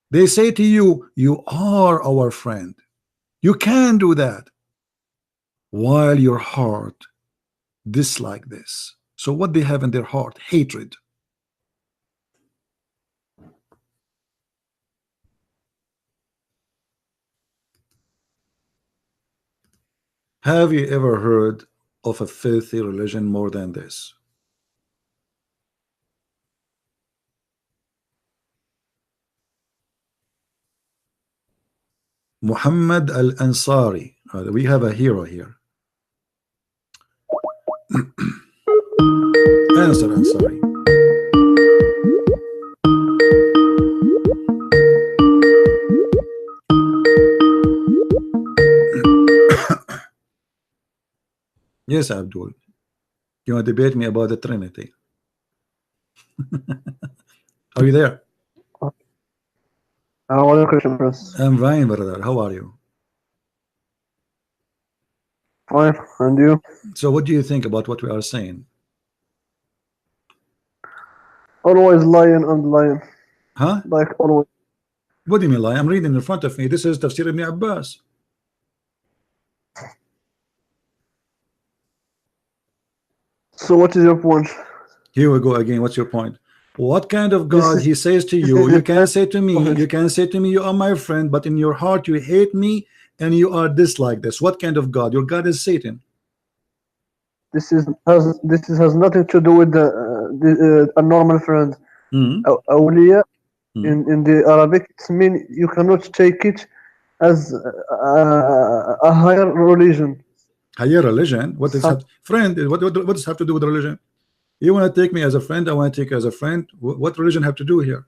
They say to you, you are our friend. You can do that while your heart dislike this. So what they have in their heart? Hatred. Have you ever heard of a filthy religion more than this? Muhammad al-Ansari. We have a hero here. Answer Ansari. Yes, Abdul. You want to debate me about the Trinity? Are you there? What a Christian Prince. I'm fine, brother. How are you? Fine, and you? So what do you think about what we are saying? Always lying and lying. Huh? Like always. What do you mean lie? I'm reading in front of me. This is Tafsir ibn Abbas. So what is your point? Here we go again. What's your point? What kind of This God is- he says to this you? is You the can say to me, point. you can say to me, you are my friend, but in your heart you hate me and you are dislike this. What kind of God? Your God is Satan. This has nothing to do with a normal friend. Mhm. Awliya Mhm. in the Arabic, it means you cannot take it as a higher religion. Higher religion? What does Some- have friend? What does have to do with religion? You want to take me as a friend? I want to take you as a friend. What religion have to do here?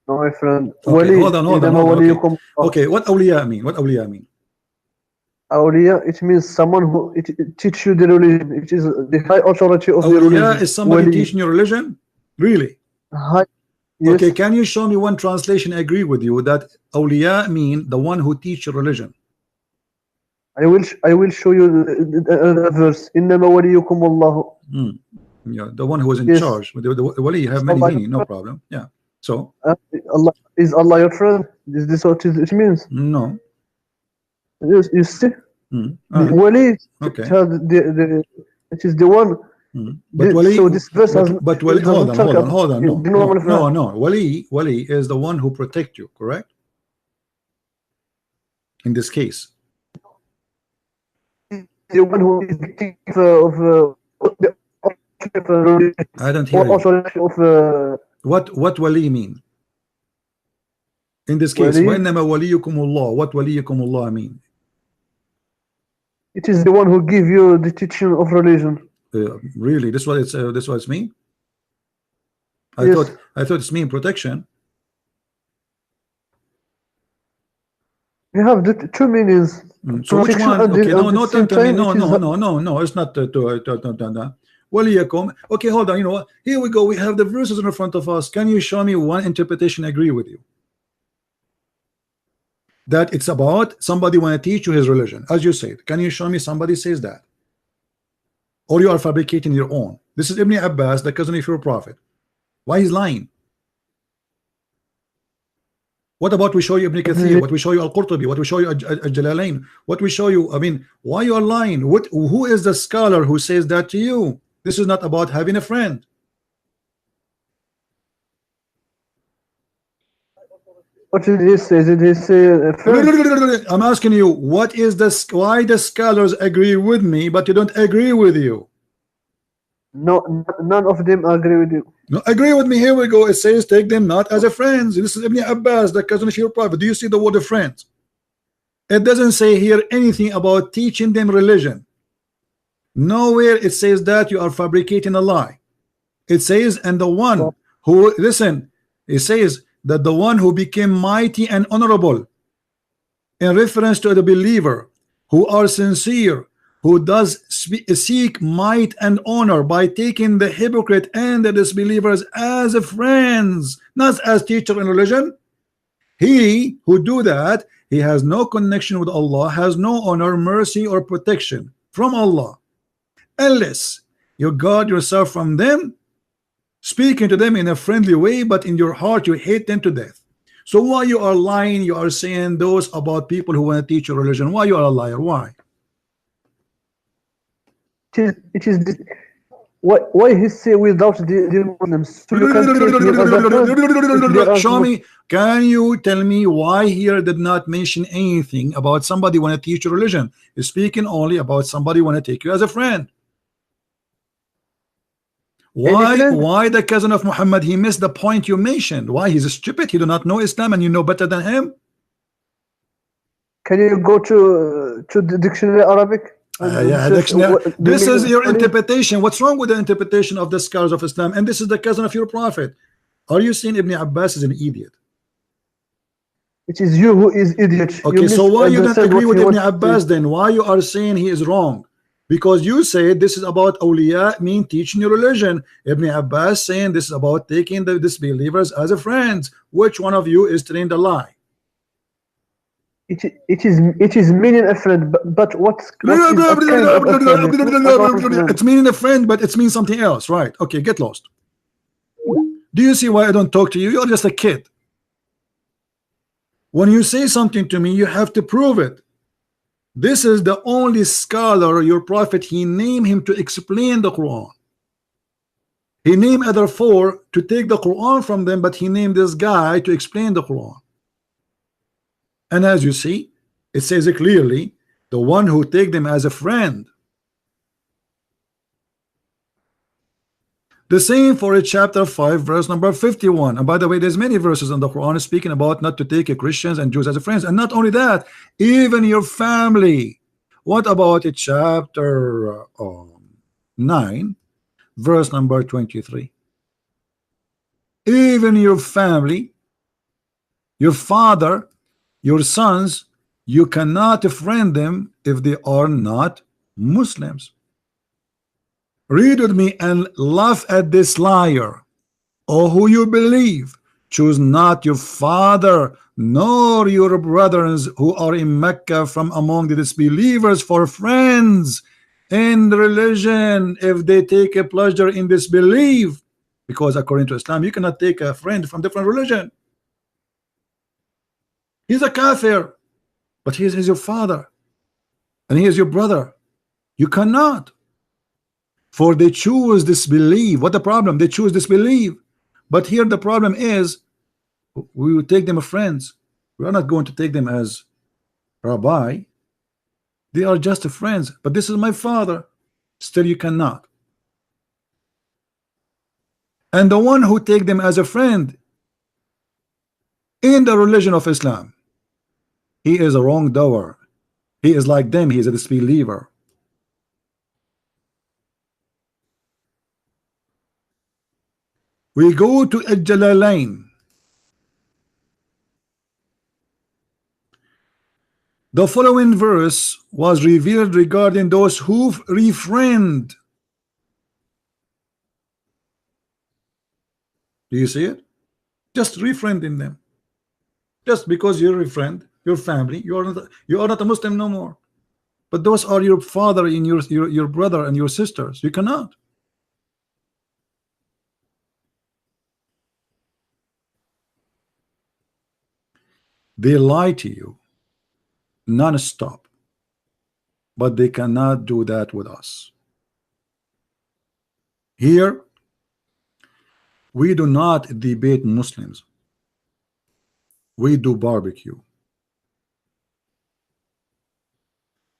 No, my friend. Okay, Wali, hold on. إنما Okay. وليكم الله. Okay, what awliya mean? What awliya mean? Awliya, it means someone who it teach you the religion. It is the high authority of the Awliya religion. is somebody Wali. teaching your religion? Really? High, yes. Okay, can you show me one translation agree with you that awliya mean the one who teach your religion? I will show you a verse. إنما وليكم الله. Yeah, the one who is in Yes. charge. The wali have many meaning, no problem. Yeah. So Allah is Allah your friend? Is this what it means? no. You see, Mm. the wali. Okay. It has it is the one. But wali, so this verse has. but wali, it doesn't talk hold on. about the normal friend. No. Wali is the one who protect you, correct? In this case. The one who is the chief I don't hear you. authority of What wali mean? In this case, Wali? وَإِنَّمَا وَلِيُّكُمُ اللَّهُ. What وَلِيُّكُمُ اللَّهُ mean? it is the one who give you the teaching of religion. Really? This what it's mean? I Yes. thought it's mean protection. You have the two meanings. So which Protection one? and Okay, the- no, at the no, same tell me, time, no, it is no, it's not no. Waliyakum. Okay, hold on. You know what? Here we go. We have the verses in front of us. Can you show me one interpretation agree with you? That it's about somebody want to teach you his religion, as you said. Can you show me somebody says that? Or you are fabricating your own? This is Ibn Abbas, the cousin of your prophet. Why he's lying? What about we show you Ibn Kathir? What we show you Al-Qurtubi? What we show you Al-Jalalain? What we show you? I mean, why you are lying? Who is the scholar who says that to you? This is not about having a friend. What did he say? Did he say first? I'm asking you, what is why the scholars agree with me, but you don't agree with you? No, none of them agree with you. No, agree with me. Here we go. It says take them not as a friends. This is Ibn Abbas, the cousin of your prophet. Do you see the word of friends? It doesn't say here anything about teaching them religion. Nowhere it says that. You are fabricating a lie. It says, and the one who, listen, it says that the one who became mighty and honorable, in reference to the believer who are sincere, who does seek might and honor by taking the hypocrite and the disbelievers as friends, not as teacher in religion. He who do that, he has no connection with Allah, has no honor, mercy, or protection from Allah, unless you guard yourself from them, speaking to them in a friendly way, but in your heart you hate them to death. So why you are lying? You are saying those about people who want to teach your religion. Why you are a liar? Why? It is why he say without the Muslims? So you can take him as a friend if there are Show me. Can you tell me why here did not mention anything about somebody want to teach your religion? It's speaking only about somebody want to take you as a friend. Why the cousin of Muhammad, he missed the point you mentioned? Why he's stupid? He do not know Islam and you know better than him? Can you go to the dictionary Arabic? And Yeah, search dictionary. what the This meaning is of your holy? interpretation. What's wrong with the interpretation of the scholars of Islam? And this is the cousin of your prophet. Are you saying Ibn Abbas is an idiot? It is you who is idiot. You Okay, so why you don't misunderstand agree what with he Ibn wants to Abbas say. then? Why you are saying he is wrong? Because you say this is about awliya, mean teaching your religion. Ibn Abbas saying this is about taking the disbelievers as a friends. Which one of you is telling the lie? It is meaning a friend, but what is a kind of a friend? I don't understand. It's meaning a friend, but it's means something else, right? Okay, get lost. Do you see why I don't talk to you? You're just a kid. When you say something to me, you have to prove it. This is the only scholar, your prophet, he named him to explain the Quran. He named other four to take the Quran from them, but he named this guy to explain the Quran. And as you see, it says it clearly, the one who take them as a friend. The same for chapter 5 verse number 51. And by the way, there's many verses in the Quran speaking about not to take Christians and Jews as friends. And not only that, even your family. What about chapter 9 verse number 23? Even your family, your father, your sons, you cannot friend them if they are not Muslims. Read with me and laugh at this liar. O who you believe, choose not your father nor your brothers who are in Mecca from among the disbelievers for friends in religion if they take a pleasure in disbelief. Because according to Islam, you cannot take a friend from different religion. He's a kafir, but he is your father and he is your brother. You cannot. For they choose disbelief. What the problem? They choose disbelief. But here the problem is, we will take them as friends. We are not going to take them as rabbi. They are just friends. But this is my father. Still you cannot. And the one who take them as a friend in the religion of Islam, he is a wrongdoer. He is like them. He is a disbeliever. We go to Al-Jalalain. The following verse was revealed regarding those who refrained. Do you see it? Just refriending them. Just because you're a friend, your family, you are not a Muslim no more. But those are your father and your brother and your sisters. You cannot. They lie to you non-stop, but they cannot do that with us. Here we do not debate Muslims, we do barbecue.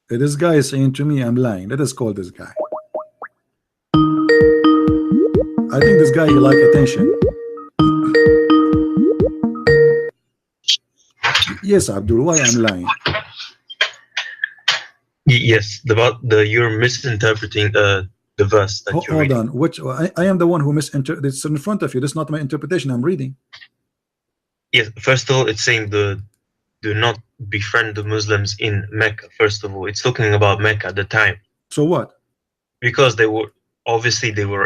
This guy is saying to me I'm lying. Let us call this guy. I think this guy, he like attention. Yes, Abdul, why I'm lying? Yes, you're misinterpreting the verse that you're Hold reading. on. Which I am the one who misinterpreted. It's in front of you. That's not my interpretation. I'm reading. Yes, first of all, it's saying do not befriend the Muslims in Mecca. First of all, it's talking about Mecca at the time. So what? Because they were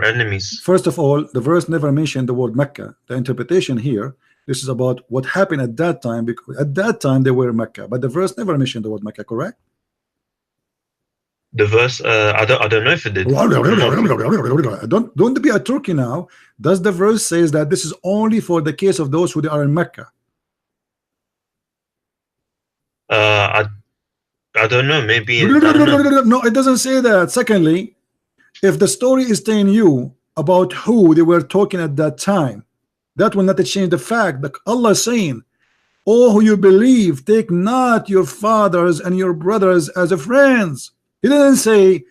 enemies. First of all, the verse never mentioned the word Mecca. The interpretation here, this is about what happened at that time, because at that time they were Mecca, but the verse never mentioned the word Mecca, correct? The verse, I don't know if it did. Don't be a turkey now. Does the verse says that this is only for the case of those who are in Mecca? I don't know. Maybe I don't know. No, it doesn't say that. Secondly, if the story is telling you about who they were talking at that time, that will not change the fact that Allah is saying, "Oh, who you believe, take not your fathers and your brothers as friends." He didn't say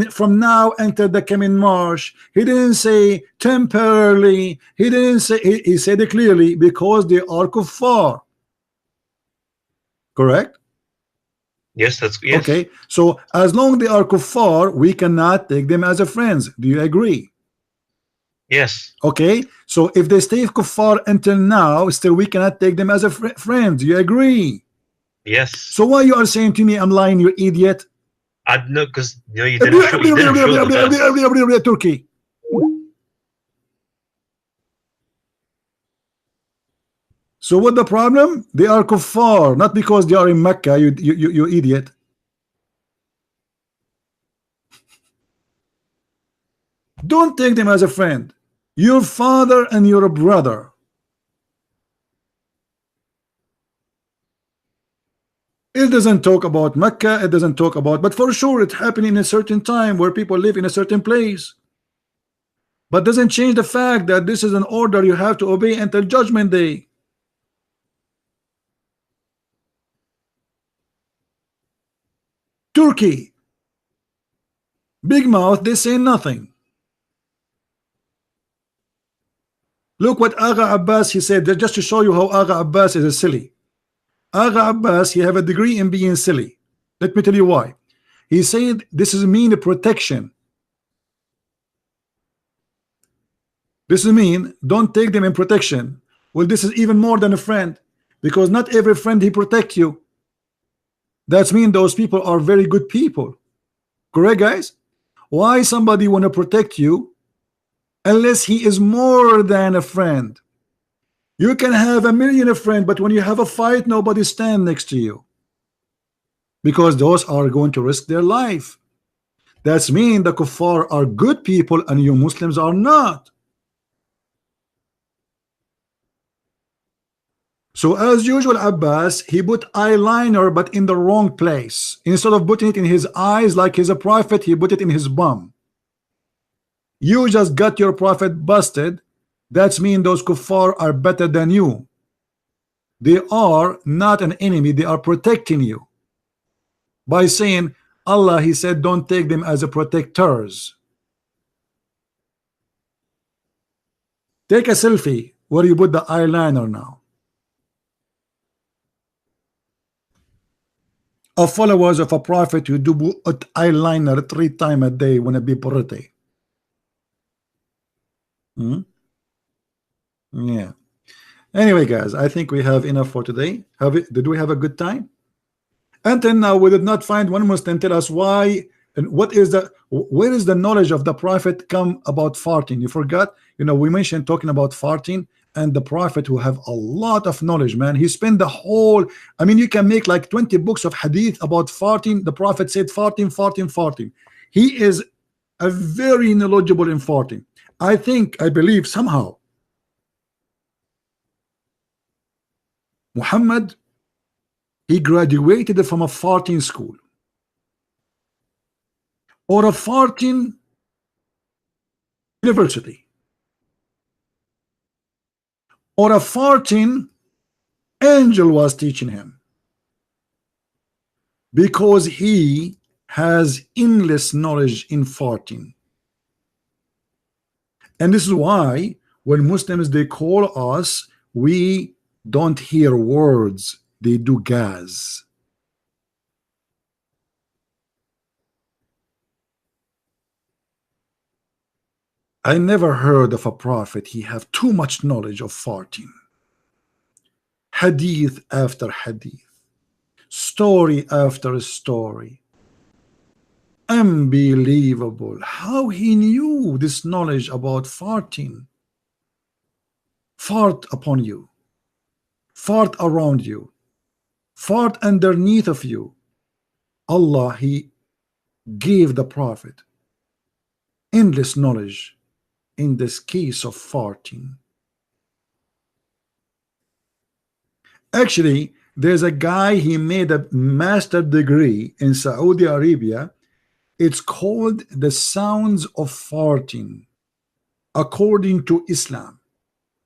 from now until the coming March. He didn't say temporarily. He didn't say. He said it clearly, because they are kuffar. Correct? Yes, that's yes. Okay, so as long they are kuffar, we cannot take them as a friends. Do you agree? Yes. Okay, so if they stay kuffar until now, still we cannot take them as a friend. Do you agree? Yes. So why you are saying to me I'm lying, you idiot? I know, because you didn't show the verse. Turkey. So what the problem? They are kuffar, not because they are in Mecca, you idiot. Don't take them as a friend. Your father and your brother. It doesn't talk about Mecca, it doesn't talk about, but for sure it happened in a certain time where people live in a certain place. But doesn't change the fact that this is an order you have to obey until Judgment Day. Turkey, big mouth, they say nothing. Look what Agha Abbas he said, just to show you how Agha Abbas is a silly. Agha Abbas, he have a degree in being silly. Let me tell you why. He said this is mean protection. This is mean don't take them in protection. Well, this is even more than a friend, because not every friend he protect you. That's mean those people are very good people. Correct, guys? Why somebody want to protect you unless he is more than a friend? You can have a million of friends, but when you have a fight, nobody stand next to you, because those are going to risk their life. That's mean the kuffar are good people and you Muslims are not. So as usual, Abbas, he put eyeliner but in the wrong place. Instead of putting it in his eyes like he's a prophet, he put it in his bum. You just got your prophet busted. That's mean those kuffar are better than you. They are not an enemy, they are protecting you. By saying Allah, he said don't take them as a protectors. Take a selfie where you put the eyeliner now. A followers of a prophet who do put eyeliner 3 times a day when it be pretty. Yeah. Anyway, guys, I think we have enough for today. Did we have a good time? Until now, we did not find one Muslim tell us why and what is the where is the knowledge of the prophet come about farting. You forgot, you know, we mentioned talking about farting, and the prophet who have a lot of knowledge, man. He spent the whole, I mean, you can make like 20 books of hadith about farting. The prophet said farting, farting, farting. He is a very knowledgeable in farting. I believe somehow Muhammad, he graduated from a farting school or a farting university or a farting angel was teaching him, because he has endless knowledge in farting. And this is why when Muslims they call us, we don't hear words, they do gas. I never heard of a prophet he have too much knowledge of farting. Hadith after hadith, story after story. Unbelievable how he knew this knowledge about farting. Fart upon you, fart around you, fart underneath of you. Allah, he gave the prophet endless knowledge in this case of farting. Actually, there's a guy, he made a master degree in Saudi Arabia. It's called the sounds of farting according to Islam.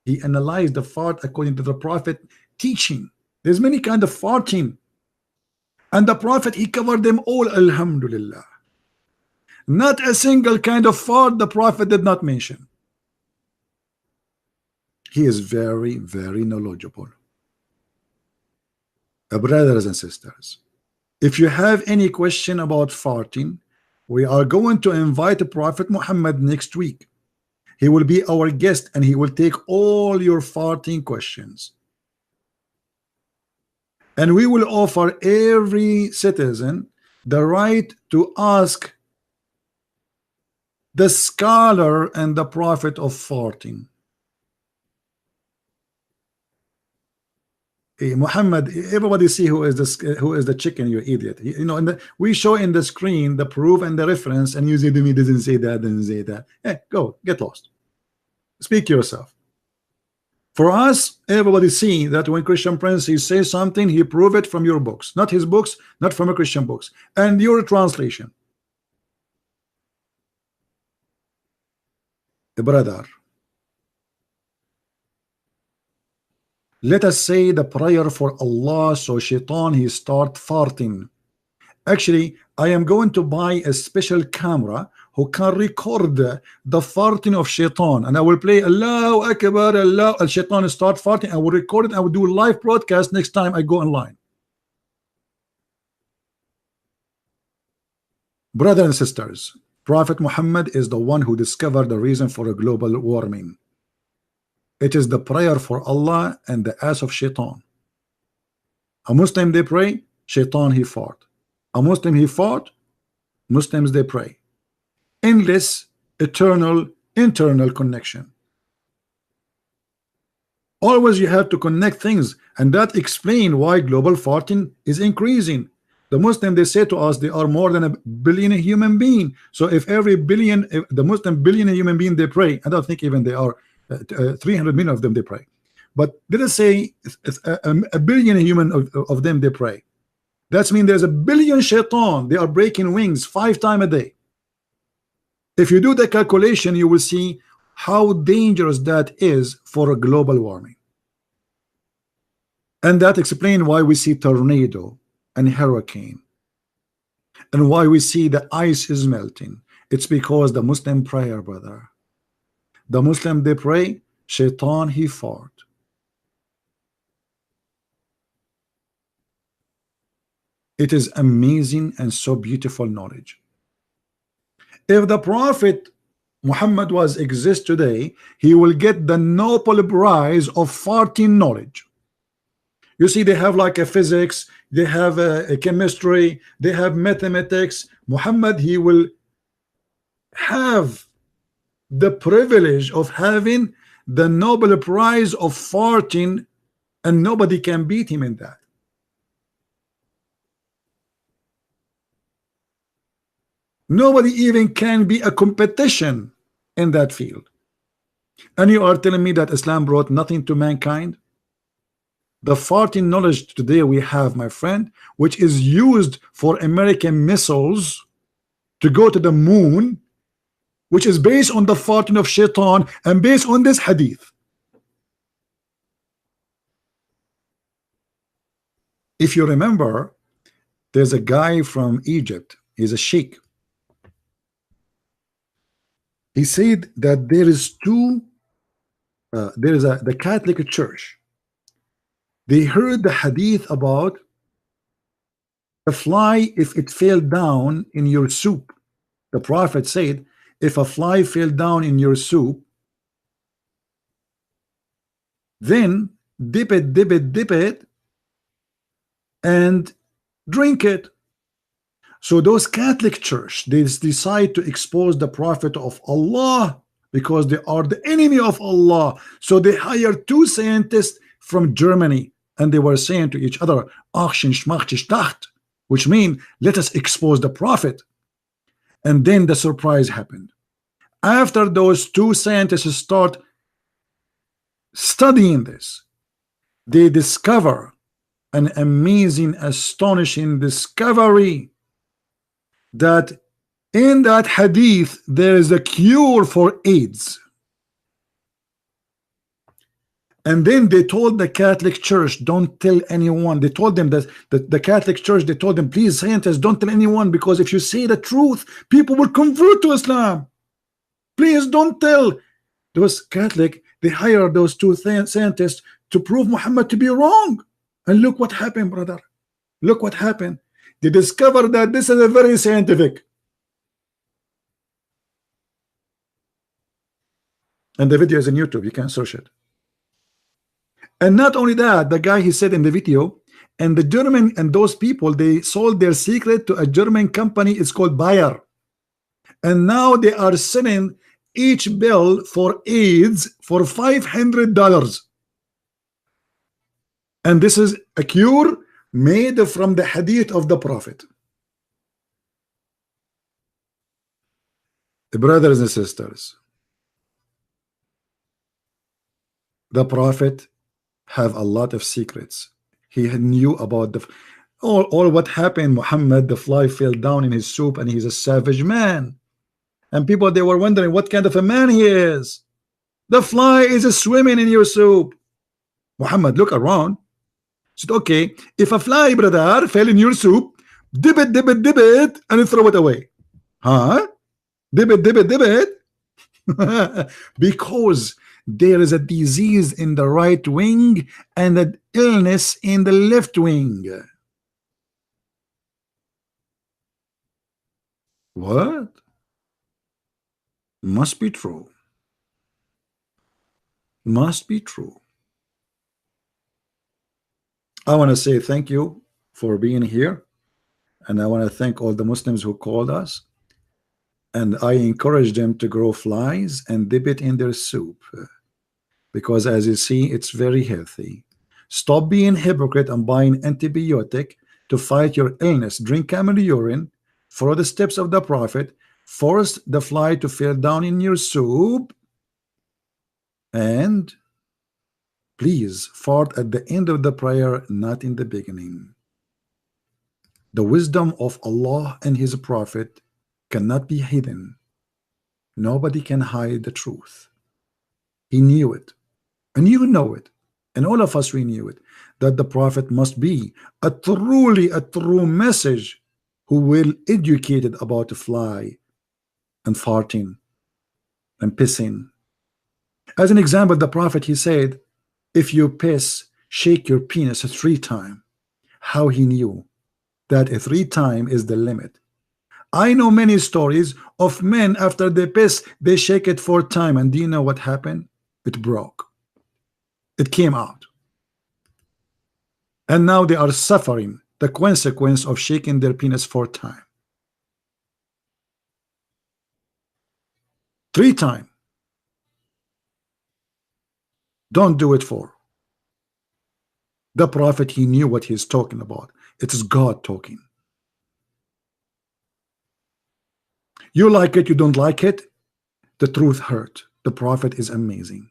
He analyzed the fart according to the prophet teaching. There's many kind of farting, and the prophet he covered them all, alhamdulillah. Not a single kind of fart the prophet did not mention. He is very, very knowledgeable. Brothers and sisters, If you have any question about farting, we are going to invite Prophet Muhammad next week. He will be our guest and he will take all your farting questions. And we will offer every citizen the right to ask the scholar and the prophet of farting. Hey, Muhammad, everybody see who is the chicken, you idiot. You know, and we show in the screen the proof and the reference, and you say to me, doesn't say that, doesn't say that. Hey, go, get lost. Speak yourself. For us, everybody see that when Christian Prince he says something, he prove it from your books, not his books, not from a Christian books, and your translation. Brother, let us say the prayer for Allah so shaitan he start farting. Actually, I am going to buy a special camera who can record the farting of shaitan, and I will play Allahu Akbar, Allah, and shaitan start farting. I will record it. I will do a live broadcast next time I go online. Brothers and sisters, Prophet Muhammad is the one who discovered the reason for a global warming. It is the prayer for Allah and the ass of shaitan. A Muslim they pray, shaitan he fought. A Muslim he fought, Muslims they pray. Endless, eternal, internal connection. Always you have to connect things, and that explains why global farting is increasing. The Muslim they say to us they are more than a billion human being. So if every billion, if the Muslim billion human being they pray, I don't think even they are 300 million of them they pray. But let us say a billion human of them they pray. That means there's a billion shaitan. They are breaking wings 5 times a day. If you do the calculation, you will see how dangerous that is for a global warming. And that explains why we see tornado and hurricane, and why we see the ice is melting. It's because the Muslim prayer, brother. The Muslim they pray, shaitan he fought. It is amazing and so beautiful knowledge. If the Prophet Muhammad was exist today, he will get the Nobel Prize of farting knowledge. You see, they have like a physics, they have a chemistry, they have mathematics. Muhammad, he will have the privilege of having the Nobel Prize of farting, and nobody can beat him in that. Nobody even can be a competition in that field. And you are telling me that Islam brought nothing to mankind? The farting knowledge today we have, my friend, which is used for American missiles to go to the moon, which is based on the farting of shaitan and based on this hadith. If you remember, there's a guy from Egypt, he's a sheikh. He said that there is the Catholic Church. They heard the hadith about a fly if it fell down in your soup. The Prophet said, if a fly fell down in your soup, then dip it, and drink it. So those Catholic Church, they decide to expose the Prophet of Allah because they are the enemy of Allah. So they hired 2 scientists from Germany, and they were saying to each other, which means let us expose the Prophet. And then the surprise happened. After those 2 scientists start studying this, they discover an amazing, astonishing discovery that in that hadith there is a cure for AIDS. And then they told the Catholic Church, don't tell anyone. They told them that the Catholic Church, they told them, please, scientists, don't tell anyone, because if you say the truth, people will convert to Islam. Please don't tell. Those Catholic, they hired those 2 scientists to prove Muhammad to be wrong. And look what happened, brother. Look what happened. They discovered that this is a very scientific. And the video is on YouTube. You can search it. And not only that, the guy, he said in the video, and the German and those people, they sold their secret to a German company. It's called Bayer. And now they are selling each bill for AIDS for $500. And this is a cure made from the hadith of the Prophet. The brothers and sisters, the Prophet have a lot of secrets. He knew about the all what happened. Muhammad, the fly fell down in his soup, and he's a savage man. And people, they were wondering what kind of a man he is. The fly is swimming in your soup. Muhammad, look around. Said, okay, if a fly, brother, fell in your soup, dip it, and throw it away. Huh? Dip it. Because there is a disease in the right wing and an illness in the left wing. What? Must be true. Must be true. I want to say thank you for being here, and I want to thank all the Muslims who called us, and I encourage them to grow flies and dip it in their soup, because as you see, it's very healthy. Stop being hypocrite and buying antibiotic to fight your illness. Drink camel urine, follow the steps of the Prophet, force the fly to fall down in your soup, and please fart at the end of the prayer, not in the beginning. The wisdom of Allah and His Prophet cannot be hidden. Nobody can hide the truth. He knew it, and you know it, and all of us, we knew it, that the Prophet must be a true message who will educate it about the fly and farting and pissing. As an example, the Prophet, he said, if you piss, shake your penis 3 times. How he knew that 3 times is the limit. I know many stories of men, after they piss, they shake it 4 times, and do you know what happened? It broke. It came out. And now they are suffering the consequence of shaking their penis 4 times. 3 times. Don't do it 4. The Prophet, he knew what he's talking about. It is God talking. You like it, you don't like it, the truth hurt. The Prophet is amazing.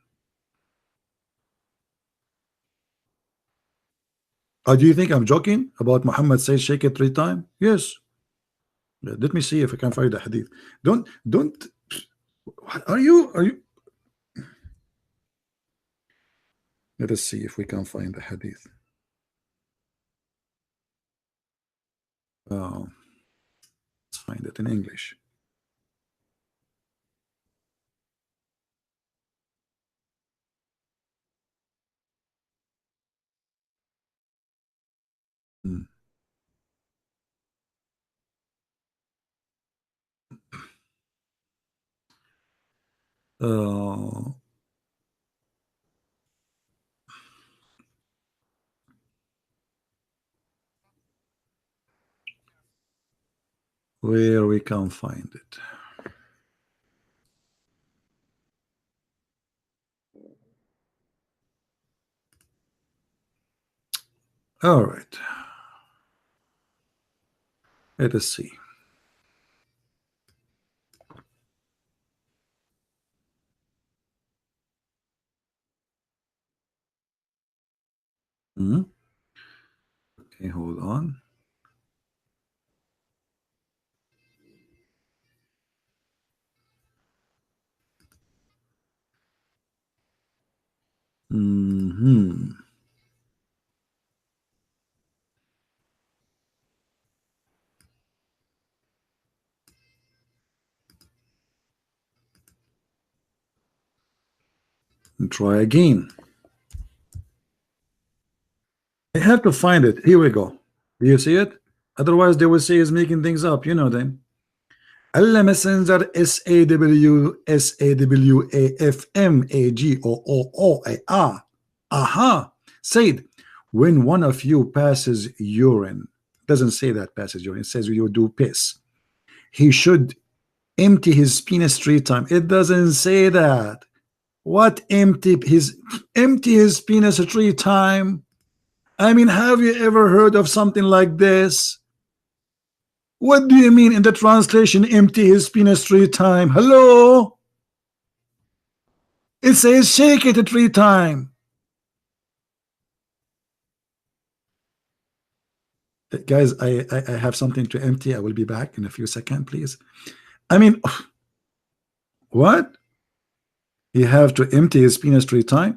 Do you think I'm joking about Muhammad says shake it 3 times? Yes. Let me see if I can find the hadith. Don't what are you let us see if we can find the hadith. Let's find it in English. Where we can find it. All right. Let us see. Okay, hold on. And try again. I have to find it. Here we go. Do you see it? Otherwise, they will say he's making things up. You know them. Allah Messenger SAWAFMAGOOOA aha said, when one of you passes urine, doesn't say that passes urine, it says you do piss, he should empty his penis 3 times. It doesn't say that. What empty his penis 3 times? I mean, have you ever heard of something like this? What do you mean in the translation, empty his penis 3 times? Hello? It says shake it 3 times. Guys, I have something to empty. I will be back in a few seconds, please. I mean, what? You have to empty his penis 3 times?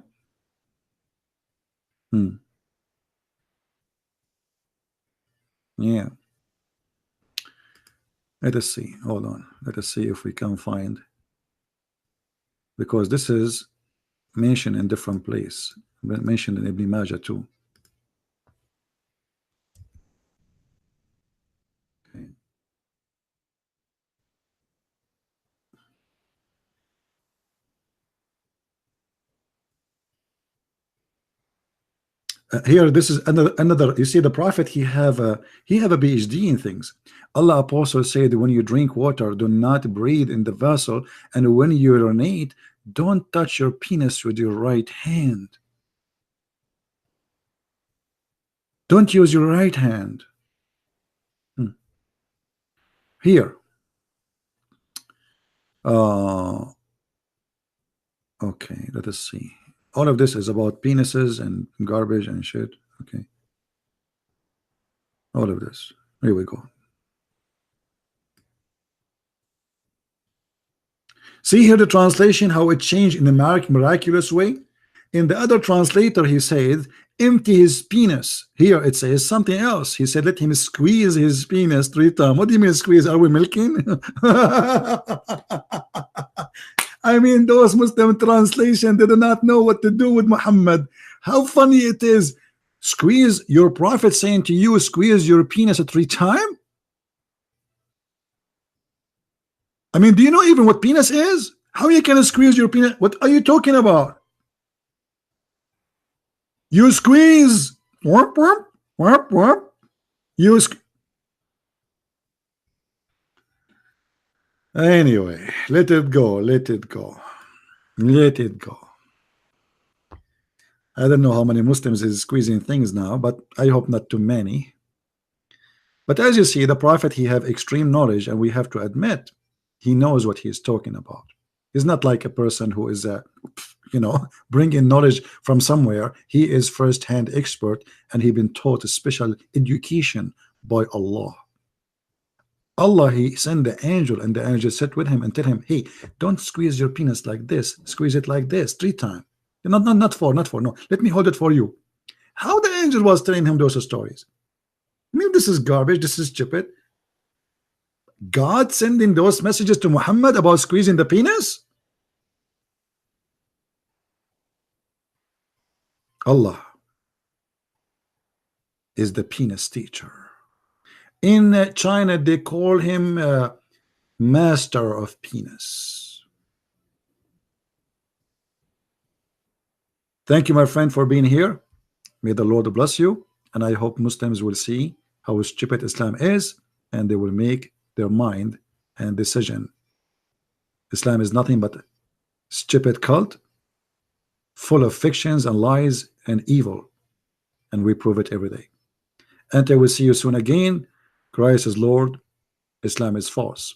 Yeah. Let us see. Hold on. Let us see if we can find, because this is mentioned in different place, mentioned in Ibn Majah too. Okay. Here, this is another. You see, the Prophet, he have a PhD in things. Allah Apostle said, when you drink water, do not breathe in the vessel, and when you urinate, don't touch your penis with your right hand. Don't use your right hand. Here. Okay, let us see. All of this is about penises and garbage and shit. Okay. All of this. Here we go. See here the translation, how it changed in a miraculous way. In the other translator, he said, empty his penis. Here it says something else. He said, let him squeeze his penis 3 times. What do you mean squeeze? Are we milking? I mean, those Muslim translation, they do not know what to do with Muhammad. How funny it is. Squeeze, your prophet saying to you, squeeze your penis 3 times? I mean, do you know even what penis is? How you can squeeze your penis? What are you talking about? You squeeze. Whoop, whoop, whoop, whoop. You anyway, let it go. Let it go. Let it go. I don't know how many Muslims is squeezing things now, but I hope not too many. But as you see, the Prophet, he have extreme knowledge, and we have to admit he knows what he is talking about. He's not like a person who is bringing knowledge from somewhere. He is first-hand expert, and he been taught a special education by Allah. Allah, he sent the angel, and the angel sat with him and tell him, hey, don't squeeze your penis like this, squeeze it like this 3 times. Not four, no, let me hold it for you. How the angel was telling him those stories? I mean, this is garbage, this is stupid. God sending those messages to Muhammad about squeezing the penis? Allah is the penis teacher. In China, they call him master of penis. Thank you, my friend, for being here. May the Lord bless you, and I hope Muslims will see how stupid Islam is, and they will make their mind and decision. Islam is nothing but a stupid cult full of fictions and lies and evil, and we prove it every day. And I will see you soon again. Christ is Lord, Islam is false,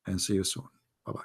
and see you soon. Bye-bye.